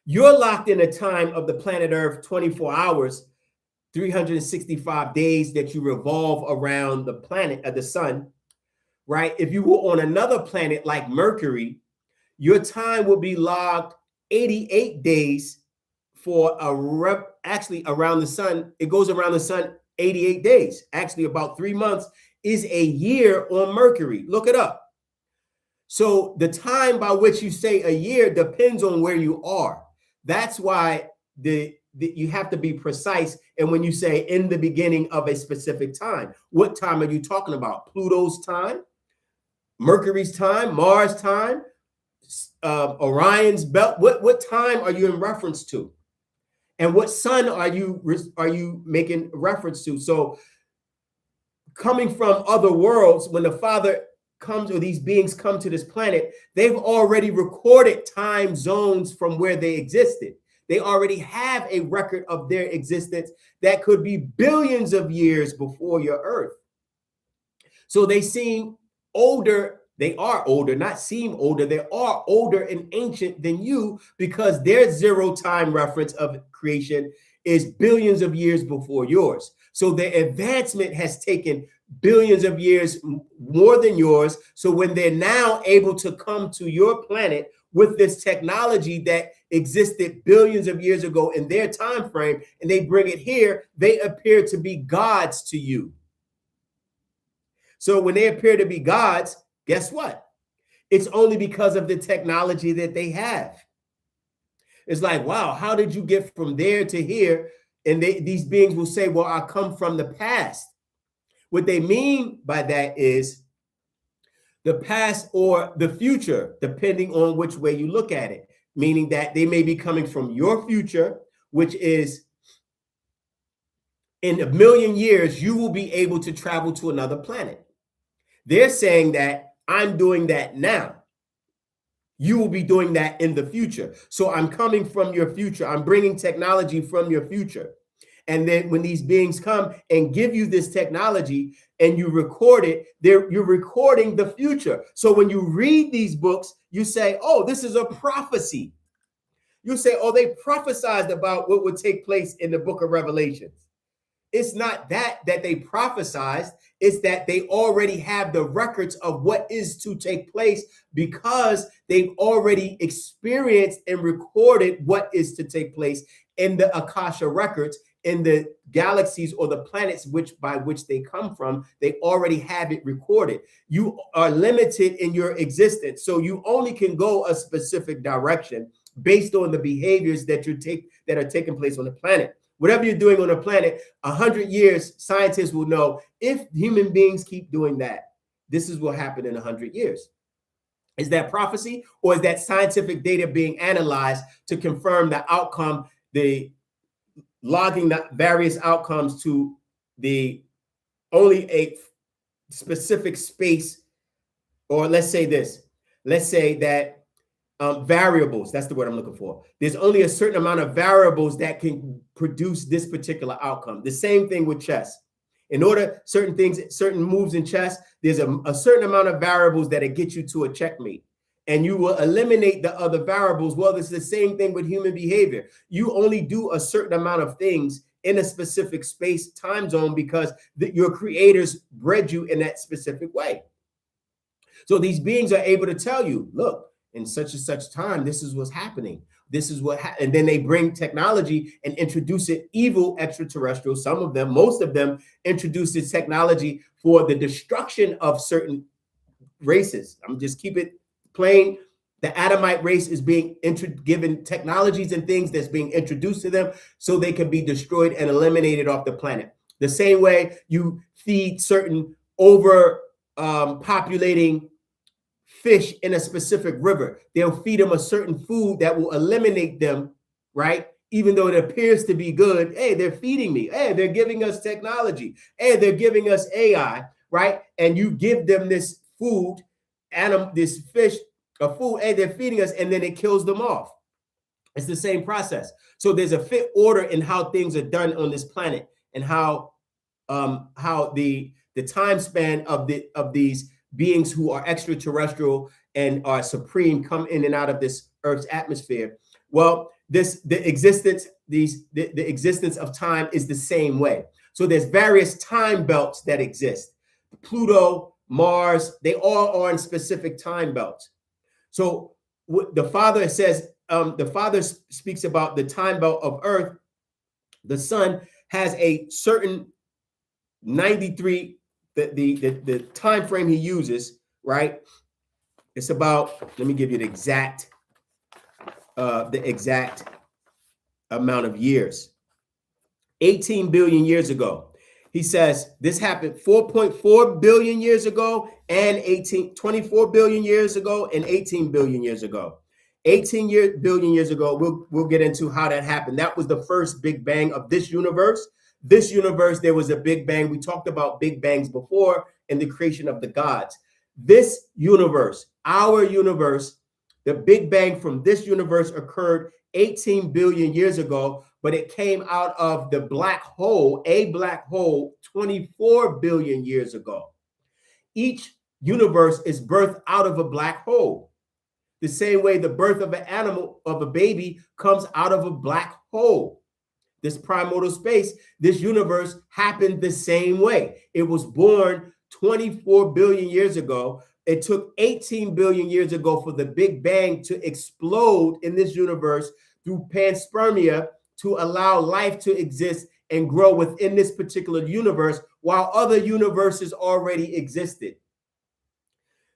You're locked in a time of the planet Earth, 24 hours, 365 days that you revolve around the planet of the sun, right? If you were on another planet like Mercury, your time will be logged 88 days for actually around the sun. It goes around the sun 88 days. Actually, about 3 months is a year on Mercury. Look it up. So the time by which you say a year depends on where you are. That's why you have to be precise. And when you say in the beginning of a specific time, what time are you talking about? Pluto's time, Mercury's time, Mars time, Orion's belt. What time are you in reference to? And what sun are you making reference to? So coming from other worlds, when the Father comes, or these beings come to this planet, they've already recorded time zones from where they existed. They already have a record of their existence that could be billions of years before your Earth. So they seem older. They are older, not seem older. They are older and ancient than you, because their zero time reference of creation is billions of years before yours. So their advancement has taken billions of years more than yours. So when they're now able to come to your planet with this technology that existed billions of years ago in their time frame, and they bring it here, they appear to be gods to you. So when they appear to be gods, guess what? It's only because of the technology that they have. It's like, wow, how did you get from there to here? And these beings will say, well, I come from the past. What they mean by that is the past or the future, depending on which way you look at it, meaning that they may be coming from your future, which is in 1 million years, you will be able to travel to another planet. They're saying that I'm doing that now. You will be doing that in the future. So I'm coming from your future. I'm bringing technology from your future. And then when these beings come and give you this technology and you record it, you're recording the future. So when you read these books, you say, oh, this is a prophecy. You say, oh, they prophesied about what would take place in the book of Revelations. It's not that they prophesized. It's that they already have the records of what is to take place because they've already experienced and recorded what is to take place in the Akasha records, in the galaxies or the planets by which they come from. They already have it recorded. You are limited in your existence, so you only can go a specific direction based on the behaviors that are taking place on the planet. Whatever you're doing on the planet, 100 years, scientists will know if human beings keep doing that, this is what happened in 100 years. Is that prophecy, or is that scientific data being analyzed to confirm the outcome, the logging the various outcomes to the only a specific space? Or let's say that variables, that's the word I'm looking for. There's only a certain amount of variables that can produce this particular outcome. The same thing with chess. In order, certain moves in chess, there's a certain amount of variables that get you to a checkmate. And you will eliminate the other variables. Well, it's the same thing with human behavior. You only do a certain amount of things in a specific space, time zone, because your creators bred you in that specific way. So these beings are able to tell you, look, in such and such time, this is what's happening. This is what and then they bring technology and introduce it, evil extraterrestrials. Some of them, most of them, introduce this technology for the destruction of certain races. I'm just keep it plain. The Adamite race is being given technologies and things that's being introduced to them so they can be destroyed and eliminated off the planet. The same way you feed certain populating fish in a specific river, they'll feed them a certain food that will eliminate them, right? Even though it appears to be good. Hey, they're feeding me. Hey, they're giving us technology. Hey, they're giving us AI, right? And you give them this food, this fish, a food, hey, they're feeding us, and then it kills them off. It's the same process. So there's a fit order in how things are done on this planet, and how the time span of these beings who are extraterrestrial and are supreme come in and out of this Earth's atmosphere. Well, the existence of time is the same way. So there's various time belts that exist. Pluto, Mars, they all are in specific time belts. So the Father says, the Father speaks about the time belt of Earth. The Son has a certain 93. The time frame he uses, right? It's about, let me give you the exact amount of years. 18 billion years ago. He says this happened 4.4 billion years ago, and 24 billion years ago, and 18 billion years ago. 18 billion years ago, we'll get into how that happened. That was the first Big Bang of this universe. This universe, there was a Big Bang. We talked about Big Bangs before and the creation of the gods. This universe, our universe, the Big Bang from this universe occurred 18 billion years ago, but it came out of the black hole, a black hole, 24 billion years ago. Each universe is birthed out of a black hole. The same way the birth of an animal, of a baby, comes out of a black hole. This primordial space, this universe happened the same way. It was born 24 billion years ago. It took 18 billion years ago for the Big Bang to explode in this universe through panspermia to allow life to exist and grow within this particular universe, while other universes already existed.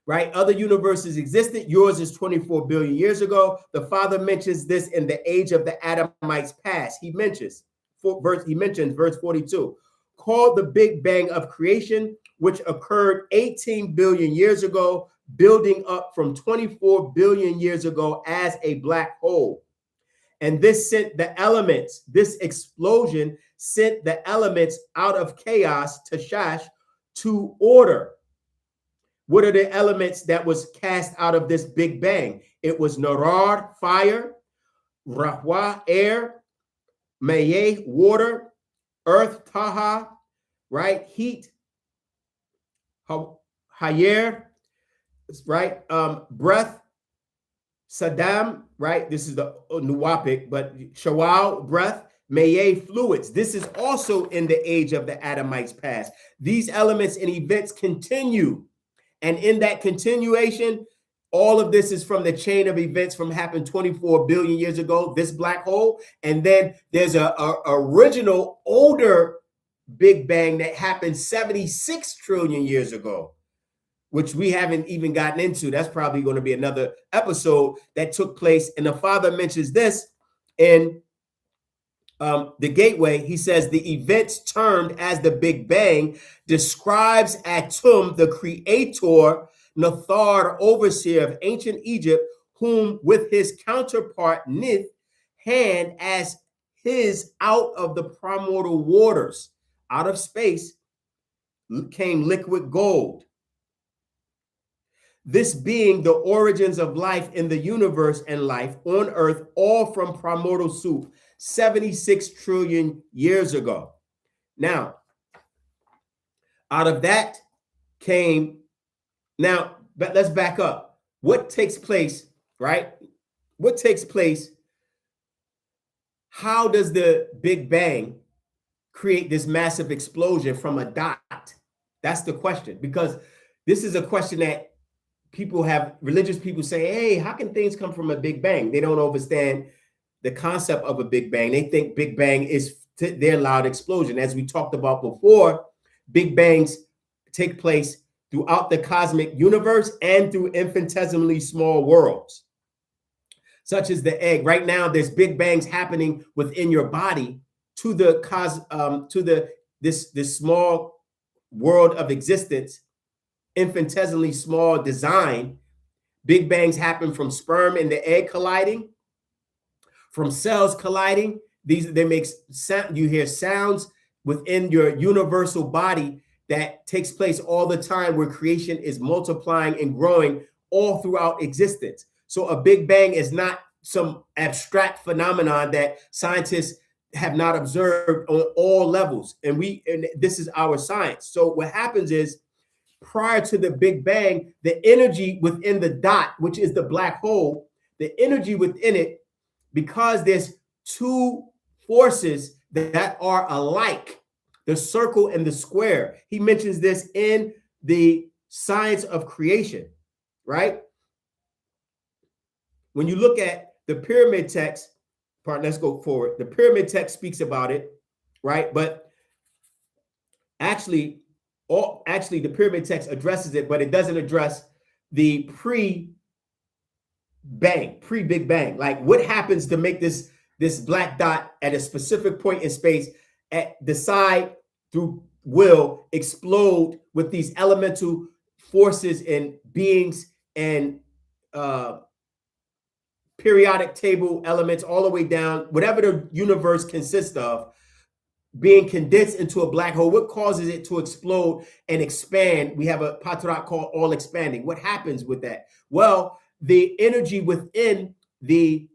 Right? Other universes existed. Yours is 24 billion years ago. The Father mentions this in the age of the Adamites past. He mentions verse 42, called the Big Bang of creation, which occurred 18 billion years ago, building up from 24 billion years ago as a black hole. And this sent the elements, this explosion sent the elements out of chaos, tashash, to order. What are the elements that was cast out of this Big Bang? It was Narar, fire, Rahwa, air, Mayeh, water, earth, Taha, right, heat, Hayer, right, breath, Saddam, right, this is the Nuwapic, but Shawal, breath, Maye fluids. This is also in the age of the Adamites past. These elements and events continue. And in that continuation, all of this is from the chain of events from happened 24 billion years ago, this black hole. And then there's a original older Big Bang that happened 76 trillion years ago, which we haven't even gotten into. That's probably going to be another episode that took place. And the Father mentions this in the Gateway. He says the events termed as the Big Bang describes Atum, the creator, Nathar, overseer of ancient Egypt, whom with his counterpart Nith hand as his out of the primordial waters, out of space, came liquid gold. This being the origins of life in the universe and life on earth, all from primordial soup, 76 trillion years ago. Now, out of that came, now, but let's back up. What takes place, right? What takes place? How does the Big Bang create this massive explosion from a dot? That's the question, because this is a question that people have, religious people say, hey, how can things come from a Big Bang? They don't understand the concept of a Big Bang. They think Big Bang is their loud explosion. As we talked about before, Big Bangs take place throughout the cosmic universe and through infinitesimally small worlds, such as the egg. Right now, there's Big Bangs happening within your body to the this small world of existence, infinitesimally small design. Big Bangs happen from sperm and the egg colliding, from cells colliding. They make sound. You hear sounds within your universal body that takes place all the time, where creation is multiplying and growing all throughout existence. So a Big Bang is not some abstract phenomenon that scientists have not observed on all levels. And this is our science. So what happens is, prior to the Big Bang, the energy within the dot, which is the black hole, the energy within it, because there's two forces that are alike, the circle and the square. He mentions this in the science of creation, right? When you look at the pyramid text, let's go forward. The pyramid text speaks about it, right? But actually, the pyramid text addresses it, but it doesn't address the pre-Big Bang. Like, what happens to make this black dot at a specific point in space decide through will explode with these elemental forces and beings and periodic table elements all the way down, whatever the universe consists of, being condensed into a black hole. What causes it to explode and expand? We have a patrak called all expanding. What happens with that? Well, the energy within the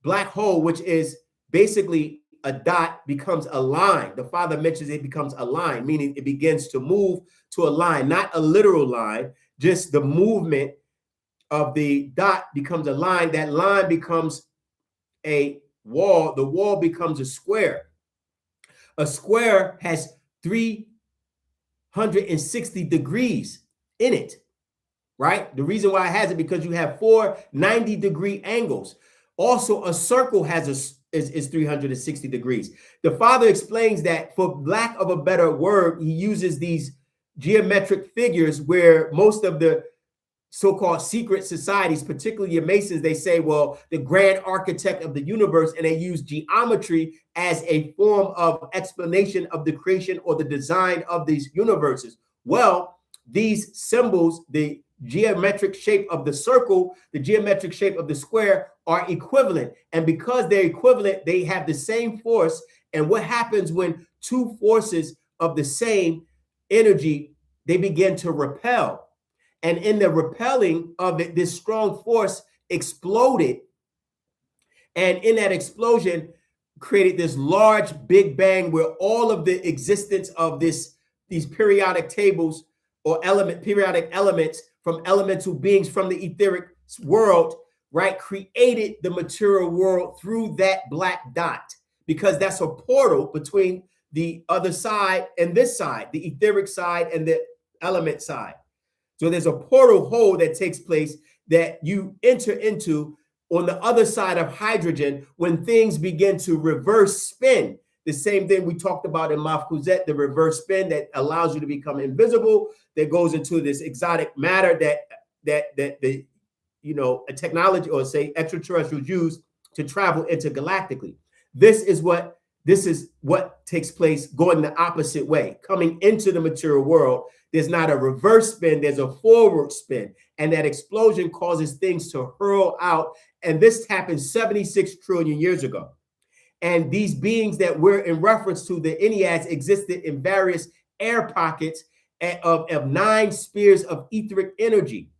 black hole, which is basically a dot, becomes a line. The Father mentions it becomes a line, meaning it begins to move to a line, not a literal line, just the movement of the dot becomes a line. That line becomes a wall. The wall becomes a square. A square has 360 degrees in it, right? The reason why it has it, because you have 4 90-degree angles. Also, a circle has is 360 degrees. The Father explains that, for lack of a better word, he uses these geometric figures where most of the so-called secret societies, particularly your Masons, they say, well, the grand architect of the universe, and they use geometry as a form of explanation of the creation or the design of these universes. Well, these symbols, the geometric shape of the circle, the geometric shape of the square, are equivalent. And because they're equivalent, they have the same force. And what happens when two forces of the same energy, they begin to repel? And in the repelling of it, this strong force exploded. And in that explosion, created this large Big Bang, where all of the existence of these periodic tables or periodic elements from elemental beings from the etheric world, right, created the material world through that black dot. because that's a portal between the other side and this side, the etheric side and the element side. So there's a portal hole that takes place that you enter into on the other side of hydrogen when things begin to reverse spin. The same thing we talked about in Malachi Z, the reverse spin that allows you to become invisible, that goes into this exotic matter that the a technology, or say extraterrestrials, use to travel intergalactically. This is what takes place going the opposite way. Coming into the material world, there's not a reverse spin, there's a forward spin. And that explosion causes things to hurl out. And this happened 76 trillion years ago. And these beings that we're in reference to, the Enneads, existed in various air pockets of 9 spheres of etheric energy.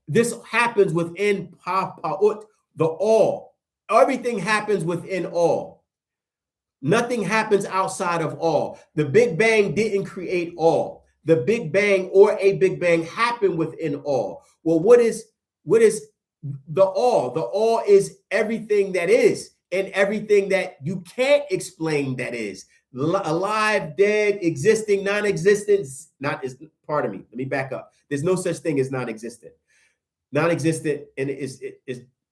This happens within Pa'ut, the all. Everything happens within all. Nothing happens outside of all. The Big Bang didn't create all. The Big Bang or a Big Bang happened within all. Well, what is the all? The all is everything that is and everything that you can't explain that is. Alive, dead, existing, non-existent. Pardon me, let me back up. There's no such thing as non-existent. Non-existent, and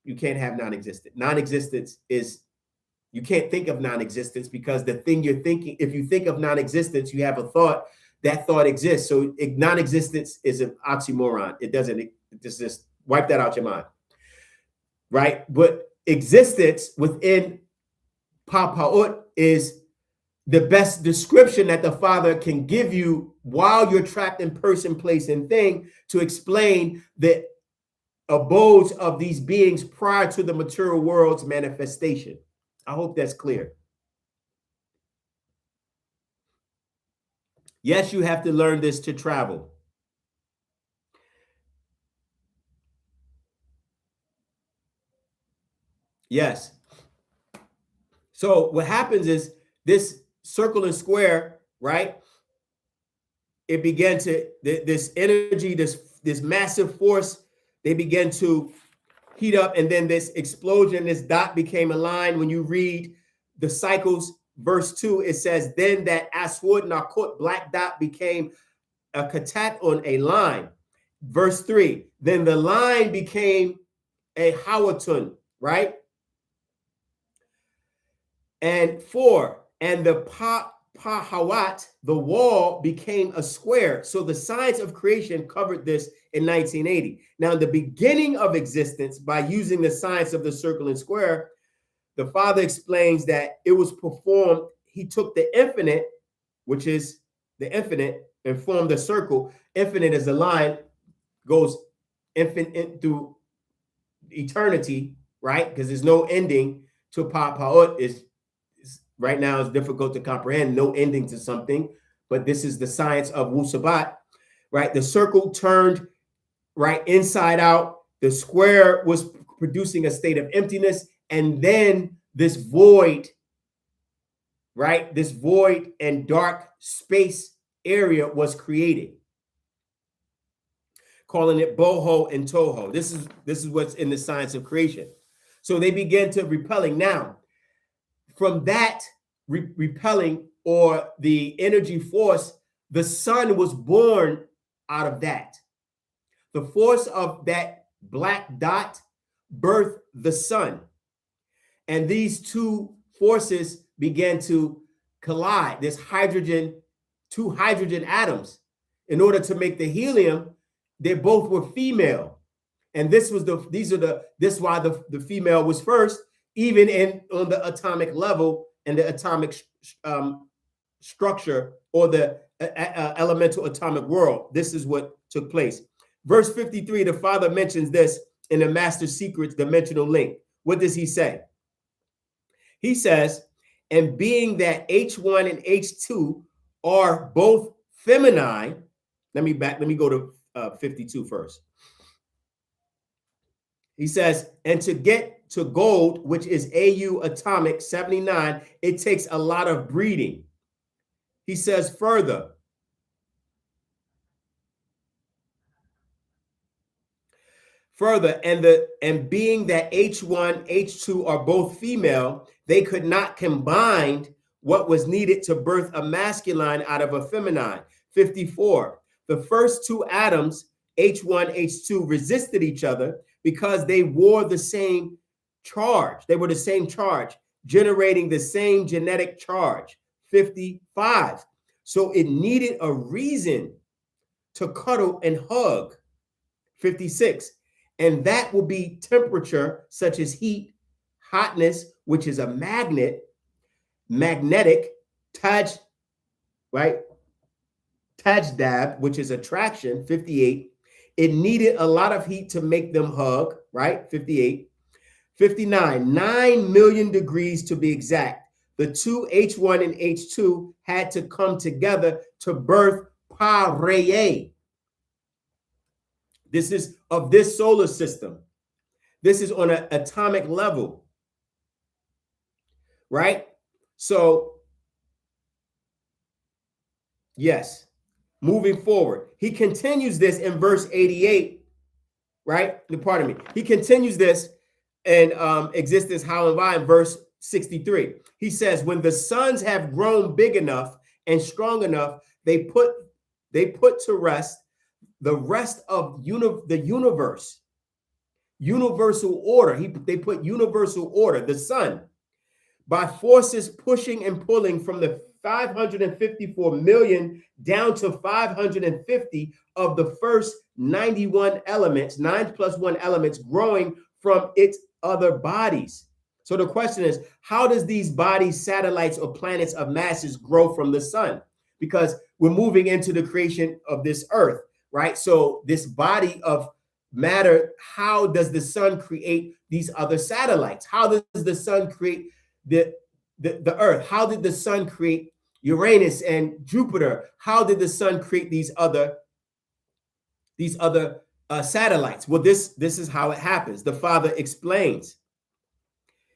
you can't have non-existent. Non-existence is, you can't think of non-existence because the thing you're thinking, if you think of non-existence, you have a thought, that thought exists. So non-existence is an oxymoron. It doesn't, just wipe that out your mind, right? But existence within Pa'ut is the best description that the Father can give you while you're trapped in person, place, and thing, to explain the abodes of these beings prior to the material world's manifestation. I hope that's clear. Yes, you have to learn this to travel. Yes. So what happens is this circle and square, right? It began to, this energy, this massive force, they began to heat up, and then this explosion, this dot became a line. When you read the cycles, verse 2, it says, then that aswad nakut, black dot, became a katat, on a line. Verse 3, then the line became a hawatun, right? And 4, and the pahawat, the wall, became a square. So the science of creation covered this in 1980. Now, the beginning of existence, by using the science of the circle and square, the Father explains that it was performed. He took the infinite, which is the infinite, and formed a circle. Infinite is a line, goes infinite through eternity, right? Because there's no ending to Pa'ut. Is right now it's difficult to comprehend, no ending to something, but this is the science of Wusabat, right? The circle turned right inside out. The square was producing a state of emptiness, and then this void, right? This void and dark space area was created, calling it boho and toho. This is what's in the science of creation. So they began to repelling. Now, from that repelling, or the energy force, the sun was born out of that. The force of that black dot birthed the sun. And these two forces began to collide. This hydrogen, 2 hydrogen atoms. In order to make the helium, they both were female. And this is why the female was first, even on the atomic level and the atomic structure, or the elemental atomic world. This is what took place. Verse 53, the Father mentions this in the Master Secrets dimensional link. What does he say? He says, and being that H1 and H2 are both feminine, let me go to 52 first. He says, and to get to gold, which is AU atomic 79, it takes a lot of breeding. He says further, Further, and being that H1, H2 are both female, they could not combine what was needed to birth a masculine out of a feminine. 54. The first two atoms, H1, H2, resisted each other because they wore the same charge. They were the same charge, generating the same genetic charge. 55. So it needed a reason to cuddle and hug. 56. And that will be temperature, such as heat, hotness, which is a magnetic, right? Tajdab, which is attraction, 58. It needed a lot of heat to make them hug, right? 58. 59, 9 million degrees to be exact. The two H1 and H2 had to come together to birth Pareye. This is of this solar system. This is on an atomic level, right? So, yes, moving forward. He continues this in verse 88, right? Pardon me. He continues this in existence, how and why in verse 63. He says, when the sons have grown big enough and strong enough, they put to rest the rest of the universe, universal order. They put universal order, the sun, by forces pushing and pulling from the 554 million down to 550 of the first 91 elements, 9 plus 1 elements growing from its other bodies. So the question is, how does these bodies, satellites, or planets of masses grow from the sun? Because we're moving into the creation of this earth, right? So this body of matter, how does the sun create these other satellites? How does the sun create the earth? How did the sun create Uranus and Jupiter? How did the sun create these other satellites? Well, this is how it happens. The Father explains.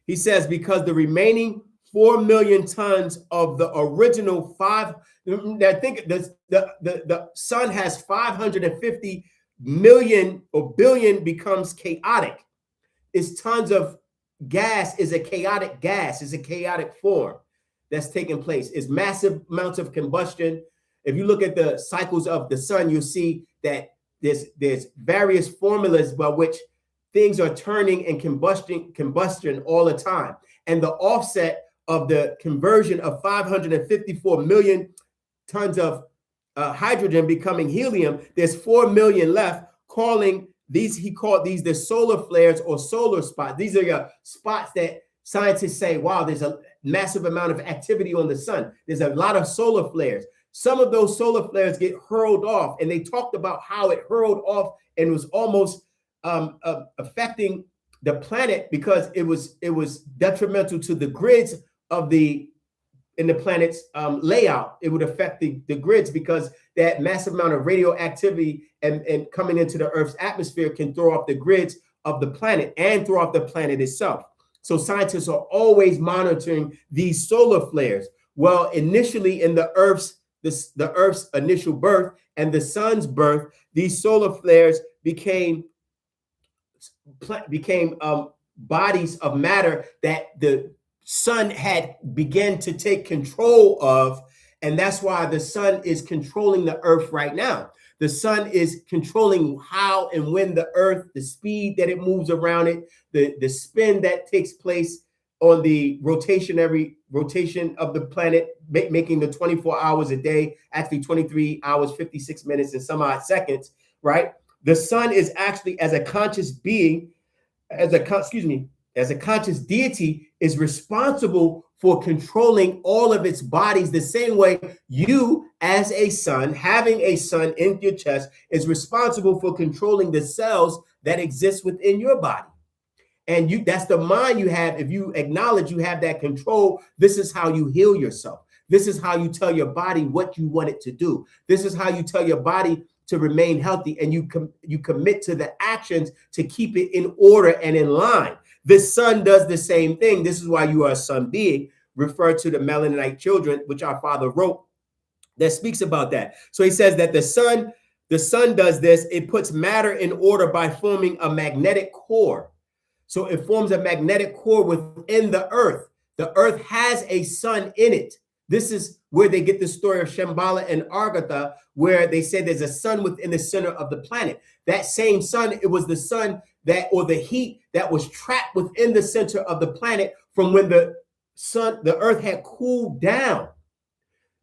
He says, because the remaining 4 million tons of the original I think the sun has 550 million or billion becomes chaotic. It's tons of gas is a chaotic gas, is a chaotic form that's taking place. It's massive amounts of combustion. If you look at the cycles of the sun, you'll see that there's various formulas by which things are turning and combustion all the time. And the offset of the conversion of 554 million tons of hydrogen becoming helium, there's 4 million left, he called these the solar flares or solar spots. These are your spots that scientists say, wow, there's a massive amount of activity on the sun. There's a lot of solar flares. Some of those solar flares get hurled off, and they talked about how it hurled off and was almost affecting the planet because it was detrimental to the grids in the planet's layout. It would affect the grids because that massive amount of radioactivity and coming into the Earth's atmosphere can throw off the grids of the planet and throw off the planet itself. So scientists are always monitoring these solar flares. Well, initially in the Earth's initial birth and the sun's birth, these solar flares became bodies of matter that the sun had begun to take control of. And that's why the sun is controlling the earth right now. The sun is controlling how and when the earth, the speed that it moves around it, the spin that takes place on the rotation of the planet, making the 24 hours a day, actually 23 hours, 56 minutes and some odd seconds, right? The sun is actually, as a conscious being, as a conscious deity, is responsible for controlling all of its bodies the same way you, as a son, having a son in your chest, is responsible for controlling the cells that exist within your body. And that's the mind you have. If you acknowledge you have that control, this is how you heal yourself. This is how you tell your body what you want it to do. This is how you tell your body to remain healthy, and you commit to the actions to keep it in order and in line. The sun does the same thing. This is why you are a sun being, referred to the Melaninite children, which our Father wrote, that speaks about that. So he says that the sun the sun does this. It puts matter in order by forming a magnetic core. So it forms a magnetic core within the earth. The earth has a sun in it. This is where they get the story of Shambhala and Argatha, where they say there's a sun within the center of the planet. That same sun, it was the sun that, or the heat that was trapped within the center of the planet from when the earth had cooled down.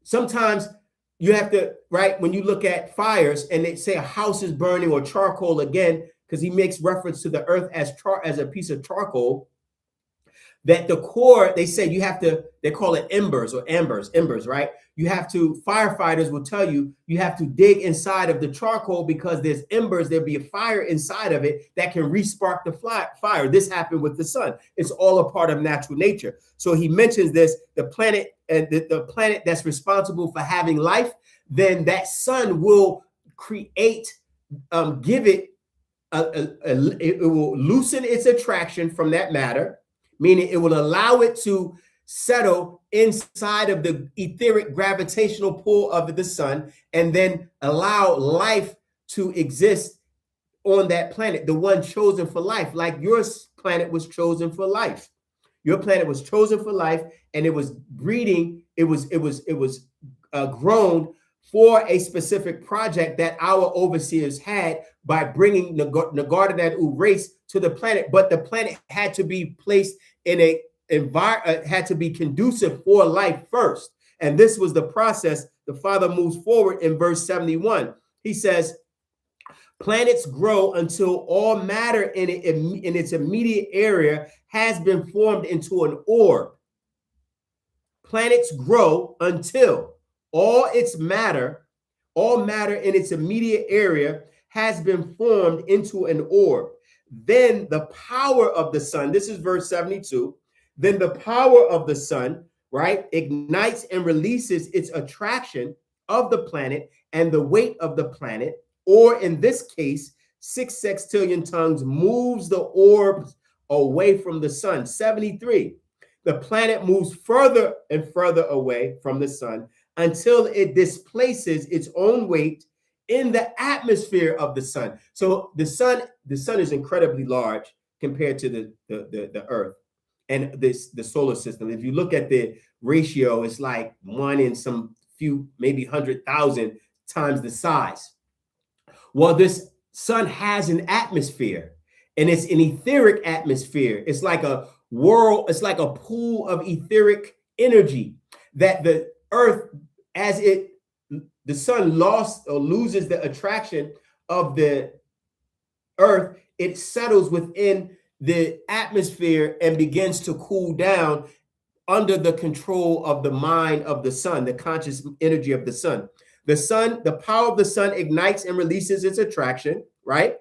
Sometimes you have to, right, when you look at fires and they say a house is burning or charcoal again, because he makes reference to the earth as a piece of charcoal, that the core, they say you have to, they call it embers or embers, right? You have to, firefighters will tell you, you have to dig inside of the charcoal because there's embers, there'll be a fire inside of it that can re-spark the fire. This happened with the sun. It's all a part of natural nature. So he mentions this, the planet, and the planet that's responsible for having life, then that sun will create, give it, it will loosen its attraction from that matter, meaning it will allow it to settle inside of the etheric gravitational pull of the sun, and then allow life to exist on that planet, the one chosen for life, like your planet was chosen for life. Your planet was chosen for life, and it was breeding, it was grown for a specific project that our overseers had by bringing Nagardanat race to the planet. But the planet had to be placed in a environment, had to be conducive for life first. And this was the process. The Father moves forward in verse 71. He says, planets grow until all matter in its immediate area has been formed into an orb. Planets grow until all matter in its immediate area has been formed into an orb. Then the power of the sun, this is verse 72, then the power of the sun, right, ignites and releases its attraction of the planet and the weight of the planet, or in this case, 6 sextillion tons, moves the orbs away from the sun. 73, the planet moves further and further away from the sun until it displaces its own weight in the atmosphere of the sun. So the sun is incredibly large compared to the earth and the solar system. If you look at the ratio, it's like 1 in some few, maybe 100,000 times the size. Well, this sun has an atmosphere, and it's an etheric atmosphere. It's like a world, it's like a pool of etheric energy that the earth, as the sun loses the attraction of the earth, it settles within the atmosphere and begins to cool down under the control of the mind of the sun, the conscious energy of the sun. The sun, the power of the sun ignites and releases its attraction, right,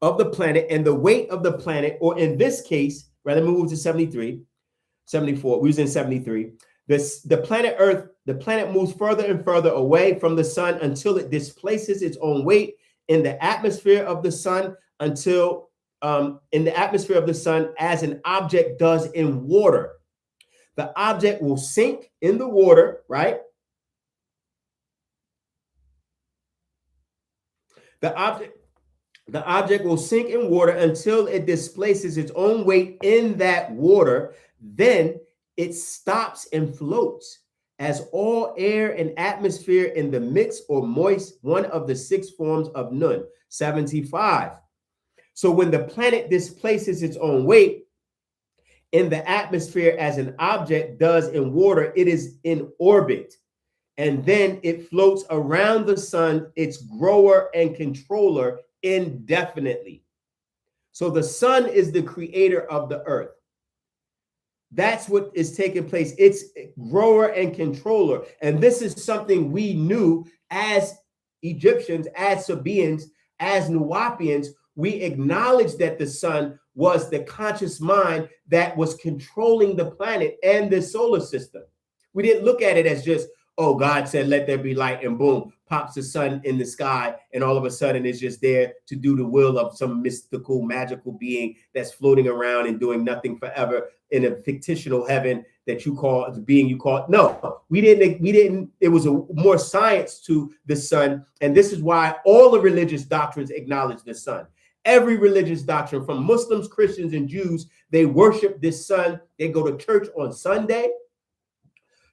of the planet, and the weight of the planet, or in this case, rather move to 74, we was in 73. The planet Earth, the planet moves further and further away from the sun until it displaces its own weight in the atmosphere of the sun, until in the atmosphere of the sun, as an object does in water. The object will sink in the water, right? The object will sink in water until it displaces its own weight in that water. Then it stops and floats, as all air and atmosphere in the mixed or moist, one of the 6 forms of Nun. 75. So when the planet displaces its own weight in the atmosphere as an object does in water, it is in orbit. And then it floats around the sun, its grower and controller, indefinitely. So the sun is the creator of the earth. That's what is taking place. It's grower and controller. And this is something we knew as Egyptians, as Sabaeans, as Nuwapians. We acknowledged that the sun was the conscious mind that was controlling the planet and the solar system. We didn't look at it as just, oh, God said, let there be light, and boom, pops the sun in the sky, and all of a sudden it's just there to do the will of some mystical, magical being that's floating around and doing nothing forever in a fictional heaven that you call the being you call. No, we didn't. It was more science to the sun, and this is why all the religious doctrines acknowledge the sun. Every religious doctrine, from Muslims, Christians, and Jews, they worship this sun. They go to church on Sunday.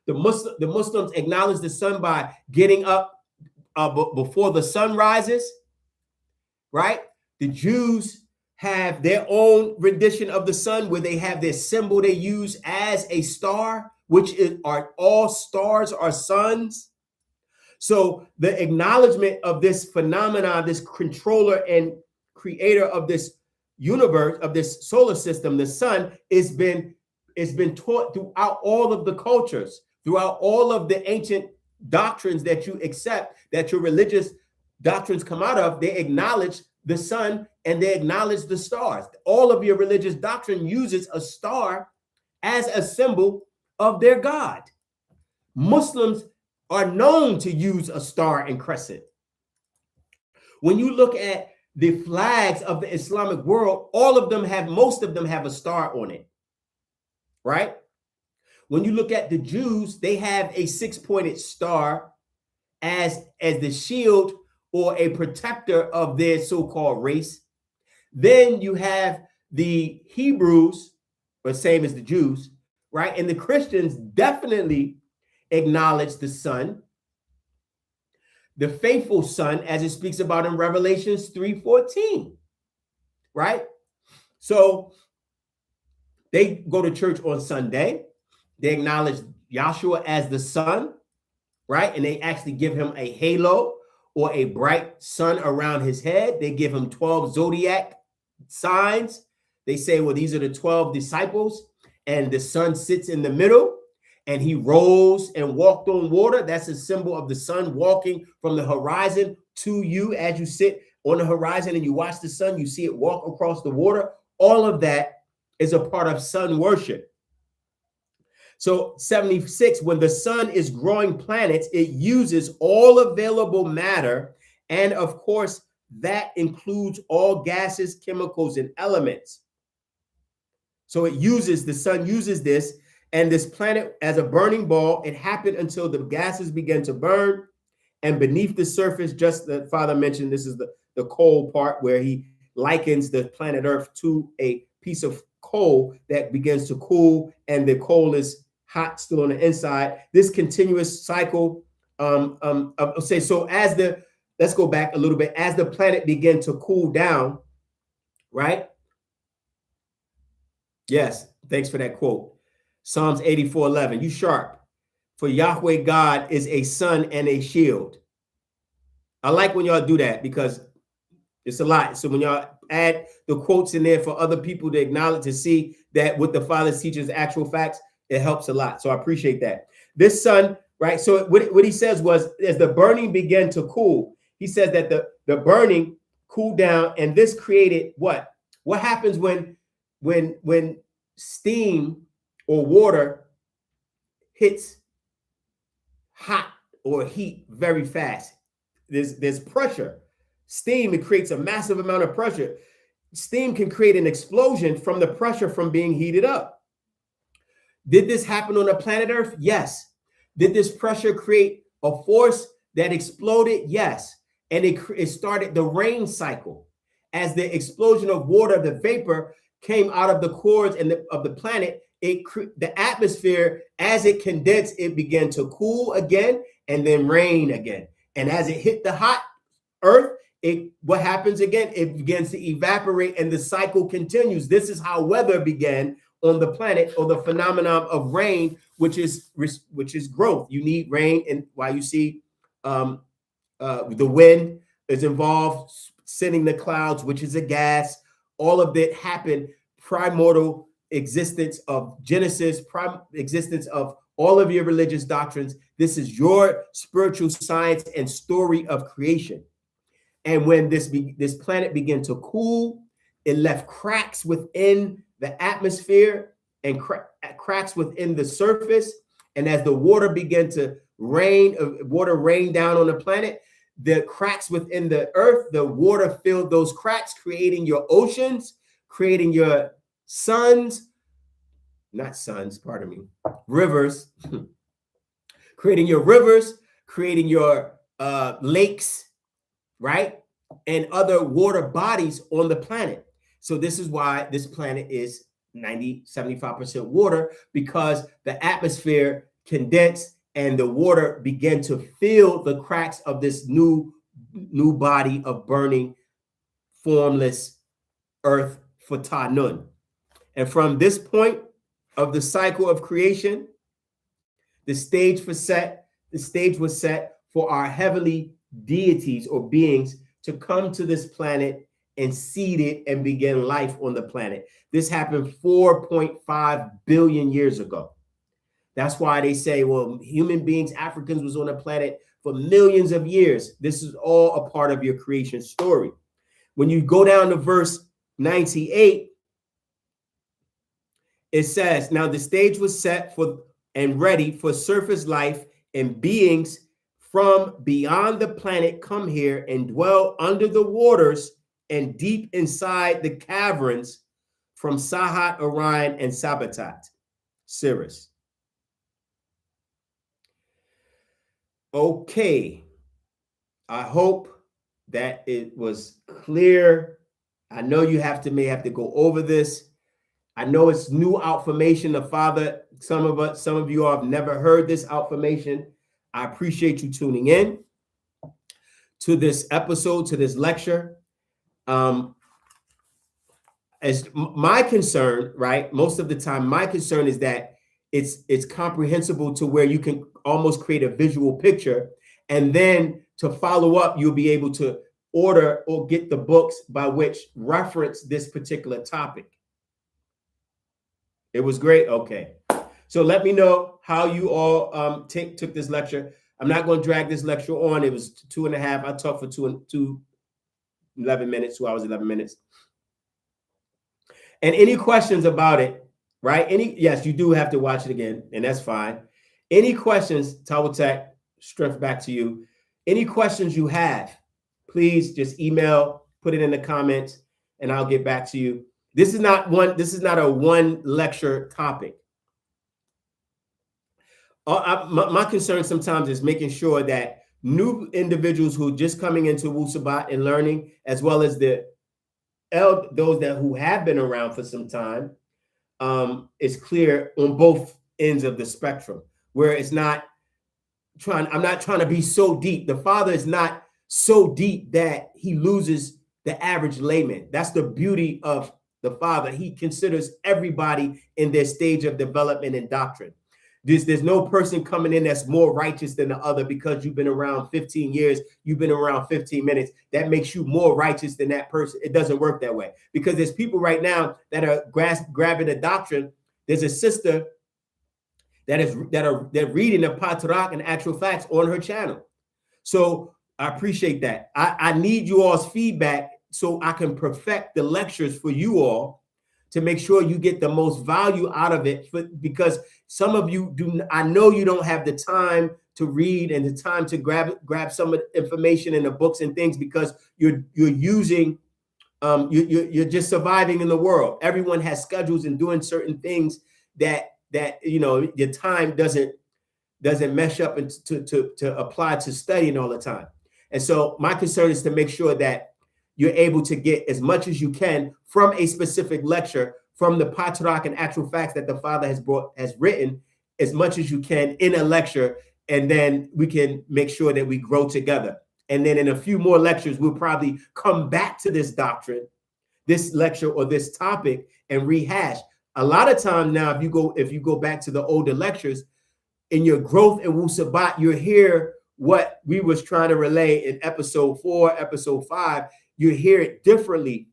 The Muslims acknowledge the sun by getting up before the sun rises, right? The Jews have their own rendition of the sun where they have their symbol they use as a star, which are all stars are suns. So the acknowledgement of this phenomenon, this controller and creator of this universe, of this solar system, the sun, it's been taught throughout all of the cultures, throughout all of the ancient doctrines that you accept, that your religious doctrines come out of. They acknowledge the sun and they acknowledge the stars. All of your religious doctrine uses a star as a symbol of their God. Muslims are known to use a star and crescent. When you look at the flags of the Islamic world, most of them have a star on it, right? When you look at the Jews, they have a six-pointed star as the shield or a protector of their so-called race. Then you have the Hebrews, or same as the Jews, right? And the Christians definitely acknowledge the sun, the faithful son, as it speaks about in Revelations 3:14, right? So they go to church on Sunday. They acknowledge Yahshua as the sun, right? And they actually give him a halo or a bright sun around his head. They give him 12 zodiac signs. They say, well, these are the 12 disciples, and the sun sits in the middle. And he rose and walked on water. That's a symbol of the sun walking from the horizon to you as you sit on the horizon and you watch the sun, you see it walk across the water. All of that is a part of sun worship. So 76, when the sun is growing planets, it uses all available matter. And of course, that includes all gases, chemicals, and elements. So the sun uses this. And this planet as a burning ball, it happened until the gases began to burn. And beneath the surface, just the Father mentioned, this is the coal part where he likens the planet Earth to a piece of coal that begins to cool. And the coal is hot still on the inside. This continuous cycle let's go back a little bit. As the planet began to cool down, right? Yes, thanks for that quote. Psalms 84:11, you sharp, for Yahweh God is a sun and a shield. I like when y'all do that because it's a lot. So when y'all add the quotes in there for other people to acknowledge, to see that what the Father's teaching is actual facts, it helps a lot. So I appreciate that. This sun, right? So what he says was, as the burning began to cool, he says that the burning cooled down, and this created what? What happens when steam or water hits hot or heat very fast? There's pressure. Steam, it creates a massive amount of pressure. Steam can create an explosion from the pressure from being heated up. Did this happen on the planet Earth? Yes. Did this pressure create a force that exploded? Yes. And it started the rain cycle. As the explosion of water, the vapor came out of the cores of the planet, the atmosphere, as it condensed, it began to cool again and then rain again. And as it hit the hot earth, what happens again? It begins to evaporate and the cycle continues. This is how weather began on the planet, or the phenomenon of rain, which is growth. You need rain, and while you see the wind is involved, sending the clouds, which is a gas. All of it happened primordial existence of Genesis, existence of all of your religious doctrines. This is your spiritual science and story of creation. And when this planet began to cool, it left cracks within the atmosphere and cracks within the surface. And as the water began to water rained down on the planet, the cracks within the earth, the water filled those cracks, creating your oceans, creating your rivers, creating your rivers, creating your lakes, right? And other water bodies on the planet. So this is why this planet is 75% water, because the atmosphere condensed and the water began to fill the cracks of this new body of burning, formless earth for Tanun. And from this point of the cycle of creation, the stage was set for our heavenly deities or beings to come to this planet and seed it and begin life on the planet. This happened 4.5 billion years ago. That's why they say, well, human beings, Africans was on the planet for millions of years. This is all a part of your creation story. When you go down to verse 98, it says, now the stage was set for and ready for surface life, and beings from beyond the planet come here and dwell under the waters and deep inside the caverns from Sahat, Orion, and Sabatat, Sirius. Okay, I hope that it was clear. I know you may have to go over this. I know it's new information. The Father, some of you all have never heard this information. I appreciate you tuning in to this episode, to this lecture. As my concern, right? Most of the time, my concern is that it's comprehensible to where you can almost create a visual picture, and then to follow up, you'll be able to order or get the books by which reference this particular topic. It was great. Okay. So let me know how you all took this lecture. I'm not going to drag this lecture on. It was 2.5. I talked for 2 hours, 11 minutes. And any questions about it, right? Yes, you do have to watch it again, and that's fine. Any questions, Tawatek, strength back to you. Any questions you have, please just email, put it in the comments, and I'll get back to you. This is not a one lecture topic. My concern sometimes is making sure that new individuals who are just coming into Wusabat and learning, as well as those who have been around for some time, is clear on both ends of the spectrum, where I'm not trying to be so deep. The Father is not so deep that he loses the average layman. That's the beauty of the Father. He considers everybody in their stage of development and doctrine. There's no person coming in that's more righteous than the other because you've been around 15 years, you've been around 15 minutes. That makes you more righteous than that person. It doesn't work that way, because there's people right now that are grabbing the doctrine. There's a sister they're reading the Patarak and Actual Facts on her channel. So I appreciate that. I need you all's feedback so I can perfect the lectures for you all to make sure you get the most value out of it. Because some of you do, I know you don't have the time to read and the time to grab some of the information in the books and things, because you're using, you're just surviving in the world. Everyone has schedules and doing certain things that your time doesn't mesh up and to apply to studying all the time. And so my concern is to make sure that you're able to get as much as you can from a specific lecture, from the Patarak and Actual Facts that the Father has written, as much as you can in a lecture, and then we can make sure that we grow together. And then in a few more lectures, we'll probably come back to this doctrine, this lecture or this topic, and rehash. A lot of times now, if you go back to the older lectures, in your growth in Wusabat, you hear what we was trying to relay in episode 4, episode 5. You hear it differently.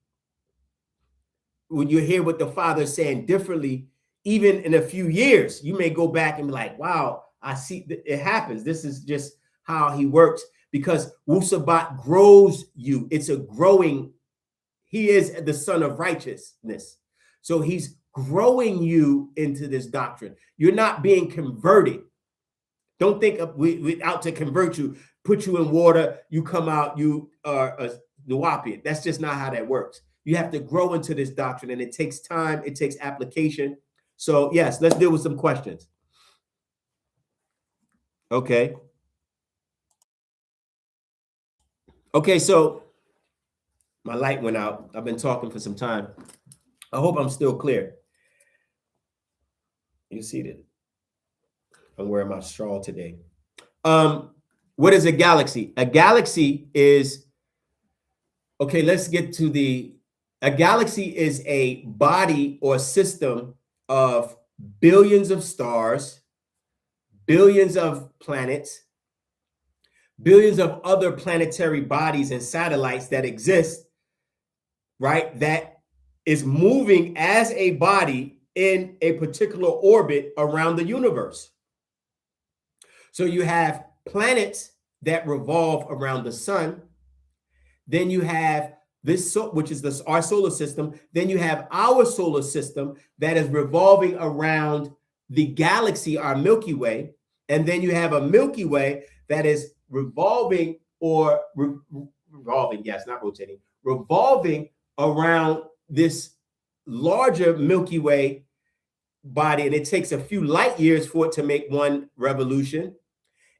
When you hear what the Father is saying differently, even in a few years, you may go back and be like, wow, I see it happens. This is just how he works, because Wusabat grows you. It's a growing. He is the Son of Righteousness. So he's growing you into this doctrine. You're not being converted. Don't think of we out to convert you, put you in water, you come out, you are a Nuwapian. That's just not how that works. You have to grow into this doctrine, and it takes time, it takes application. So yes, let's deal with some questions. Okay. Okay, so my light went out. I've been talking for some time. I hope I'm still clear. You see that? I'm wearing my shawl today. What is a galaxy? A galaxy is, okay, let's get to a galaxy is a body or system of billions of stars, billions of planets, billions of other planetary bodies and satellites that exist, right? That is moving as a body in a particular orbit around the universe. So you have planets that revolve around the sun. Then you have this, which is our solar system. Then you have our solar system that is revolving around the galaxy, our Milky Way. And then you have a Milky Way that is revolving or revolving, yes, not rotating, revolving around this larger Milky Way body. And it takes a few light years for it to make one revolution.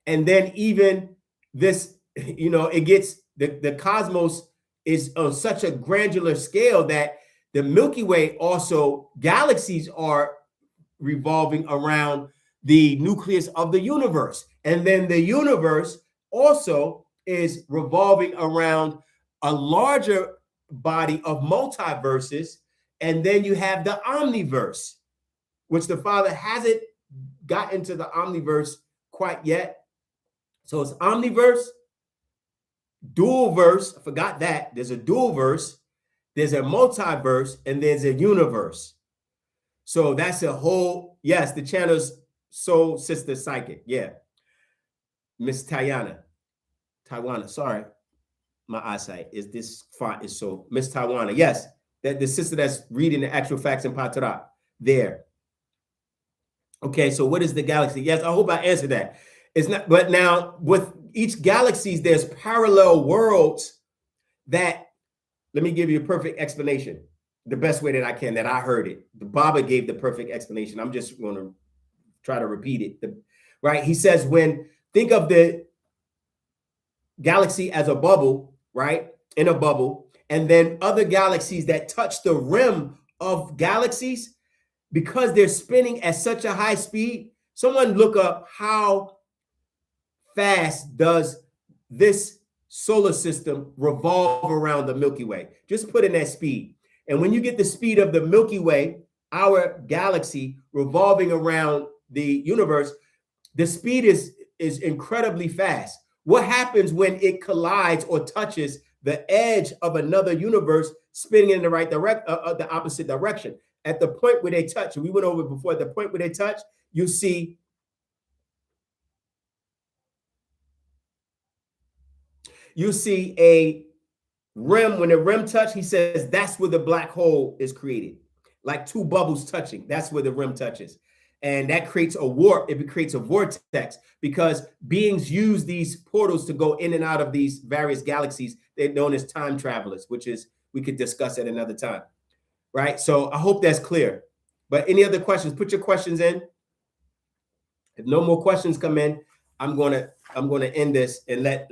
And then even this, it gets, the cosmos is on such a granular scale that the Milky Way also, galaxies are revolving around the nucleus of the universe. And then the universe also is revolving around a larger body of multiverses. And then you have the omniverse, which the Father hasn't got into the omniverse quite yet. So it's omniverse, dual verse. I forgot that. There's a dual verse, there's a multiverse, and there's a universe. So that's a whole, yes, the channel's Soul Sister Psychic. Yeah. Miss Tawana, sorry. My eyesight is, this font is so, Miss Tawana. Yes, that the sister that's reading the actual facts in Patarak there. Okay, so what is the galaxy? Yes, I hope I answered that. It's not, but now with each galaxies, there's parallel worlds that, let me give you a perfect explanation, the best way that I can, that I heard it. The Baba gave the perfect explanation. I'm just going to try to repeat it. Right? He says, think of the galaxy as a bubble, right? In a bubble, and then other galaxies that touch the rim of galaxies, because they're spinning at such a high speed. Someone look up how fast does this solar system revolve around the Milky Way. Just put in that speed. And when you get the speed of the Milky Way, our galaxy revolving around the universe, the speed is incredibly fast. What happens when it collides or touches the edge of another universe spinning in the right direction, the opposite direction? At the point where they touch, and we went over before, the point where they touch, you see a rim. When the rim touch, he says that's where the black hole is created, like two bubbles touching. That's where the rim touches, and that creates a warp. It creates a vortex because beings use these portals to go in and out of these various galaxies. They're known as time travelers, which is, we could discuss at another time, right? So I hope that's clear. But any other questions? Put your questions in. If no more questions come in, I'm gonna end this and let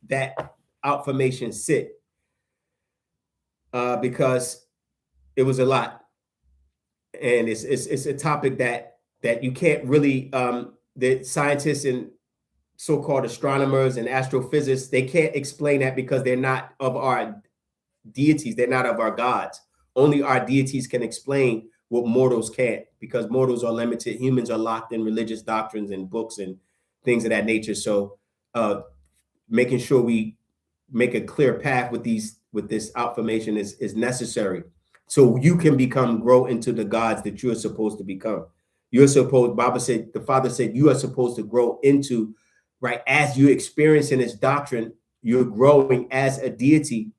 that information sit, because it was a lot, and it's a topic that you can't really, the scientists and so-called astronomers and astrophysicists, they can't explain that because they're not of our deities, they're not of our gods. Only our deities can explain what mortals can't, because mortals are limited. Humans are locked in religious doctrines and books and things of that nature. So making sure we make a clear path with this information is necessary, so you can grow into the gods that you are supposed to become. You're supposed, Baba said, the Father said, you are supposed to grow into, right, as you experience in this doctrine, you're growing as a deity,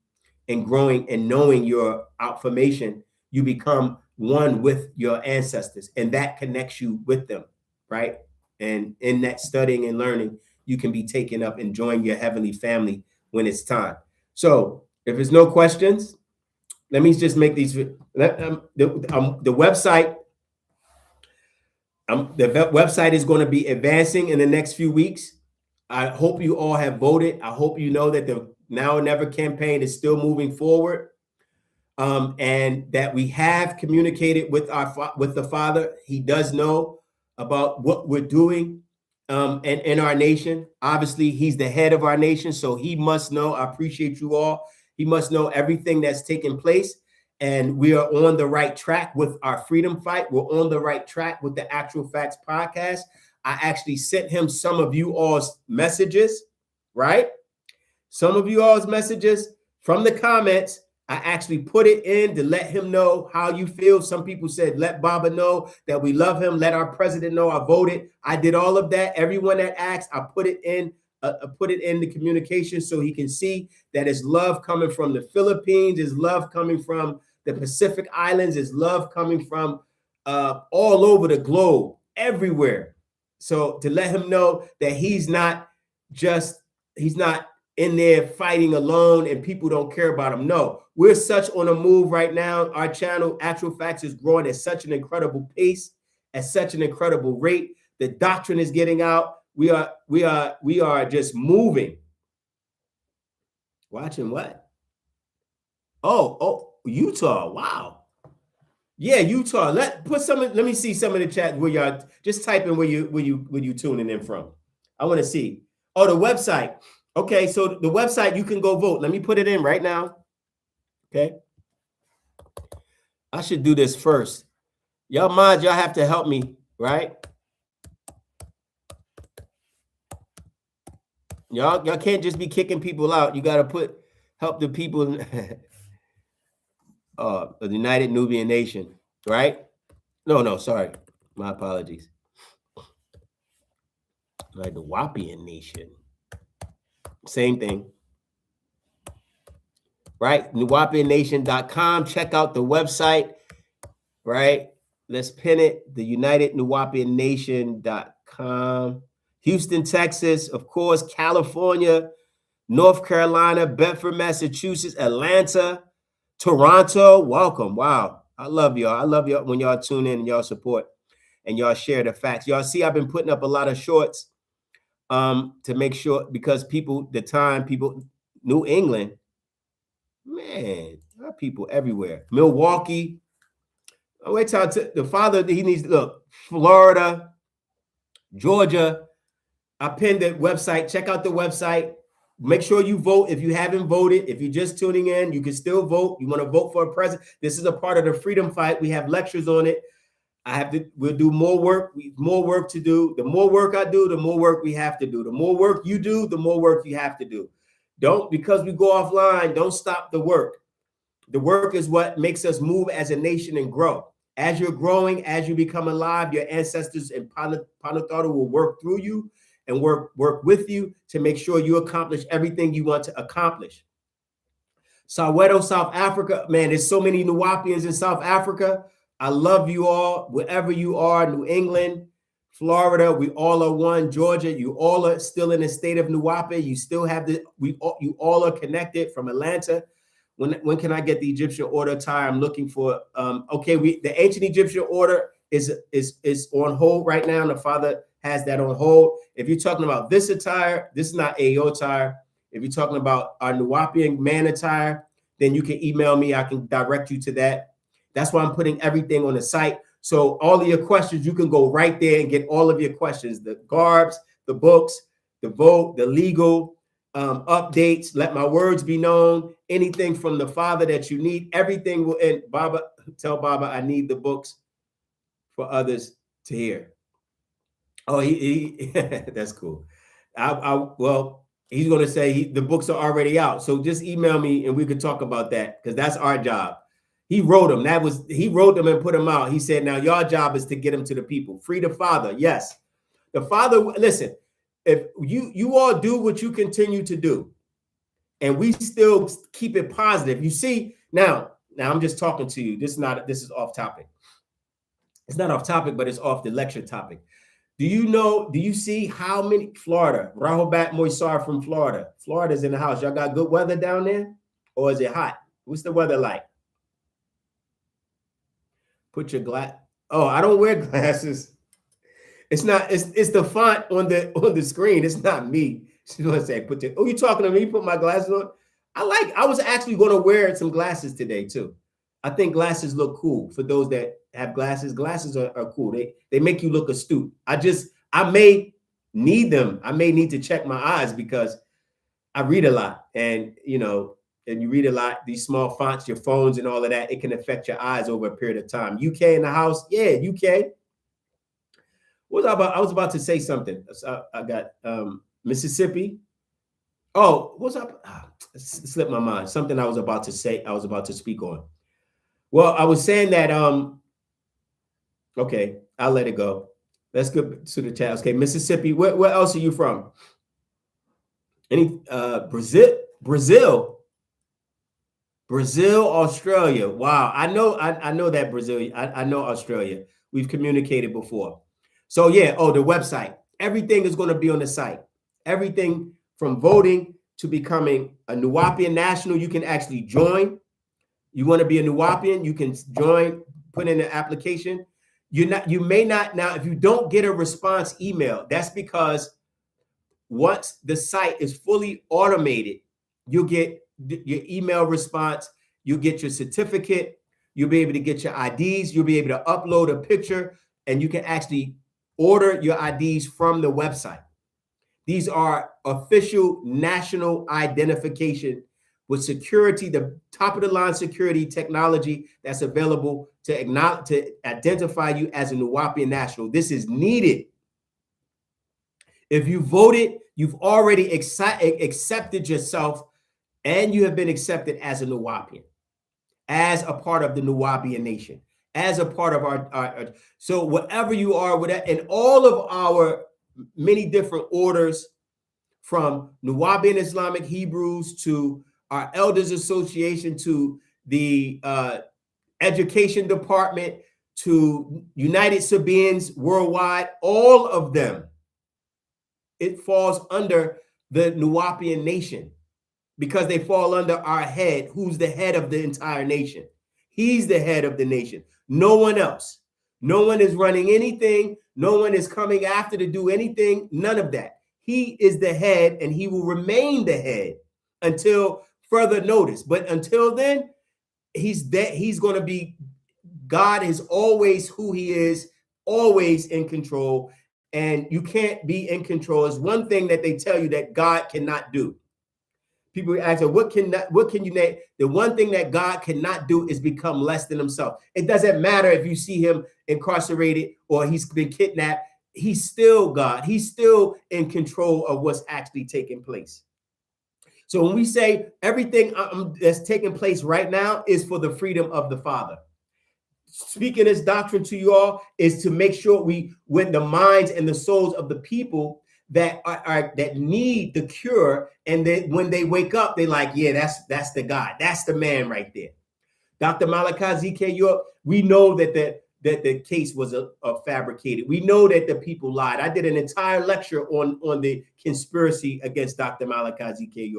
and growing and knowing your information, you become one with your ancestors, and that connects you with them, right? And in that studying and learning, you can be taken up and join your heavenly family when it's time. So if there's no questions, let me just make these. The website, the website is going to be advancing in the next few weeks. I hope you all have voted. I hope you know that the Now or Never campaign is still moving forward, and that we have communicated with the Father. He does know about what we're doing, and in our nation. Obviously, he's the head of our nation, so he must know. I appreciate you all. He must know everything that's taking place, and we are on the right track with our freedom fight. We're on the right track with the Actual Facts podcast. I actually sent him some of you all's messages, right? Some of you all's messages from the comments. I actually put it in to let him know how you feel. Some people said, let Baba know that we love him. Let our president know I voted. I did all of that. Everyone that asked, I put it in the communication so he can see that it's love coming from the Philippines, it's love coming from the Pacific Islands, it's love coming from all over the globe, everywhere. So to let him know that he's not in there fighting alone and people don't care about him. No, we're such on a move right now. Our channel, Actual Facts, is growing at such an incredible pace, at such an incredible rate. The doctrine is getting out. We are just moving. Watching what? Oh, Utah. Wow. Yeah, Utah. Let me see some of the chat where y'all just type in where you tuning in from. I want to see. Oh, the website. Okay, so the website, you can go vote. Let me put it in right now. Okay. I should do this first. Y'all mods, y'all have to help me, right? Y'all can't just be kicking people out. You got to help the people the United Nubian Nation, right? No, sorry. My apologies. Like the Wapian Nation. Same thing. Right? NuwapianNation.com. Check out the website. Right? Let's pin it. The United NuwapianNation.com. Houston, Texas, of course, California, North Carolina, Bedford, Massachusetts, Atlanta, Toronto. Welcome. Wow. I love y'all. I love y'all when y'all tune in and y'all support and y'all share the facts. Y'all see, I've been putting up a lot of shorts to make sure, because New England, man, there are people everywhere. Milwaukee. Wait till the Father, he needs to look. Florida, Georgia. I pinned the website. Check out the website. Make sure you vote. If you haven't voted, if you're just tuning in, you can still vote. You want to vote for a president. This is a part of the freedom fight. We have lectures on it. We'll do more work. More work to do. The more work I do, the more work we have to do. The more work you do, the more work you have to do. Because we go offline, don't stop the work. The work is what makes us move as a nation and grow. As you're growing, as you become alive, your ancestors and Panatharu will work through you and work with you to make sure you accomplish everything you want to accomplish. Soweto, South Africa, man, there's so many Nuwapians in South Africa. I love you all, wherever you are, New England, Florida, we all are one. Georgia, you all are still in the state of Nuwapia. You still have you all are connected from Atlanta. When can I get the Egyptian order attire? I'm looking for, the ancient Egyptian order is on hold right now. The Father has that on hold. If you're talking about this attire, this is not AO attire. If you're talking about our Nuwapian man attire, then you can email me. I can direct you to that. That's why I'm putting everything on the site. So all of your questions, you can go right there and get all of your questions, the garbs, the books, the vote, the legal updates, let my words be known, anything from the Father that you need, everything will end. Baba, tell Baba I need the books for others to hear. Oh, he that's cool. Well, he's going to say the books are already out. So just email me and we could talk about that, because that's our job. He wrote them. He wrote them and put them out. He said, now your job is to get them to the people. Free the Father. Yes. The Father, listen, if you all do what you continue to do, and we still keep it positive. You see, now I'm just talking to you. This is off topic. It's not off topic, but it's off the lecture topic. Do you see how many Florida? Rahobat Moisar from Florida. Florida's in the house. Y'all got good weather down there? Or is it hot? What's the weather like? Put your glass. Oh, I don't wear glasses. It's not, it's the font on the screen. It's not me. She's gonna say, oh, you talking to me? Put my glasses on. I was actually gonna wear some glasses today too. I think glasses look cool for those that have glasses. Glasses are cool. They make you look astute. I may need them. I may need to check my eyes because I read a lot, and and you read a lot, these small fonts, your phones and all of that, it can affect your eyes over a period of time. UK in the house. Yeah, UK. I was about to say something. I got Mississippi. Oh, what's up? It slipped my mind. Something I was about to say, I was about to speak on. Well, I was saying that, okay, I'll let it go. Let's go to the chat. Okay, Mississippi. Where else are you from? Any Brazil, Australia. Wow, I know that Brazil. I know Australia. We've communicated before. So yeah, the website. Everything is going to be on the site. Everything from voting to becoming a Nuwaubian national. You can actually join. You want to be a Nuwaubian, you can join, put in an application. You may not, now if you don't get a response email, that's because once the site is fully automated, you'll get your email response, you'll get your certificate, you'll be able to get your IDs, you'll be able to upload a picture, and you can actually order your IDs from the website. These are official national identification with security, the top of the line security technology that's available to identify you as a Nuwaubian national. This is needed. If you voted, you've already accepted yourself, and you have been accepted as a Nuwaubian, as a part of the Nuwaubian nation, as a part of our so whatever you are with that, and all of our many different orders, from Nuwaubian Islamic Hebrews to our Elders Association to the Education Department to United Sabaeans worldwide, all of them, it falls under the Nuwaubian nation because they fall under our head, who's the head of the entire nation. He's the head of the nation, no one else. No one is running anything. No one is coming after to do anything, none of that. He is the head, and he will remain the head until further notice. But until then, he's going to be, God is always who he is, always in control. And you can't be in control. It's one thing that they tell you that God cannot do. People ask, what can you name? The one thing that God cannot do is become less than himself. It doesn't matter if you see him incarcerated or he's been kidnapped. He's still God. He's still in control of what's actually taking place. So when we say everything that's taking place right now is for the freedom of the Father, speaking this doctrine to you all is to make sure we win the minds and the souls of the people that that need the cure, and then when they wake up, they're like, yeah, that's the guy, that's the man right there. Dr. Malachi Z, we know that the case was fabricated. We know that the people lied. I did an entire lecture on the conspiracy against Dr. Malachi Z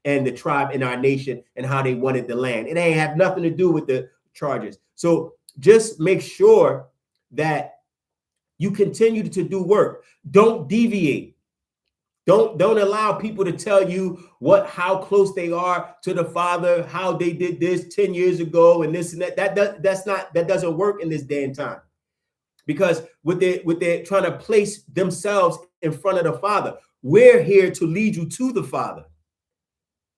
and the tribe in our nation and how they wanted the land. It ain't have nothing to do with the charges. So just make sure that you continue to do work. Don't deviate. Don't allow people to tell you how close they are to the Father, how they did this 10 years ago and this and that. That doesn't work in this day and time. Because with they're trying to place themselves in front of the Father, we're here to lead you to the Father.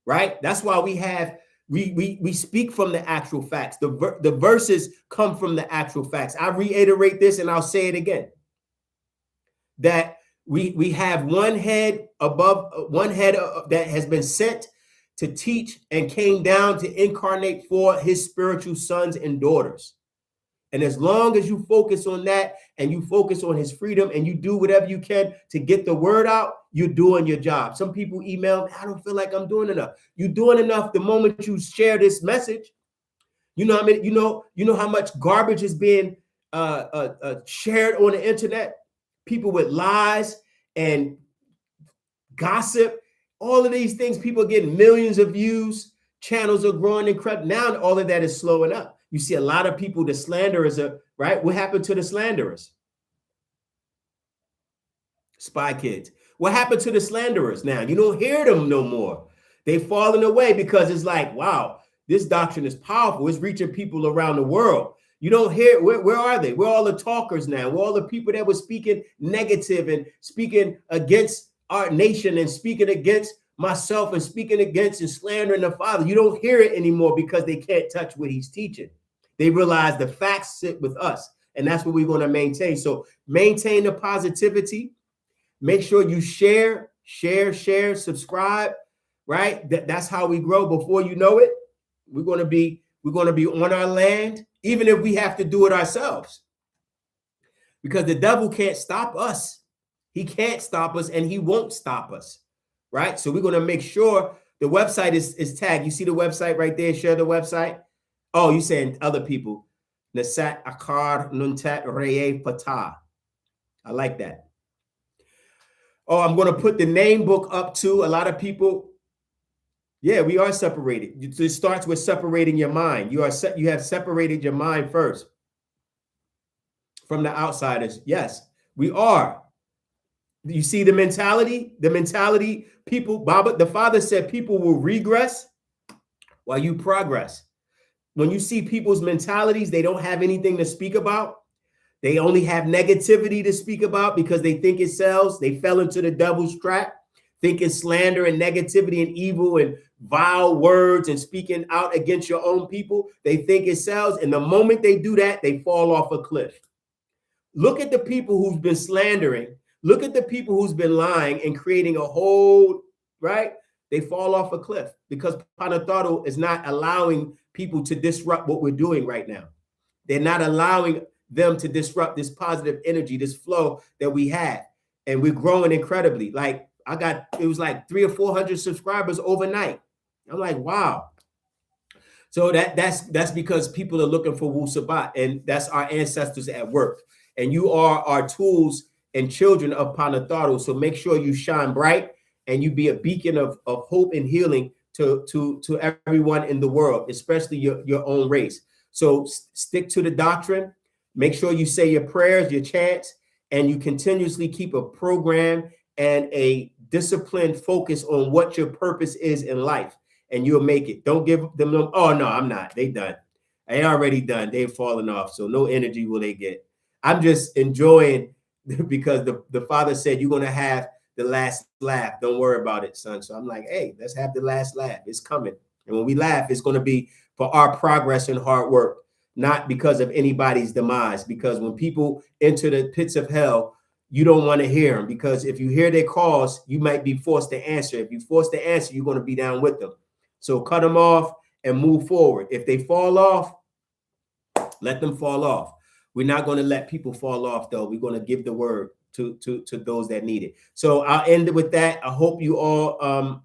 Right? That's why we speak from the actual facts. The verses come from the actual facts. I reiterate this and I'll say it again. That we have one head that has been sent to teach and came down to incarnate for his spiritual sons and daughters. And as long as you focus on that and you focus on his freedom and you do whatever you can to get the word out, you're doing your job. Some people email, I don't feel like I'm doing enough. You're doing enough the moment you share this message. You know, you know how much garbage is being shared on the internet. people with lies and gossip, all of these things, people are getting millions of views, channels are growing incredible. Now all of that is slowing up. You see a lot of people, the slanderers are, right? What happened to the slanderers? Spy kids. What happened to the slanderers now? You don't hear them no more. They've fallen away because it's like, wow, this doctrine is powerful. It's reaching people around the world. You don't hear, where are they? We're all the talkers now. We're all the people that were speaking negative and speaking against our nation and speaking against myself and speaking against and slandering the Father. You don't hear it anymore because they can't touch what he's teaching. They realize the facts sit with us, and that's what we're going to maintain. So maintain the positivity. Make sure you share, subscribe, right? That's how we grow. Before you know it, we're going to be on our land, even if we have to do it ourselves. Because the devil can't stop us. He can't stop us, and he won't stop us, right? So we're going to make sure the website is tagged. You see the website right there? Share the website. Oh, you saying other people. Nasat Akar Nuntat Reye Patah. I like that. Oh, I'm going to put the name book up too. A lot of people, yeah, we are separated. It starts with separating your mind. You have separated your mind first from the outsiders. Yes, we are. You see the mentality? The mentality, people, Baba, the Father said people will regress while you progress. When you see people's mentalities, they don't have anything to speak about. They only have negativity to speak about because they think it sells. They fell into the devil's trap, thinking slander and negativity and evil and vile words and speaking out against your own people. They think it sells. And the moment they do that, they fall off a cliff. Look at the people who've been slandering. Look at the people who's been lying and creating a whole, right? They fall off a cliff because Panataro is not allowing people to disrupt what we're doing right now. They're not allowing them to disrupt this positive energy, this flow that we have. And we're growing incredibly. Like it was like 300 or 400 subscribers overnight. I'm like, wow. So that's because people are looking for Wu Sabat, and that's our ancestors at work. And you are our tools and children of Panatharu. So make sure you shine bright and you be a beacon of hope and healing to everyone in the world, especially your own race. So stick to the doctrine. Make sure you say your prayers, your chants, and you continuously keep a program and a disciplined focus on what your purpose is in life, and you'll make it. Don't give them no, oh, no, I'm not. They done. They already done. They've fallen off, so no energy will they get. I'm just enjoying because the Father said you're going to have the last laugh. Don't worry about it, son. So I'm like, hey, let's have the last laugh. It's coming. And when we laugh, it's going to be for our progress and hard work, not because of anybody's demise. Because when people enter the pits of hell, you don't want to hear them, because if you hear their calls, you might be forced to answer. If you're forced to answer, you're going to be down with them. So cut them off and move forward. If they fall off, let them fall off. We're not going to let people fall off, though. We're going to give the word to those that need it. So I'll end it with that. I hope you all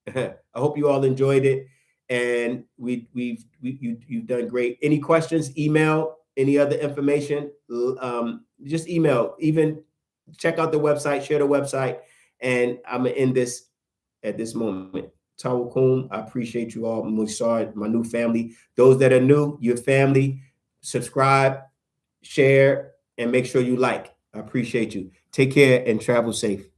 enjoyed it, and you've done great. Any questions? Email. Any other information? Just email. Even check out the website. Share the website. And I'm gonna end this at this moment. Tawakum. I appreciate you all. Musar, my new family. Those that are new, your family. Subscribe, share, and make sure you like. I appreciate you. Take care and travel safe.